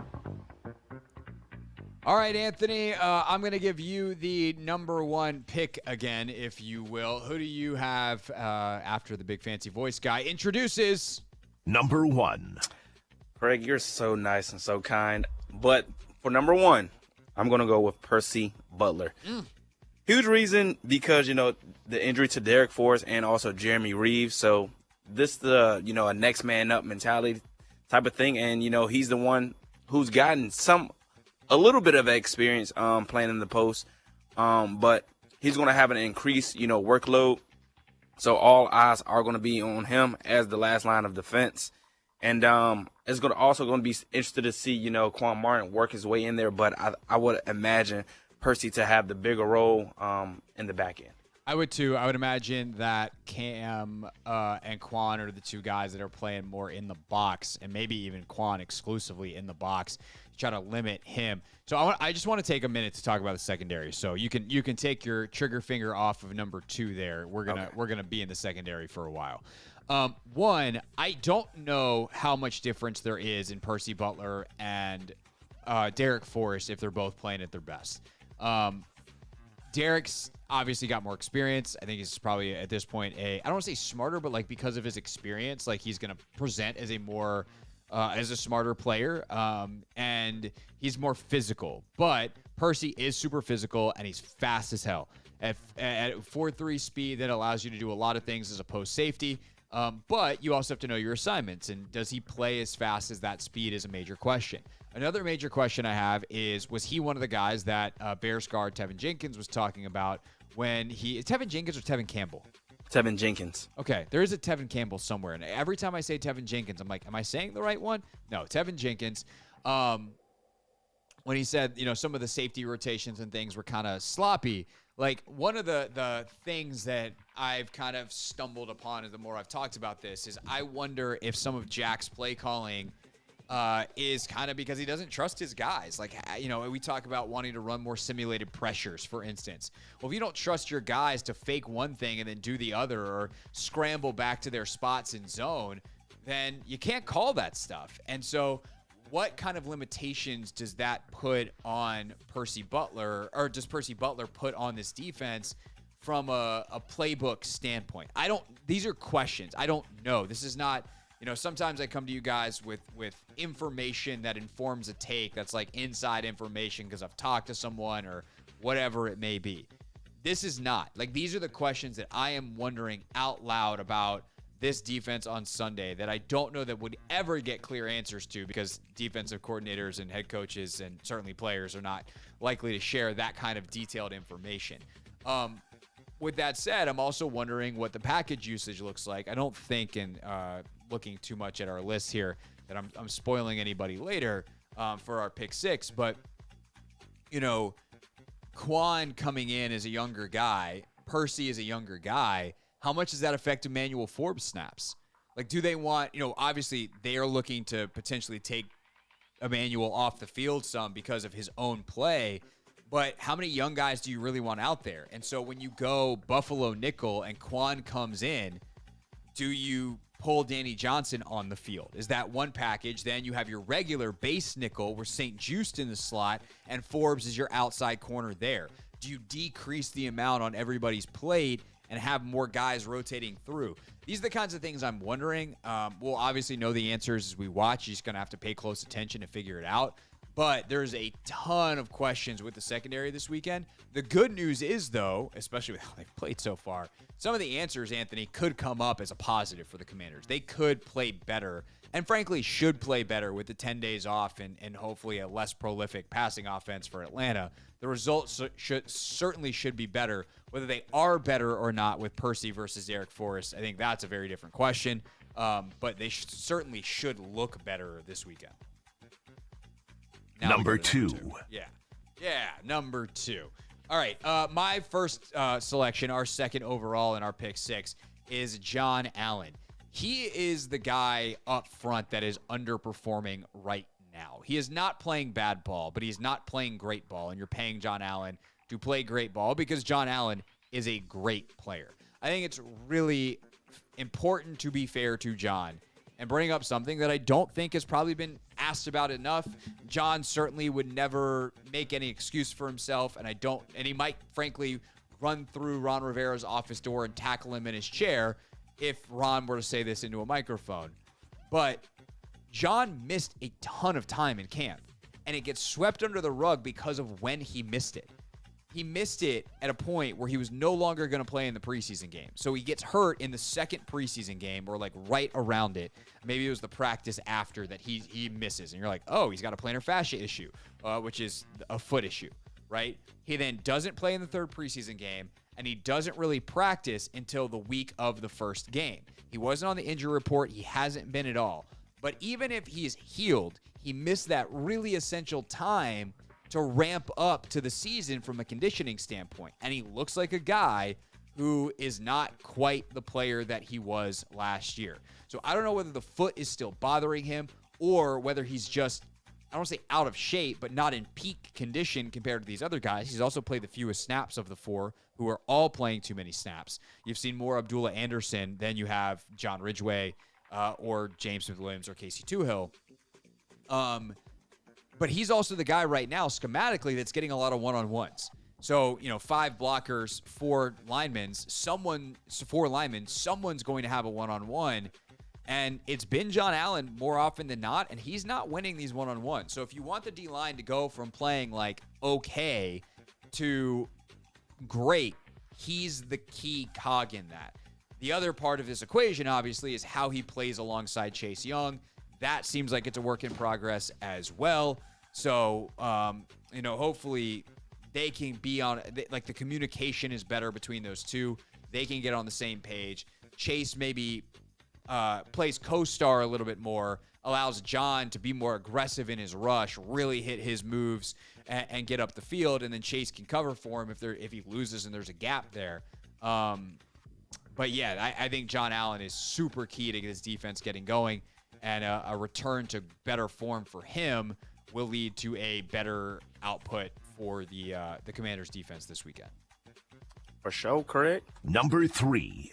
All right, Anthony, I'm going to give you the #1 pick again, if you will. Who do you have after the big fancy voice guy introduces? #1. Craig, you're so nice and so kind. But for #1, I'm going to go with Percy Butler. Huge reason because, the injury to Derek Forrest and also Jeremy Reeves. So this a next man up mentality type of thing. And, he's the one who's gotten a little bit of experience playing in the post. But he's going to have an increased, workload. So all eyes are going to be on him as the last line of defense. And it's going to be interested to see, Quan Martin work his way in there. But I would imagine Percy to have the bigger role in the back end. I would too. I would imagine that Cam and Quan are the two guys that are playing more in the box, and maybe even Quan exclusively in the box. Try to limit him. So I just want to take a minute to talk about the secondary. So you can take your trigger finger off of #2 there. We're gonna be in the secondary for a while. One, I don't know how much difference there is in Percy Butler and Derek Forrest if they're both playing at their best. Derek's obviously got more experience. I think he's probably at this point I don't want to say smarter, but because of his experience, he's going to present as a more as a smarter player, and he's more physical. But Percy is super physical, and he's fast as hell. At 4.3 speed, that allows you to do a lot of things as a post safety. But you also have to know your assignments, and does he play as fast as that speed is a major question. Another major question I have is, was he one of the guys that Bears guard Tevin Jenkins was talking about when is Tevin Jenkins or Tevin Campbell? Tevin Jenkins. Okay, there is a Tevin Campbell somewhere, and every time I say Tevin Jenkins, I'm like, am I saying the right one? No, Tevin Jenkins. When he said, some of the safety rotations and things were kind of sloppy, one of the things that I've kind of stumbled upon the more I've talked about this is I wonder if some of Jack's play calling is kind of because he doesn't trust his guys. We talk about wanting to run more simulated pressures, for instance. Well, if you don't trust your guys to fake one thing and then do the other, or scramble back to their spots in zone, then you can't call that stuff. And so what kind of limitations does that put on Percy Butler, or does Percy Butler put on this defense from a playbook standpoint? These are questions. I don't know. This is not, sometimes I come to you guys with information that informs a take that's inside information because I've talked to someone or whatever it may be. This is not. These are the questions that I am wondering out loud about this defense on Sunday that I don't know that would ever get clear answers to, because defensive coordinators and head coaches and certainly players are not likely to share that kind of detailed information. With that said, I'm also wondering what the package usage looks like. I don't think, in looking too much at our list here, that I'm spoiling anybody later for our pick 6, but Quan coming in as a younger guy, Percy is a younger guy. How much does that affect Emmanuel Forbes snaps? Do they want, obviously they are looking to potentially take Emmanuel off the field some because of his own play, but how many young guys do you really want out there? And so when you go Buffalo nickel and Quan comes in, do you pull Danny Johnson on the field? Is that one package? Then you have your regular base nickel where St. Juste in the slot and Forbes is your outside corner there. Do you decrease the amount on everybody's plate and have more guys rotating through? These are the kinds of things I'm wondering. We'll obviously know the answers as we watch. You're just going to have to pay close attention to figure it out. But there's a ton of questions with the secondary this weekend. The good news is, though, especially with how they've played so far, some of the answers, Anthony, could come up as a positive for the Commanders. They could play better and, frankly, should play better with the 10 days off and hopefully a less prolific passing offense for Atlanta. The results certainly should be better. Whether they are better or not with Percy versus Eric Forrest, I think that's a very different question. But they certainly should look better this weekend. Now number 2. Yeah, number 2. All right, my first selection, our second overall in our pick 6, is John Allen. He is the guy up front that is underperforming right now. He is not playing bad ball, but he's not playing great ball, and you're paying John Allen to play great ball because John Allen is a great player. I think it's really important to be fair to John and bring up something that I don't think has probably been asked about enough. John certainly would never make any excuse for himself, and he might frankly run through Ron Rivera's office door and tackle him in his chair if Ron were to say this into a microphone. But John missed a ton of time in camp, and it gets swept under the rug because of when he missed it. He missed it at a point where he was no longer going to play in the preseason game. So he gets hurt in the second preseason game or like right around it. Maybe it was the practice after that he misses. And you're like, oh, he's got a plantar fascia issue, which is a foot issue, right? He then doesn't play in the third preseason game, and he doesn't really practice until the week of the first game. He wasn't on the injury report. He hasn't been at all. But even if he's healed, he missed that really essential time to ramp up to the season from a conditioning standpoint. And he looks like a guy who is not quite the player that he was last year. So I don't know whether the foot is still bothering him or whether he's just, I don't want to say out of shape, but not in peak condition compared to these other guys. He's also played the fewest snaps of the 4, who are all playing too many snaps. You've seen more Abdullah Anderson than you have John Ridgeway or James Smith-Williams or Casey Toohill. But he's also the guy right now, schematically, that's getting a lot of one-on-ones. So, 5 blockers, 4 linemen, someone's going to have a one-on-one. And it's been John Allen more often than not, and he's not winning these one-on-ones. So if you want the D-line to go from playing like okay to great, he's the key cog in that. The other part of this equation, obviously, is how he plays alongside Chase Young. That seems like it's a work in progress as well. So, hopefully they can be on, like the communication is better between those two. They can get on the same page. Chase maybe plays co-star a little bit more, allows John to be more aggressive in his rush, really hit his moves and get up the field, and then Chase can cover for him if he loses and there's a gap there. But yeah, I think John Allen is super key to get his defense getting going. And a return to better form for him will lead to a better output for the Commanders' defense this weekend. For sure, correct. Number 3.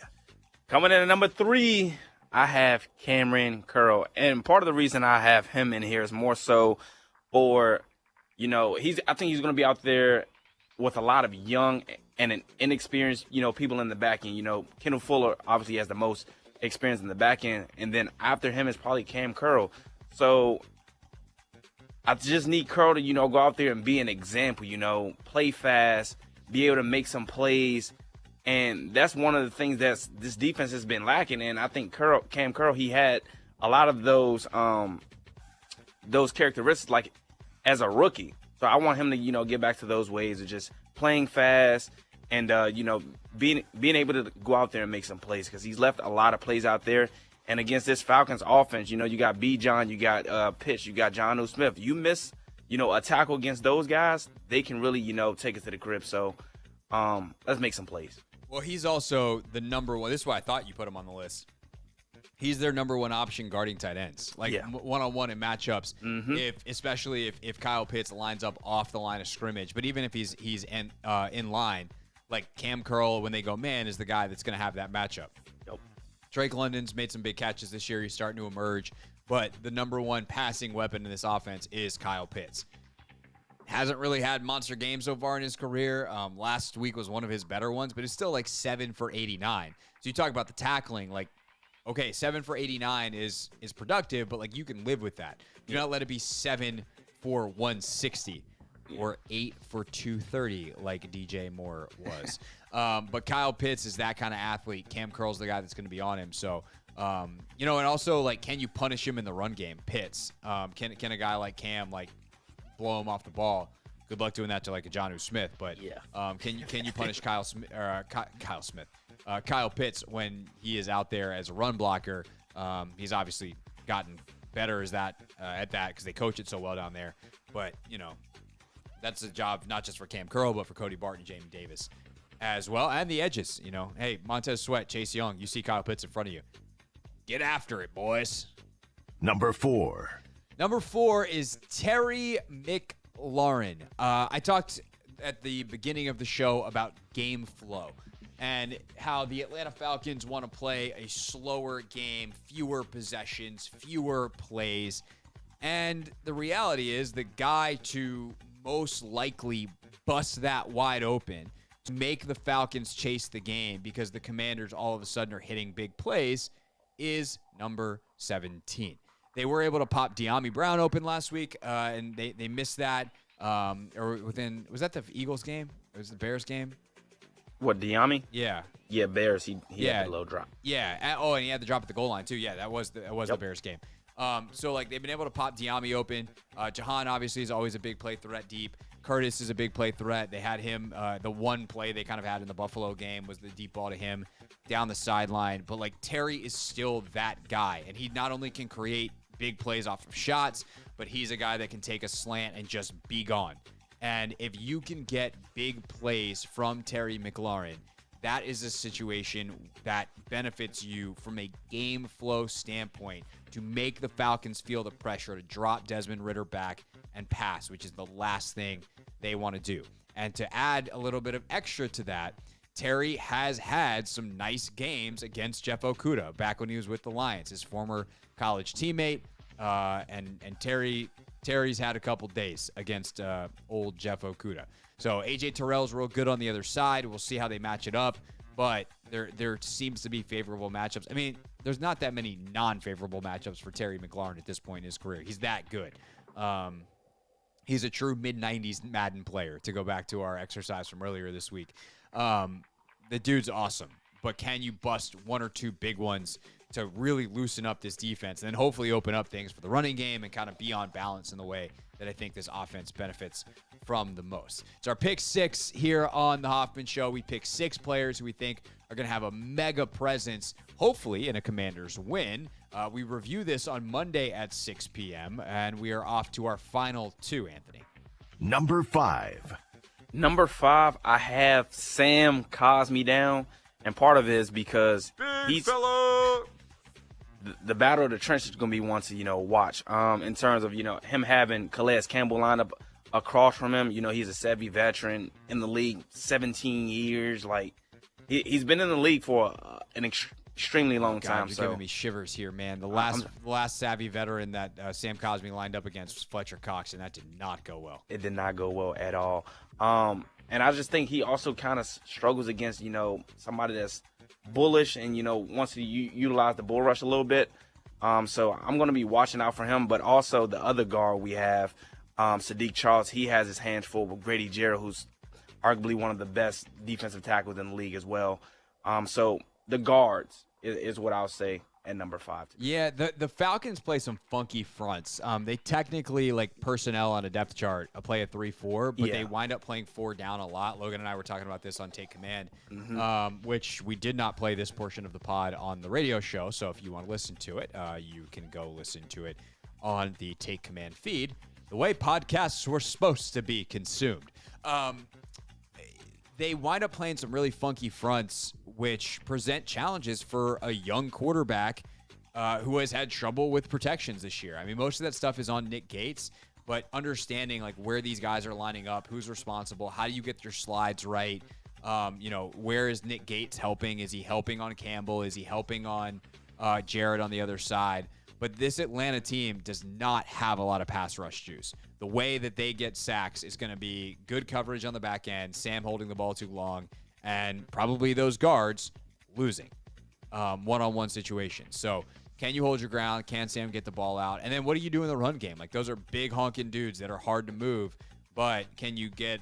Coming in at number 3, I have Cameron Curl. And part of the reason I have him in here is more so for, I think he's going to be out there with a lot of young and inexperienced, people in the back end. Kendall Fuller obviously has the most experience in the back end, and then after him is probably Cam Curl. So I just need Curl to, go out there and be an example, play fast, be able to make some plays. And that's one of the things that this defense has been lacking. And I think Cam Curl, he had a lot of those characteristics like as a rookie. So I want him to, get back to those ways of just playing fast and, being able to go out there and make some plays, because he's left a lot of plays out there. And against this Falcons offense, you got B. John, you got Pitch, you got John O. Smith. You miss, a tackle against those guys, they can really, take us to the crib. So let's make some plays. Well, he's also the number one. This is why I thought you put him on the list. He's their number one option guarding tight ends, one-on-one in matchups. Mm-hmm. Especially if Kyle Pitts lines up off the line of scrimmage, but even if he's in line, like Cam Curl, when they go man, is the guy that's going to have that matchup. Yep. Drake London's made some big catches this year. He's starting to emerge, but the number one passing weapon in this offense is Kyle Pitts. hasn't really had monster games so far in his career. Last week was one of his better ones, but it's still like 7 for 89. So you talk about the tackling, like, okay, 7 for 89 is productive, but like you can live with that. Do not let it be 7 for 160 or 8 for 230 like DJ Moore was. But Kyle Pitts is that kind of athlete. Cam Curl's the guy that's going to be on him. So, and also, like, can you punish him in the run game? Pitts. Can a guy like Cam, like, blow him off the ball? Good luck doing that to, like, a Jonnu Smith. But can you punish Kyle Pitts when he is out there as a run blocker? He's obviously gotten better at that because they coach it so well down there. But, that's a job not just for Cam Curl, but for Cody Barton and Jamie Davis as well. And the edges, Hey, Montez Sweat, Chase Young, you see Kyle Pitts in front of you. Get after it, boys. Number 4. Number 4 is Terry McLaurin. I talked at the beginning of the show about game flow and how the Atlanta Falcons want to play a slower game, fewer possessions, fewer plays. And the reality is the guy to most likely bust that wide open to make the Falcons chase the game because the Commanders all of a sudden are hitting big plays is number 17. They were able to pop De'Ami Brown open last week, and they missed that. Was that the Eagles game? Or was it the Bears game? What, De'Ami? Yeah. Yeah, Bears. He had a low drop. Yeah. And he had the drop at the goal line, too. Yeah, that was the Bears game. So, like, they've been able to pop De'Ami open. Jahan, obviously, is always a big play threat deep. Curtis is a big play threat. They had him, the one play they kind of had in the Buffalo game was the deep ball to him down the sideline. But, like, Terry is still that guy. And he not only can create big plays off of shots, but he's a guy that can take a slant and just be gone. And if you can get big plays from Terry McLaurin, that is a situation that benefits you from a game flow standpoint to make the Falcons feel the pressure to drop Desmond Ridder back and pass, which is the last thing they want to do. And to add a little bit of extra to that, Terry has had some nice games against Jeff Okudah back when he was with the Lions, his former college teammate. And Terry's had a couple days against old Jeff Okudah. So A.J. Terrell's real good on the other side. We'll see how they match it up. But there seems to be favorable matchups. I mean, there's not that many non-favorable matchups for Terry McLaurin at this point in his career. He's that good. He's a true mid-90s Madden player, to go back to our exercise from earlier this week. The dude's awesome. But can you bust one or two big ones to really loosen up this defense and then hopefully open up things for the running game and kind of be on balance in the way that I think this offense benefits from the most. It's our pick 6 here on the Hoffman Show. We pick 6 players who we think are going to have a mega presence, hopefully in a Commanders win. We review this on Monday at 6 p.m., and we are off to our final 2, Anthony. Number 5. Number 5, I have Sam Cosmi down, and part of it is because he's the battle of the trenches is going to be one to, watch. In terms of, him having Calais Campbell lined up across from him. He's a savvy veteran in the league, 17 years. Like, he's been in the league for an extremely long time. You're giving me shivers here, man. The last savvy veteran that Sam Cosmi lined up against was Fletcher Cox, and that did not go well. It did not go well at all. And I just think he also kind of struggles against, somebody that's bullish and, wants to utilize the bull rush a little bit. So I'm going to be watching out for him. But also the other guard we have, Sadiq Charles, he has his hands full with Grady Jarrett, who's arguably one of the best defensive tackles in the league as well. So the guards is what I'll say at number 5. Yeah, the Falcons play some funky fronts. They technically, like personnel on a depth chart, play a 3-4, but they wind up playing 4 down a lot. Logan and I were talking about this on Take Command, which we did not play this portion of the pod on the radio show. So if you want to listen to it, you can go listen to it on the Take Command feed, the way podcasts were supposed to be consumed. They wind up playing some really funky fronts, which present challenges for a young quarterback who has had trouble with protections this year. I mean, most of that stuff is on Nick Gates, but understanding like where these guys are lining up, who's responsible, how do you get your slides right? Where is Nick Gates helping? Is he helping on Campbell? Is he helping on Jarrett on the other side? But this Atlanta team does not have a lot of pass rush juice. The way that they get sacks is going to be good coverage on the back end, Sam holding the ball too long, and probably those guards losing one-on-one situations. So can you hold your ground? Can Sam get the ball out? And then what do you do in the run game? Like, those are big honking dudes that are hard to move, but can you get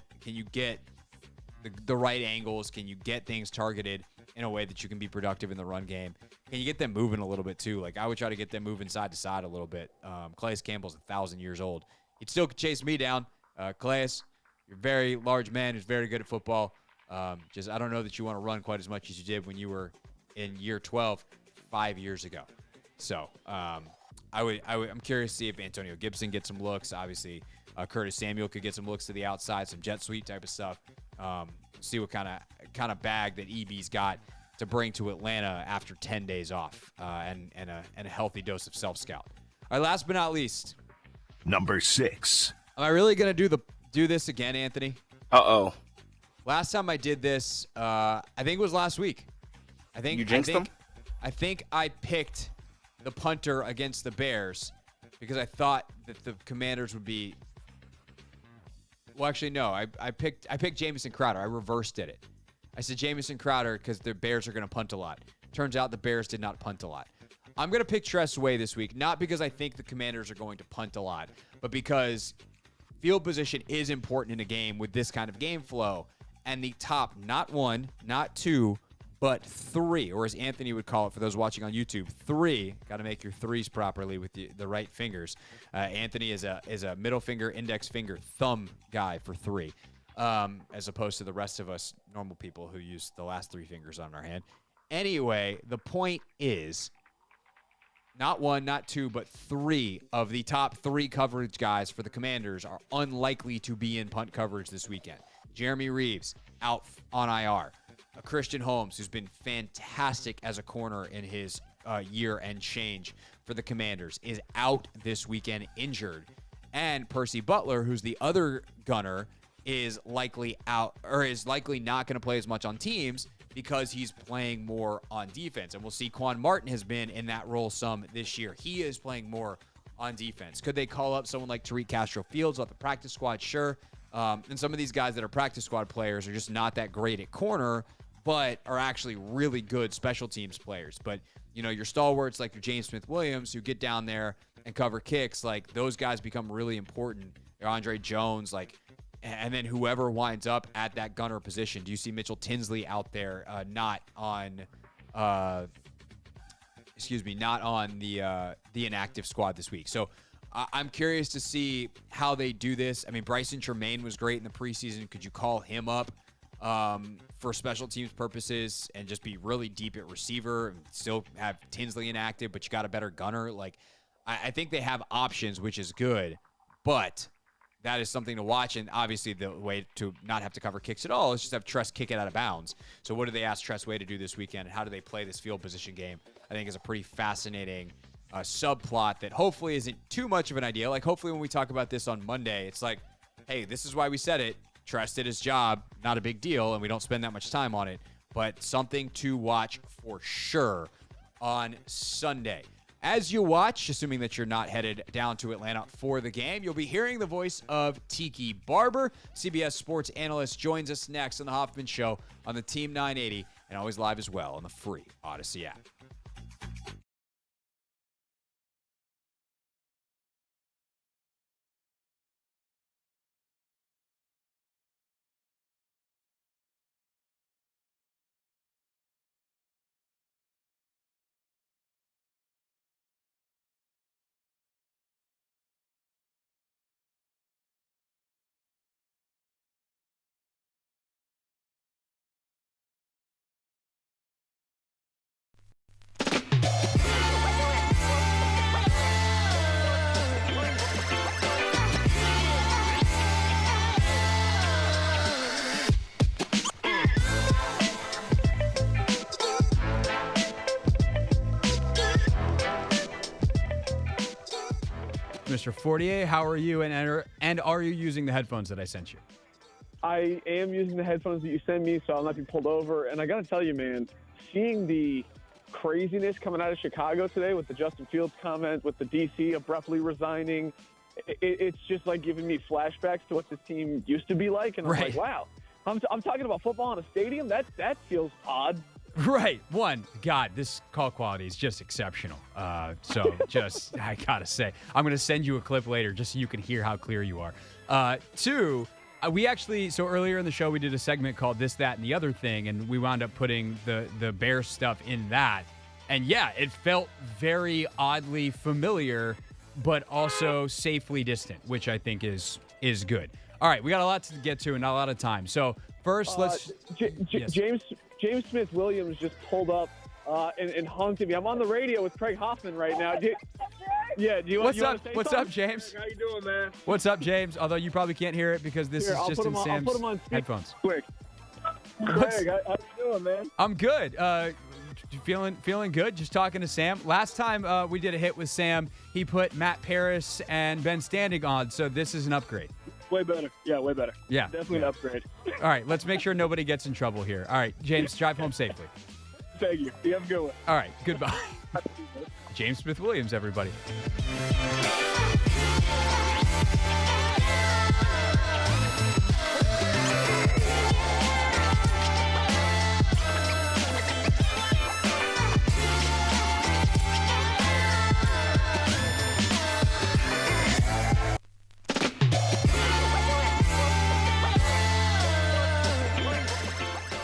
the right angles? Can you get things targeted in a way that you can be productive in the run game? Can you get them moving a little bit too? Like, I would try to get them moving side to side a little bit. Calais Campbell's 1,000 years old. He'd still chase me down. Calais, you're a very large man who's very good at football. I don't know that you want to run quite as much as you did when you were in year 12 5 years ago. So I'm curious to see if Antonio Gibson gets some looks. Obviously, Curtis Samuel could get some looks to the outside, some jet sweep type of stuff. See what kind of bag that EB's got to bring to Atlanta after 10 days off and a healthy dose of self-scout. All right, last but not least, number 6. Am I really gonna do this again, Anthony? Uh-oh. Last time I did this, I think it was last week. You jinxed them? I think I picked the punter against the Bears because I thought that the Commanders would be. Well, actually, no. I picked Jamison Crowder. I reversed did it. I said Jamison Crowder because the Bears are going to punt a lot. Turns out the Bears did not punt a lot. I'm going to pick Tress Way this week, not because I think the Commanders are going to punt a lot, but because field position is important in a game with this kind of game flow. And the top, not 1, not 2, but 3, or as Anthony would call it for those watching on YouTube, 3. Got to make your threes properly with the right fingers. Anthony is a middle finger, index finger, thumb guy for 3, as opposed to the rest of us normal people who use the last 3 fingers on our hand. Anyway, the point is not 1, not 2, but 3 of the top 3 coverage guys for the Commanders are unlikely to be in punt coverage this weekend. Jeremy Reeves out on IR. Christian Holmes, who's been fantastic as a corner in his year and change for the Commanders, is out this weekend injured. And Percy Butler, who's the other gunner, is likely out, or is likely not going to play as much on teams because he's playing more on defense. And we'll see Quan Martin has been in that role some this year. He is playing more on defense. Could they call up someone like Tariq Castro-Fields off the practice squad? Sure. And some of these guys that are practice squad players are just not that great at corner, but are actually really good special teams players. But, you know, your stalwarts like your James Smith-Williams who get down there and cover kicks, like those guys become really important. Your Andre Jones, like, and then whoever winds up at that gunner position. Do you see Mitchell Tinsley out there not on the inactive squad this week? So I'm curious to see how they do this. I mean, Bryson Tremaine was great in the preseason. Could you call him up for special teams purposes and just be really deep at receiver and still have Tinsley inactive, but you got a better gunner? Like, I think they have options, which is good, but that is something to watch. And obviously the way to not have to cover kicks at all is just have Tress kick it out of bounds. So what do they ask Tress Way to do this weekend? And how do they play this field position game? I think is a pretty fascinating subplot that hopefully isn't too much of an idea. Like, hopefully when we talk about this on Monday, it's like, hey, this is why we said it. Tress did his job, not a big deal, and we don't spend that much time on it, but something to watch for sure on Sunday. As you watch, assuming that you're not headed down to Atlanta for the game, you'll be hearing the voice of Tiki Barber. CBS sports analyst joins us next on the Hoffman Show on the Team 980 and always live as well on the free Odyssey app. Mr. Fortier, how are you? And are you using the headphones that I sent you? I am using the headphones that you sent me, so I'll not be pulled over. And I got to tell you, man, seeing the craziness coming out of Chicago today with the Justin Fields comment, with the DC abruptly resigning, it's just like giving me flashbacks to what this team used to be like. And I'm like, wow, I'm talking about football in a stadium? That feels odd. Right. One, God, this call quality is just exceptional. So just, I got to say, I'm going to send you a clip later just so you can hear how clear you are. Two, we actually, so earlier in the show, we did a segment called This, That, and the Other Thing, and we wound up putting the Bears stuff in that. And yeah, it felt very oddly familiar, but also safely distant, which I think is good. All right, we got a lot to get to and not a lot of time. So first, let's... Yes. James Smith-Williams just pulled up and honked at me. I'm on the radio with Craig Hoffman right now. Do you want to say What's something? up, James? How you doing, man? What's up, James? Although you probably can't hear it because this is just in Sam's headphones. Quick. Craig, how you doing, man? I'm good. Feeling good. Just talking to Sam. Last time we did a hit with Sam, he put Matt Paris and Ben Standing on, so this is an upgrade. Way better. Yeah, way better. Yeah. Definitely an upgrade. All right, let's make sure nobody gets in trouble here. All right, James, drive home safely. Thank you. You have a good one. All right, goodbye. James Smith-Williams, everybody.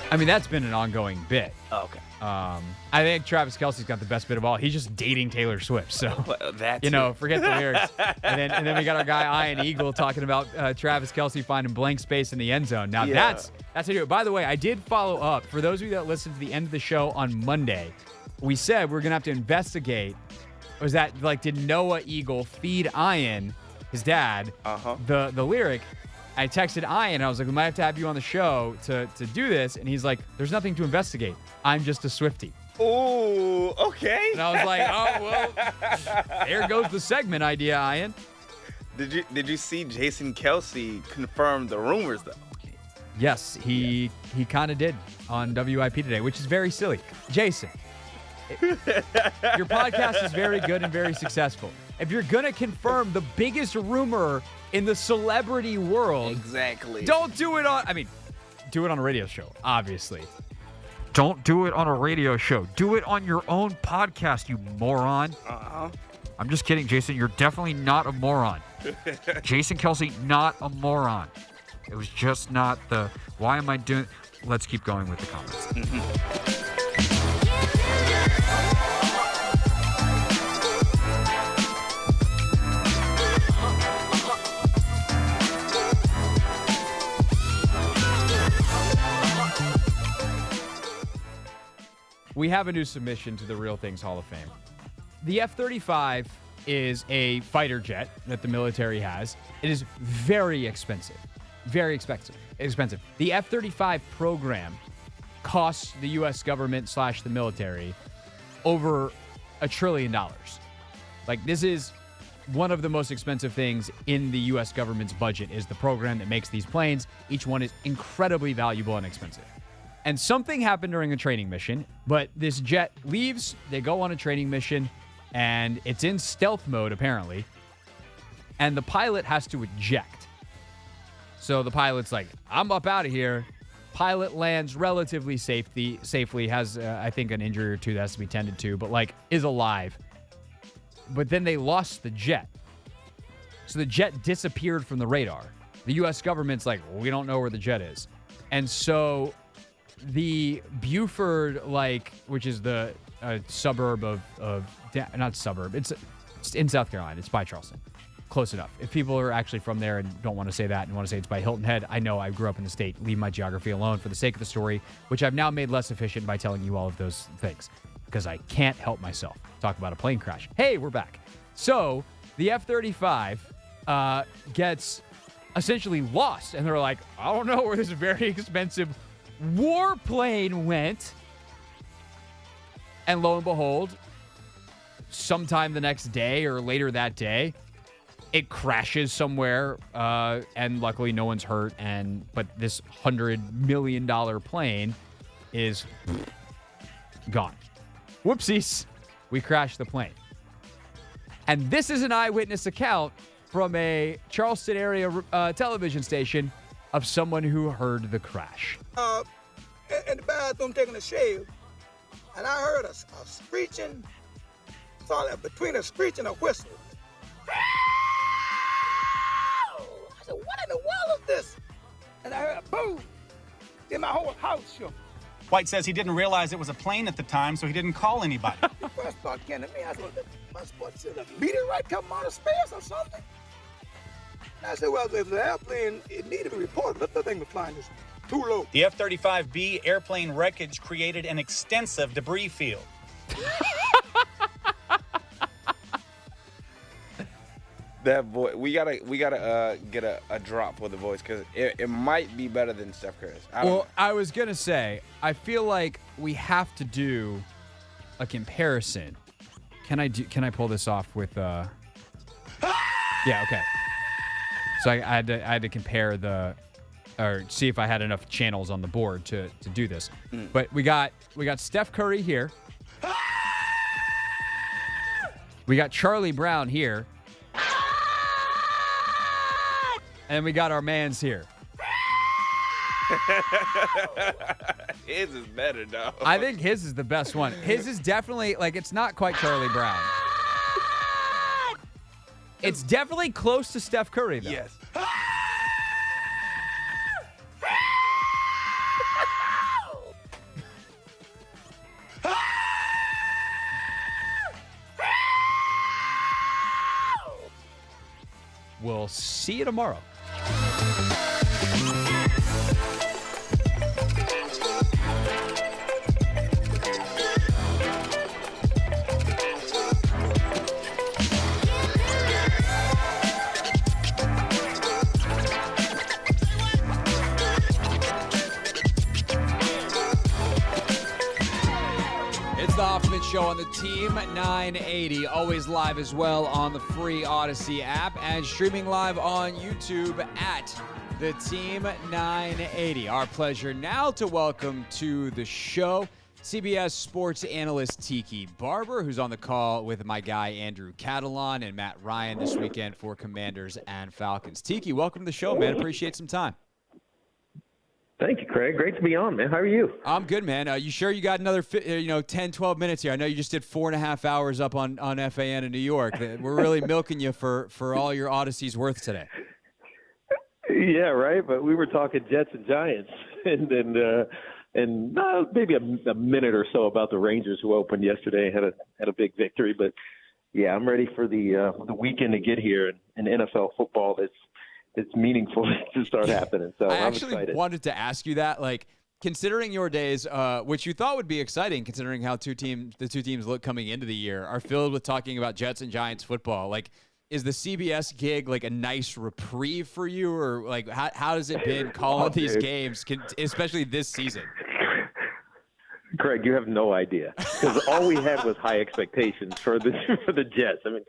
I mean, that's been an ongoing bit. Oh, okay. I think Travis Kelce's got the best bit of all. He's just dating Taylor Swift. So, forget the lyrics. and then we got our guy Ian Eagle talking about Travis Kelce finding blank space in the end zone. Now, that's how you do it. By the way, I did follow up. For those of you that listened to the end of the show on Monday, we said we're going to have to investigate. Was that, did Noah Eagle feed Ian, his dad, the lyric? I texted Ian, I was like, we might have to have you on the show to do this. And he's like, there's nothing to investigate. I'm just a Swiftie. Oh, okay. And I was like, oh, well, there goes the segment idea, Ian. Did you see Jason Kelce confirm the rumors, though? Yes, he kind of did on WIP today, which is very silly. Jason, your podcast is very good and very successful. If you're going to confirm the biggest rumor in the celebrity world, exactly, don't do it do it on a radio show, obviously. Don't do it on a radio show. Do it on your own podcast, you moron. I'm just kidding, Jason. You're definitely not a moron. Jason Kelce, not a moron. It was just not the, why am I doing... Let's keep going with the comments. We have a new submission to the Real Things Hall of Fame. The F-35 is a fighter jet that the military has. It is very expensive. Very expensive. The F-35 program costs the U.S. government / the military over $1 trillion. This is one of the most expensive things in the U.S. government's budget is the program that makes these planes. Each one is incredibly valuable and expensive. And something happened during a training mission, but this jet leaves, they go on a training mission, and it's in stealth mode, apparently, and the pilot has to eject. So the pilot's like, I'm up out of here. Pilot lands relatively safely, has, I think, an injury or two that has to be tended to, but, is alive. But then they lost the jet. So the jet disappeared from the radar. The U.S. government's like, well, we don't know where the jet is. And so... the Buford, which is the suburb not suburb, it's in South Carolina. It's by Charleston. Close enough. If people are actually from there and don't want to say that and want to say it's by Hilton Head, I know I grew up in the state. Leave my geography alone for the sake of the story, which I've now made less efficient by telling you all of those things because I can't help myself. Talk about a plane crash. Hey, we're back. So the F-35 gets essentially lost, and they're like, I don't know where this very expensive warplane went. And lo and behold, sometime the next day or later that day, it crashes somewhere, and luckily no one's hurt. But this $100 million plane is gone. Whoopsies, we crashed the plane. And this is an eyewitness account from a Charleston area television station of someone who heard the crash. In the bathroom taking a shave, and I heard a screeching, between a screech and a whistle. I said, what in the world is this? And I heard a boom. Then my whole house shook. White says he didn't realize it was a plane at the time, so he didn't call anybody. The first thought came to me, I said, am I supposed to see a meteorite coming out of space or something? And I said, well, if the airplane, it needed to be reported. Let the thing was flying just too low. The F-35B airplane wreckage created an extensive debris field. That voice, we gotta get a drop for the voice because it might be better than Steph Curry's. I was gonna say, I feel like we have to do a comparison. Can I pull this off with? Yeah, okay. So I had to compare or see if I had enough channels on the board to do this. But we got Steph Curry here. We got Charlie Brown here. And we got our mans here. His is better, though. I think his is the best one. His is definitely, it's not quite Charlie Brown. It's definitely close to Steph Curry, though. Yes. We'll see you tomorrow. It's the Hoffman Show on the Team 980, always live as well on the free Odyssey app and streaming live on YouTube at the Team 980. Our pleasure now to welcome to the show CBS sports analyst Tiki Barber, who's on the call with my guy Andrew Catalan and Matt Ryan this weekend for Commanders and Falcons. Tiki, welcome to the show, man. Appreciate some time. Thank you, Craig. Great to be on, man. How are you? I'm good, man. You sure you got another 10, 12 minutes here? I know you just did 4.5 hours up on FAN in New York. We're really milking you for all your Odyssey's worth today. Yeah, right. But we were talking Jets and Giants, and maybe a minute or so about the Rangers who opened yesterday and had a big victory. But yeah, I'm ready for the weekend to get here and NFL football. It's meaningful to start happening. So I'm excited. I actually wanted to ask you that, considering your days, which you thought would be exciting, considering how the two teams look coming into the year, are filled with talking about Jets and Giants football. Is the CBS gig a nice reprieve for you, or how has it been calling these games, especially this season? Craig, you have no idea, because all we had was high expectations for the Jets. I mean,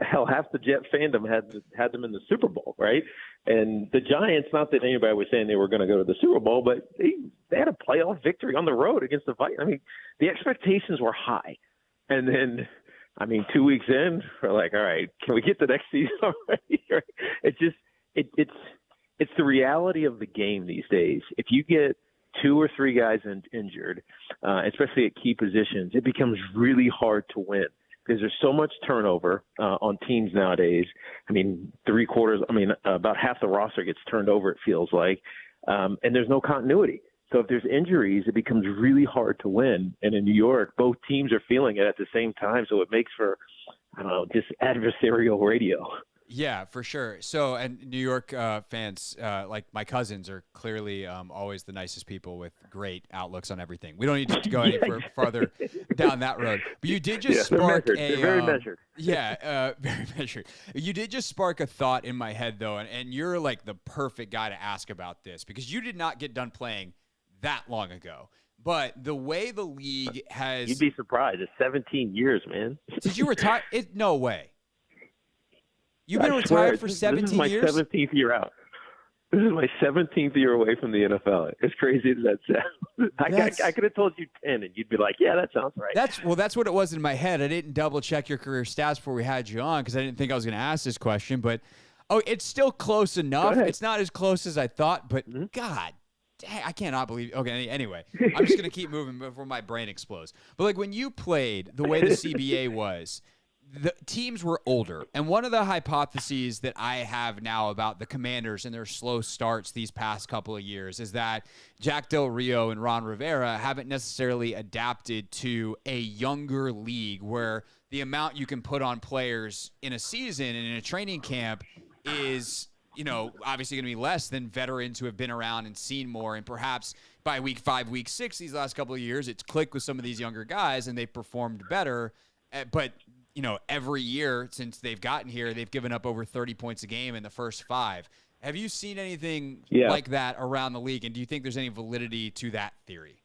hell, half the Jet fandom had them in the Super Bowl, right? And the Giants, not that anybody was saying they were going to go to the Super Bowl, but they had a playoff victory on the road against the Vikings. I mean, the expectations were high. And then, 2 weeks in, we're like, all right, can we get the next season already? It's the reality of the game these days. If you get 2 or 3 guys injured, especially at key positions, it becomes really hard to win. Because there's so much turnover on teams nowadays. About half the roster gets turned over, it feels like. And there's no continuity. So if there's injuries, it becomes really hard to win. And in New York, both teams are feeling it at the same time. So it makes for, just adversarial radio. Yeah, for sure. So, and New York fans, like my cousins, are clearly always the nicest people with great outlooks on everything. We don't need to go any farther down that road. But you did just spark they're very measured. Yeah, very measured. You did just spark a thought in my head, though, and you're the perfect guy to ask about this, because you did not get done playing that long ago. But the way the league has... You'd be surprised. It's 17 years, man. Did you retire? No way. You've been retired for 17 years? This is my 17th year out. This is my 17th year away from the NFL. As crazy as that sounds. I could have told you 10, and you'd be like, yeah, that sounds right. That's what it was in my head. I didn't double check your career stats before we had you on because I didn't think I was going to ask this question. But, it's still close enough. It's not as close as I thought, but God, dang, I cannot believe. Okay, anyway, I'm just going to keep moving before my brain explodes. But, like, when you played the way the CBA was, the teams were older. And one of the hypotheses that I have now about the Commanders and their slow starts these past couple of years is that Jack Del Rio and Ron Rivera haven't necessarily adapted to a younger league where the amount you can put on players in a season and in a training camp is, obviously going to be less than veterans who have been around and seen more. And perhaps by week 5, week 6, these last couple of years, it's clicked with some of these younger guys and they've performed better. But every year since they've gotten here, they've given up over 30 points a game in the first 5. Have you seen anything like that around the league? And do you think there's any validity to that theory?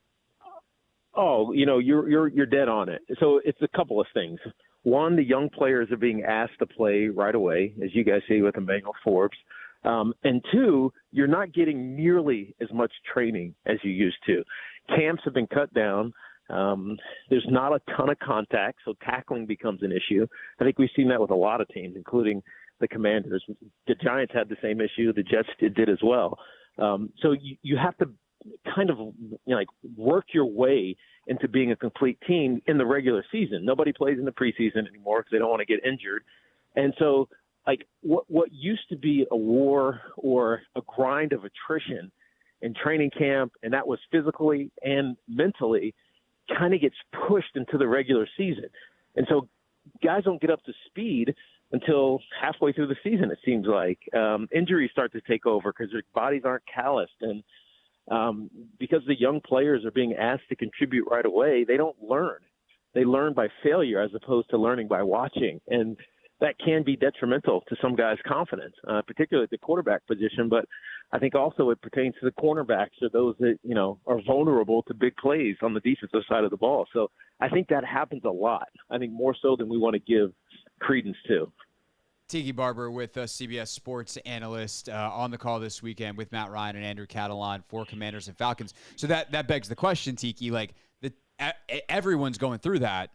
Oh, you're dead on it. So it's a couple of things. One, the young players are being asked to play right away, as you guys see with Emmanuel Forbes. And two, you're not getting nearly as much training as you used to. Camps have been cut down. There's not a ton of contact, so tackling becomes an issue. I think we've seen that with a lot of teams, including the Commanders. The Giants had the same issue. The Jets did as well. So you have to kind of work your way into being a complete team in the regular season. Nobody plays in the preseason anymore because they don't want to get injured. And so what used to be a war or a grind of attrition in training camp, and that was physically and mentally, kind of gets pushed into the regular season. And so guys don't get up to speed until halfway through the season, it seems like. Injuries start to take over because their bodies aren't calloused. And because the young players are being asked to contribute right away, they don't learn. They learn by failure as opposed to learning by watching. And that can be detrimental to some guys' confidence, particularly at the quarterback position. But I think also it pertains to the cornerbacks or those that, are vulnerable to big plays on the defensive side of the ball. So I think that happens a lot. I think more so than we want to give credence to. Tiki Barber with us, CBS sports analyst, on the call this weekend with Matt Ryan and Andrew Catalan for Commanders and Falcons. So that begs the question, Tiki, everyone's going through that.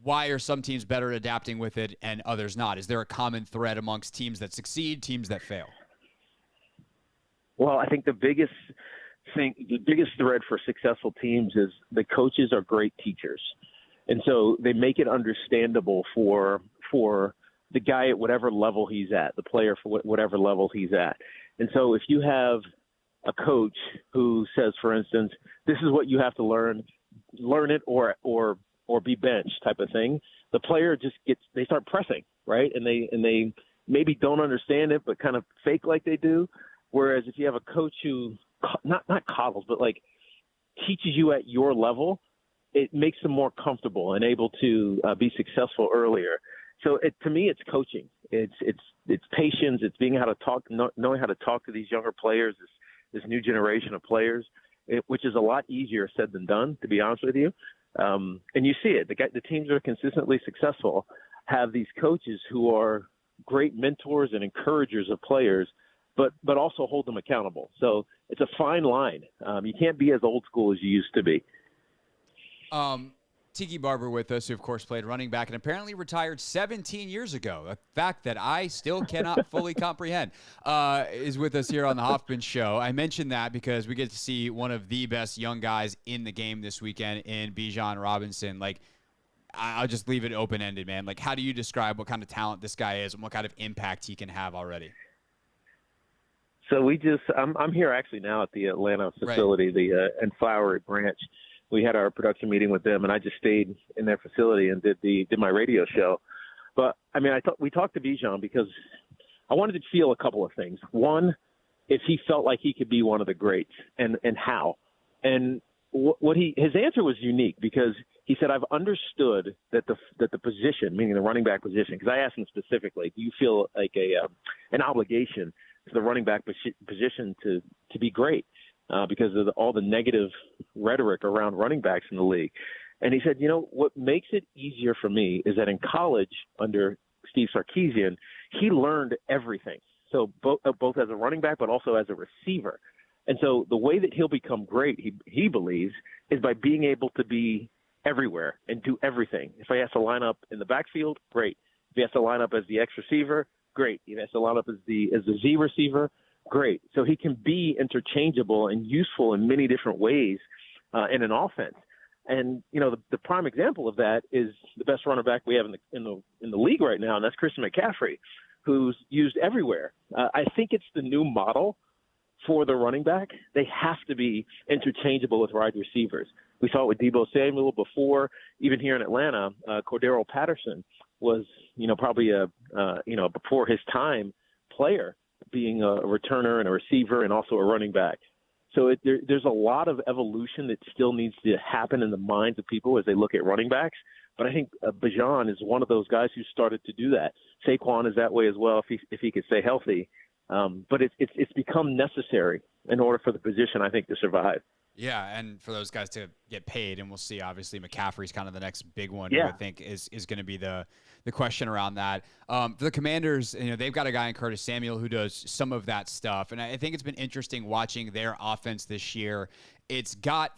Why are some teams better at adapting with it and others not? Is there a common thread amongst teams that succeed, teams that fail? Well, I think the biggest thread for successful teams is the coaches are great teachers. And so they make it understandable for the guy at whatever level he's at, the player for whatever level he's at. And so if you have a coach who says, for instance, this is what you have to learn it or be benched type of thing, the player they start pressing, right? And they maybe don't understand it, but kind of fake like they do. Whereas if you have a coach who not coddles, but teaches you at your level, it makes them more comfortable and able to be successful earlier. So to me, it's coaching. It's patience. It's being how to talk, knowing how to talk to these younger players, this new generation of players, which is a lot easier said than done, to be honest with you. And you see it. The teams that are consistently successful have these coaches who are great mentors and encouragers of players, but also hold them accountable. So it's a fine line. You can't be as old school as you used to be. Tiki Barber with us, who of course played running back and apparently retired 17 years ago, a fact that I still cannot fully comprehend, is with us here on the Hoffman Show. I mentioned that because we get to see one of the best young guys in the game this weekend in Bijan Robinson. I'll just leave it open-ended, man. How do you describe what kind of talent this guy is and what kind of impact he can have already? So I'm here actually now at the Atlanta facility, right, and Flowery Branch. We had our production meeting with them, and I just stayed in their facility and did my radio show. But we talked to Bijan because I wanted to feel a couple of things. One, if he felt like he could be one of the greats, and how. And his answer was unique because he said, "I've understood that the position, meaning the running back position," because I asked him specifically, "Do you feel like an obligation to the running back position to be great?" Because of all the negative rhetoric around running backs in the league. And he said, what makes it easier for me is that in college under Steve Sarkisian, he learned everything. So both as a running back, but also as a receiver. And so the way that he'll become great, he believes, is by being able to be everywhere and do everything. If he has to line up in the backfield, great. If he has to line up as the X receiver, great. If he has to line up as the Z receiver, great. So he can be interchangeable and useful in many different ways in an offense. And the prime example of that is the best running back we have in the league right now, and that's Christian McCaffrey, who's used everywhere. I think it's the new model for the running back. They have to be interchangeable with wide receivers. We saw it with Deebo Samuel before. Even here in Atlanta, Cordero Patterson was, probably a before his time player, being a returner and a receiver and also a running back. So there's a lot of evolution that still needs to happen in the minds of people as they look at running backs. But I think Bijan is one of those guys who started to do that. Saquon is that way as well if he could stay healthy. But it's become necessary in order for the position, I think, to survive. Yeah, and for those guys to get paid, and we'll see. Obviously, McCaffrey's kind of the next big one. Yeah. Who I think is going to be the question around that. For the Commanders, they've got a guy in Curtis Samuel who does some of that stuff, and I think it's been interesting watching their offense this year. It's got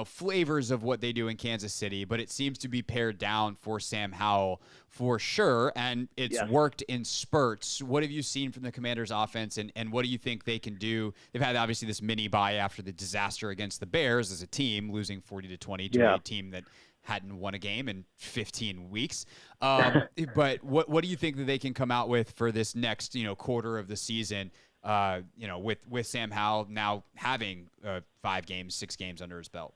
flavors of what they do in Kansas City, but it seems to be pared down for Sam Howell for sure, and it's worked in spurts. What have you seen from the Commanders offense, and what do you think they can do? They've had obviously this mini bye after the disaster against the Bears as a team, losing 40-20 to a team that hadn't won a game in 15 weeks. But what do you think that they can come out with for this next quarter of the season? With Sam Howell now having 5 games, 6 games under his belt.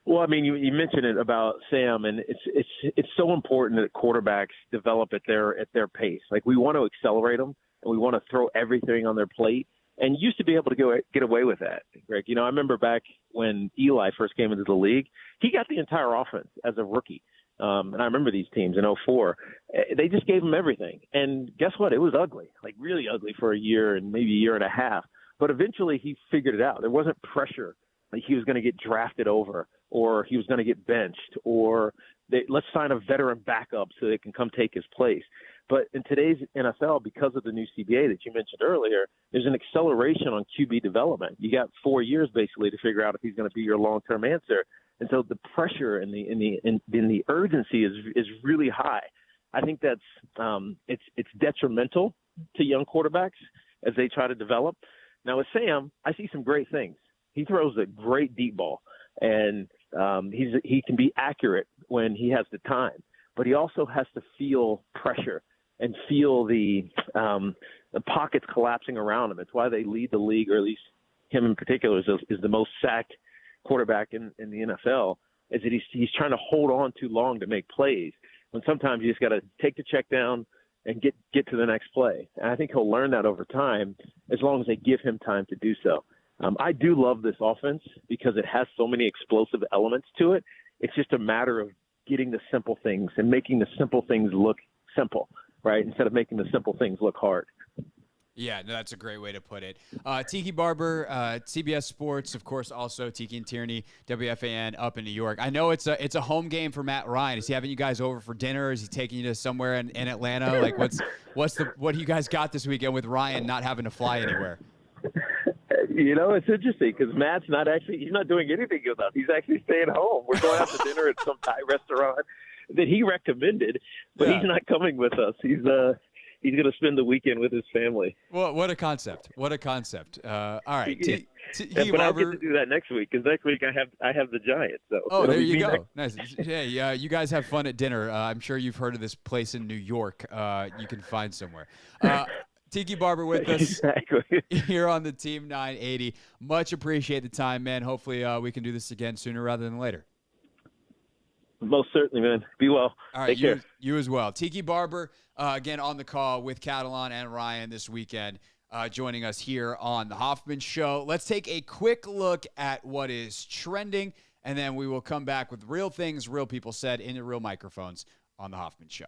Well, I mean, you mentioned it about Sam, and it's so important that quarterbacks develop at their pace. Like, we want to accelerate them, and we want to throw everything on their plate. And you used to be able to get away with that, Greg. I remember back when Eli first came into the league, he got the entire offense as a rookie. And I remember these teams in 2004. They just gave him everything. And guess what? It was ugly, like really ugly for a year and maybe a year and a half. But eventually he figured it out. There wasn't pressure like he was going to get drafted over or he was going to get benched or let's sign a veteran backup so they can come take his place. But in today's NFL, because of the new CBA that you mentioned earlier, there's an acceleration on QB development. You got 4 years basically to figure out if he's going to be your long-term answer. And so the pressure and the urgency is really high. I think that's it's detrimental to young quarterbacks as they try to develop. Now with Sam, I see some great things. He throws a great deep ball, and he can be accurate when he has the time. But he also has to feel pressure and feel the pockets collapsing around him. It's why they lead the league, or at least him in particular, is the most sacked quarterback in the NFL, is that he's trying to hold on too long to make plays, when sometimes you just got to take the check down and get to the next play. And I think he'll learn that over time as long as they give him time to do so. I do love this offense because it has so many explosive elements to it. It's just a matter of getting the simple things and making the simple things look simple, right, instead of making the simple things look hard. Yeah, no, that's a great way to put it. Tiki Barber, CBS Sports, of course, also Tiki and Tierney, WFAN up in New York. I know it's a home game for Matt Ryan. Is he having you guys over for dinner? Is he taking you to somewhere in Atlanta? Like, what do you guys got this weekend with Ryan not having to fly anywhere? It's interesting because Matt's he's not doing anything with us. He's actually staying home. We're going out to dinner at some Thai restaurant that he recommended, but he's not coming with us. He's going to spend the weekend with his family. Well, what a concept! What a concept! All right, but I'll get to do that next week because next week I have the Giants. So there you go. Nice. Yeah, you guys have fun at dinner. I'm sure you've heard of this place in New York. You can find somewhere. Tiki Barber with us here on the Team 980. Much appreciate the time, man. Hopefully we can do this again sooner rather than later. Most certainly, man. Be well. All right, Take care. You as well. Tiki Barber, again, on the call with Catalan and Ryan this weekend, joining us here on The Hoffman Show. Let's take a quick look at what is trending, and then we will come back with real things real people said into real microphones on The Hoffman Show.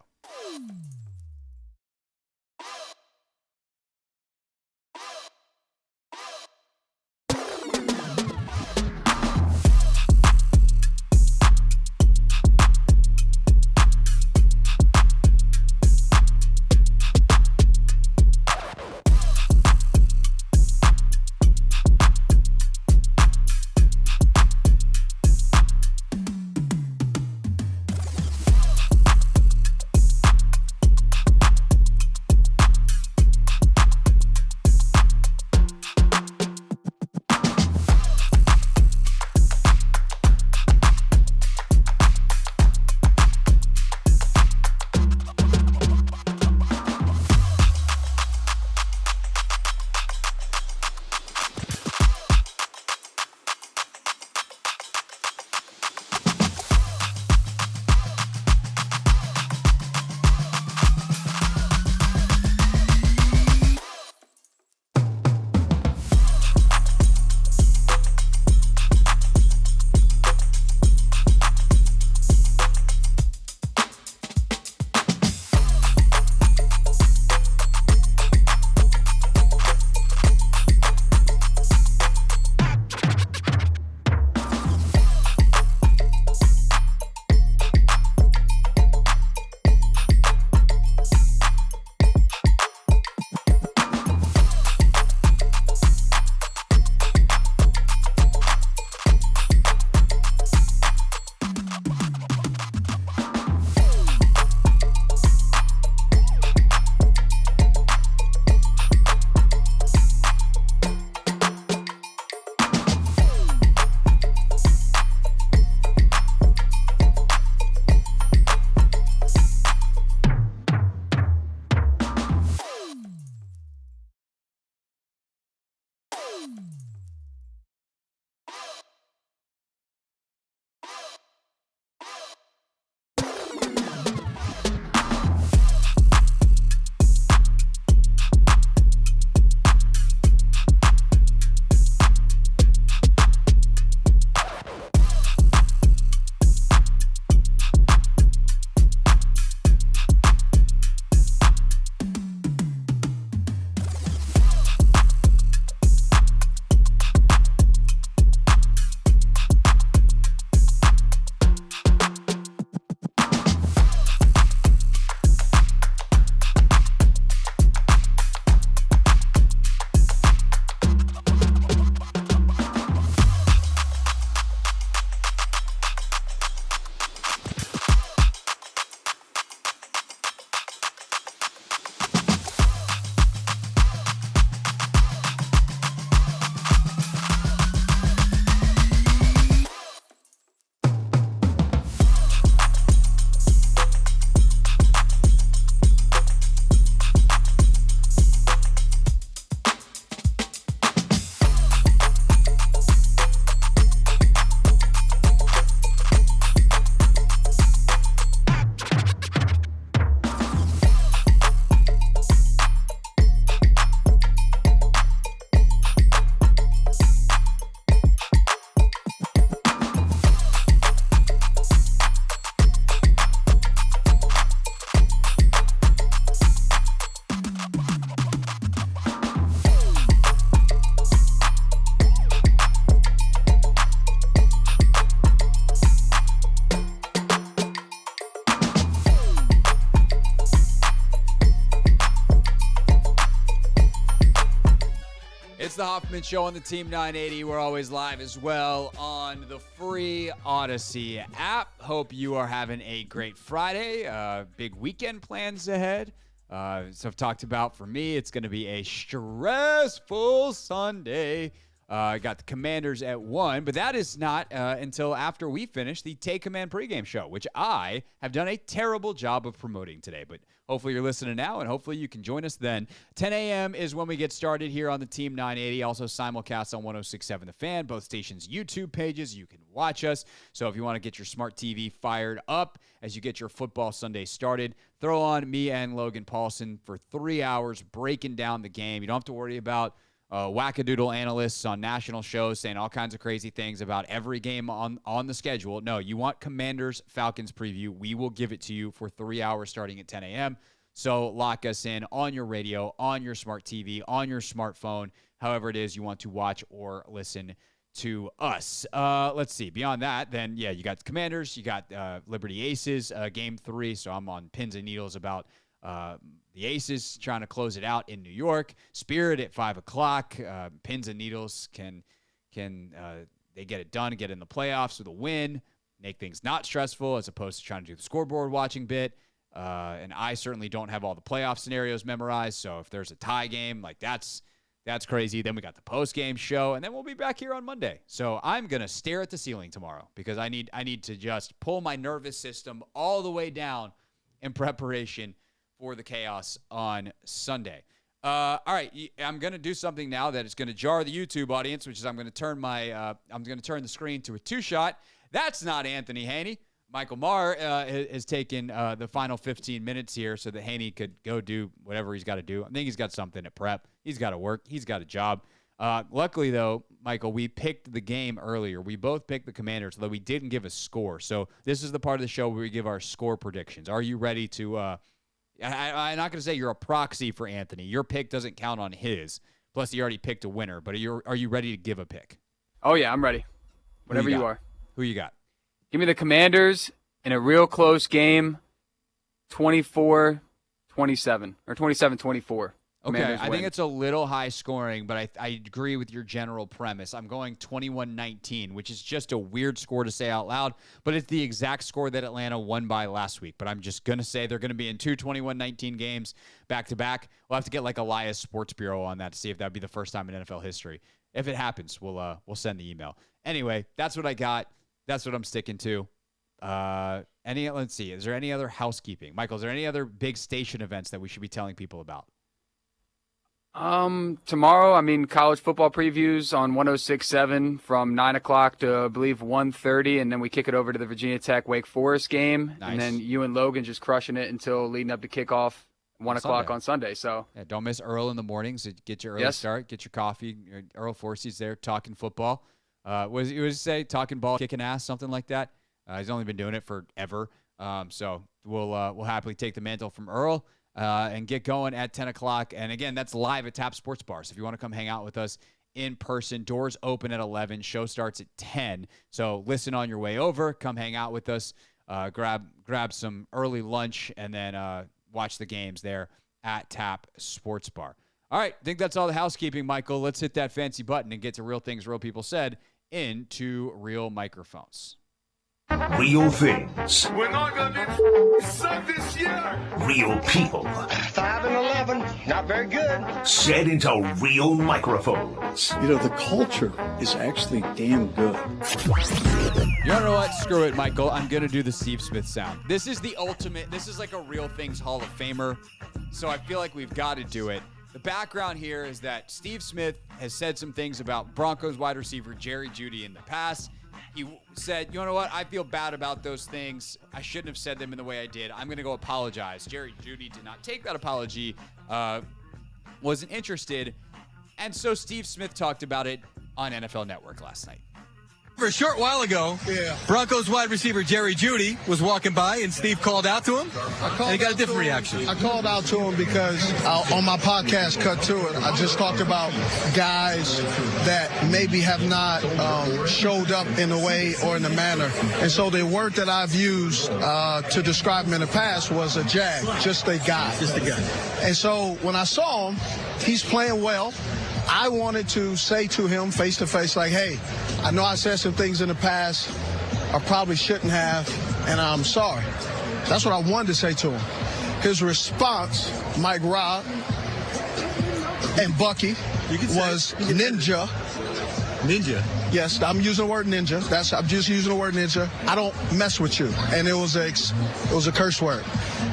the Hoffman Show on the Team 980. We're always live as well on the free Odyssey app. Hope you are having a great Friday. Big weekend plans ahead. So I've talked about, for me, it's going to be a stressful Sunday. I got the Commanders at 1, but that is not until after we finish the Take Command pregame show, which I have done a terrible job of promoting today. But hopefully you're listening now, and hopefully you can join us then. 10 a.m. is when we get started here on the Team 980. Also simulcast on 106.7 The Fan, both stations' YouTube pages. You can watch us. So if you want to get your smart TV fired up as you get your football Sunday started, throw on me and Logan Paulson for 3 hours breaking down the game. You don't have to worry about wackadoodle analysts on national shows saying all kinds of crazy things about every game on the schedule. No, you want Commanders Falcons preview. We will give it to you for 3 hours starting at 10 a.m. So lock us in on your radio, on your smart TV, on your smartphone, however it is you want to watch or listen to us. Let's see. Beyond that, then, yeah, you got the Commanders. You got Liberty Aces, Game 3. So I'm on pins and needles about the Aces trying to close it out in New York. Spirit at 5 o'clock. Pins and needles can they get it done, get in the playoffs with a win, make things not stressful as opposed to trying to do the scoreboard watching bit. And I certainly don't have all the playoff scenarios memorized. So if there's a tie game, like that's crazy. Then we got the post-game show, and then we'll be back here on Monday. So I'm going to stare at the ceiling tomorrow because I need to just pull my nervous system all the way down in preparation for the chaos on Sunday. All right, I'm going to do something now that is going to jar the YouTube audience, which is I'm going to turn the screen to a two-shot. That's not Anthony Haney. Michael Maher has taken the final 15 minutes here so that Haney could go do whatever he's got to do. I think he's got something at prep. He's got to work. He's got a job. Luckily, though, Michael, we picked the game earlier. We both picked the Commanders, though we didn't give a score. So this is the part of the show where we give our score predictions. Are you ready to I'm not going to say you're a proxy for Anthony. Your pick doesn't count on his. Plus, he already picked a winner. But are you ready to give a pick? Oh, yeah, I'm ready. Whatever you are. Who you got? Give me the Commanders in a real close game, 24-27, or 27-24. Okay, I think it's a little high scoring, but I agree with your general premise. I'm going 21-19, which is just a weird score to say out loud, but it's the exact score that Atlanta won by last week. But I'm just going to say they're going to be in two 21-19 games back-to-back. We'll have to get like Elias Sports Bureau on that to see if that would be the first time in NFL history. If it happens, we'll send the email. Anyway, that's what I got. That's what I'm sticking to. Let's see. Is there any other housekeeping? Michael, is there any other big station events that we should be telling people about? Tomorrow, college football previews on 106.7 from 9 o'clock to, I believe, 1:30, and then we kick it over to the Virginia Tech Wake Forest game. Nice. And then you and Logan just crushing it until leading up to kickoff 1 o'clock on Sunday. So yeah, don't miss Earl in the mornings. Get your early start, get your coffee. Earl Forsey's there talking football. Was he say talking ball, kicking ass, something like that? He's only been doing it forever. So we'll happily take the mantle from Earl. And get going at 10 o'clock. And, again, that's live at Tap Sports Bar. So if you want to come hang out with us in person, doors open at 11. Show starts at 10. So listen on your way over. Come hang out with us. Grab some early lunch and then watch the games there at Tap Sports Bar. All right, I think that's all the housekeeping, Michael. Let's hit that fancy button and get to Real Things Real People Said into real microphones. Real things. We're not going to suck this year. Real people. 5-11, not very good. Said into real microphones. The culture is actually damn good. You know what? Screw it, Michael. I'm going to do the Steve Smith sound. This is the ultimate. This is like a Real Things Hall of Famer. So I feel like we've got to do it. The background here is that Steve Smith has said some things about Broncos wide receiver Jerry Jeudy in the past. He said, you know what? I feel bad about those things. I shouldn't have said them in the way I did. I'm going to go apologize. Jerry Jeudy did not take that apology, wasn't interested. And so Steve Smith talked about it on NFL Network last night. For a short while ago, Broncos wide receiver Jerry Jeudy was walking by, and Steve called out to him, and he got a different reaction. I called out to him because on my podcast, Cut to It, I just talked about guys that maybe have not showed up in a way or in a manner. And so the word that I've used to describe him in the past was a jag, just a guy. Just a guy. And so when I saw him, he's playing well. I wanted to say to him face to face, like, hey, I know I said some things in the past I probably shouldn't have, and I'm sorry. That's what I wanted to say to him. His response, Mike Robb and Bucky, was ninja. Ninja? Yes, I'm using the word ninja. I'm just using the word ninja. I don't mess with you. And it was a curse word.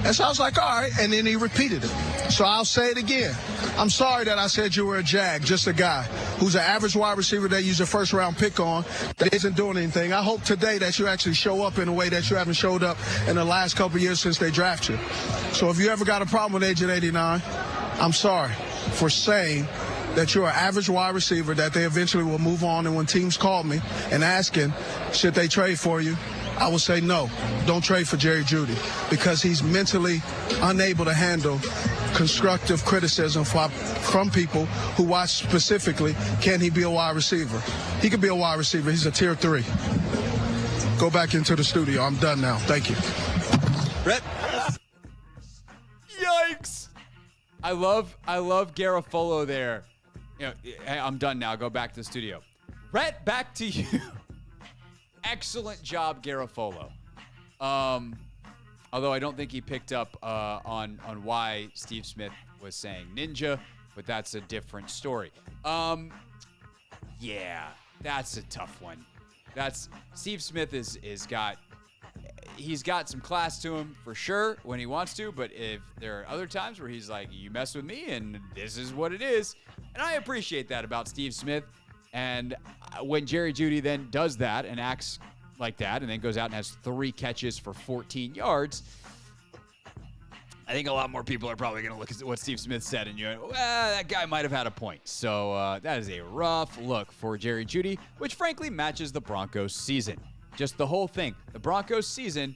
And so I was like, all right. And then he repeated it. So I'll say it again. I'm sorry that I said you were a jag, just a guy who's an average wide receiver that you use a first-round pick on that isn't doing anything. I hope today that you actually show up in a way that you haven't showed up in the last couple of years since they drafted you. So if you ever got a problem with Agent 89, I'm sorry for saying that you're an average wide receiver that they eventually will move on. And when teams call me and asking, should they trade for you, I will say no, don't trade for Jerry Jeudy, because he's mentally unable to handle constructive criticism from people who watch specifically, can he be a wide receiver? He could be a wide receiver. He's a tier 3. Go back into the studio. I'm done now. Thank you. Brett. Yikes. I love Garofolo there. You know, hey, I'm done now. Go back to the studio. Brett, back to you. Excellent job, Garofolo. Although I don't think he picked up on why Steve Smith was saying ninja, but that's a different story. Yeah, that's a tough one. Steve Smith he's got some class to him for sure when he wants to, but if there are other times where he's like, you mess with me and this is what it is. And I appreciate that about Steve Smith. And when Jerry Jeudy then does that and acts like that and then goes out and has 3 catches for 14 yards, I think a lot more people are probably going to look at what Steve Smith said and you're like, well, that guy might have had a point. So that is a rough look for Jerry Jeudy, which frankly matches the Broncos season. Just the whole thing. The Broncos season,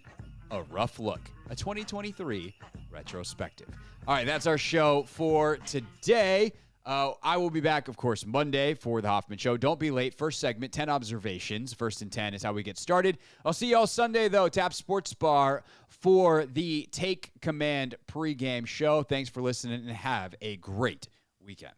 a rough look. A 2023 retrospective. All right, that's our show for today. I will be back, of course, Monday for the Hoffman Show. Don't be late. First segment, 10 observations. 1st and 10 is how we get started. I'll see y'all Sunday, though, Tap Sports Bar for the Take Command pregame show. Thanks for listening and have a great weekend.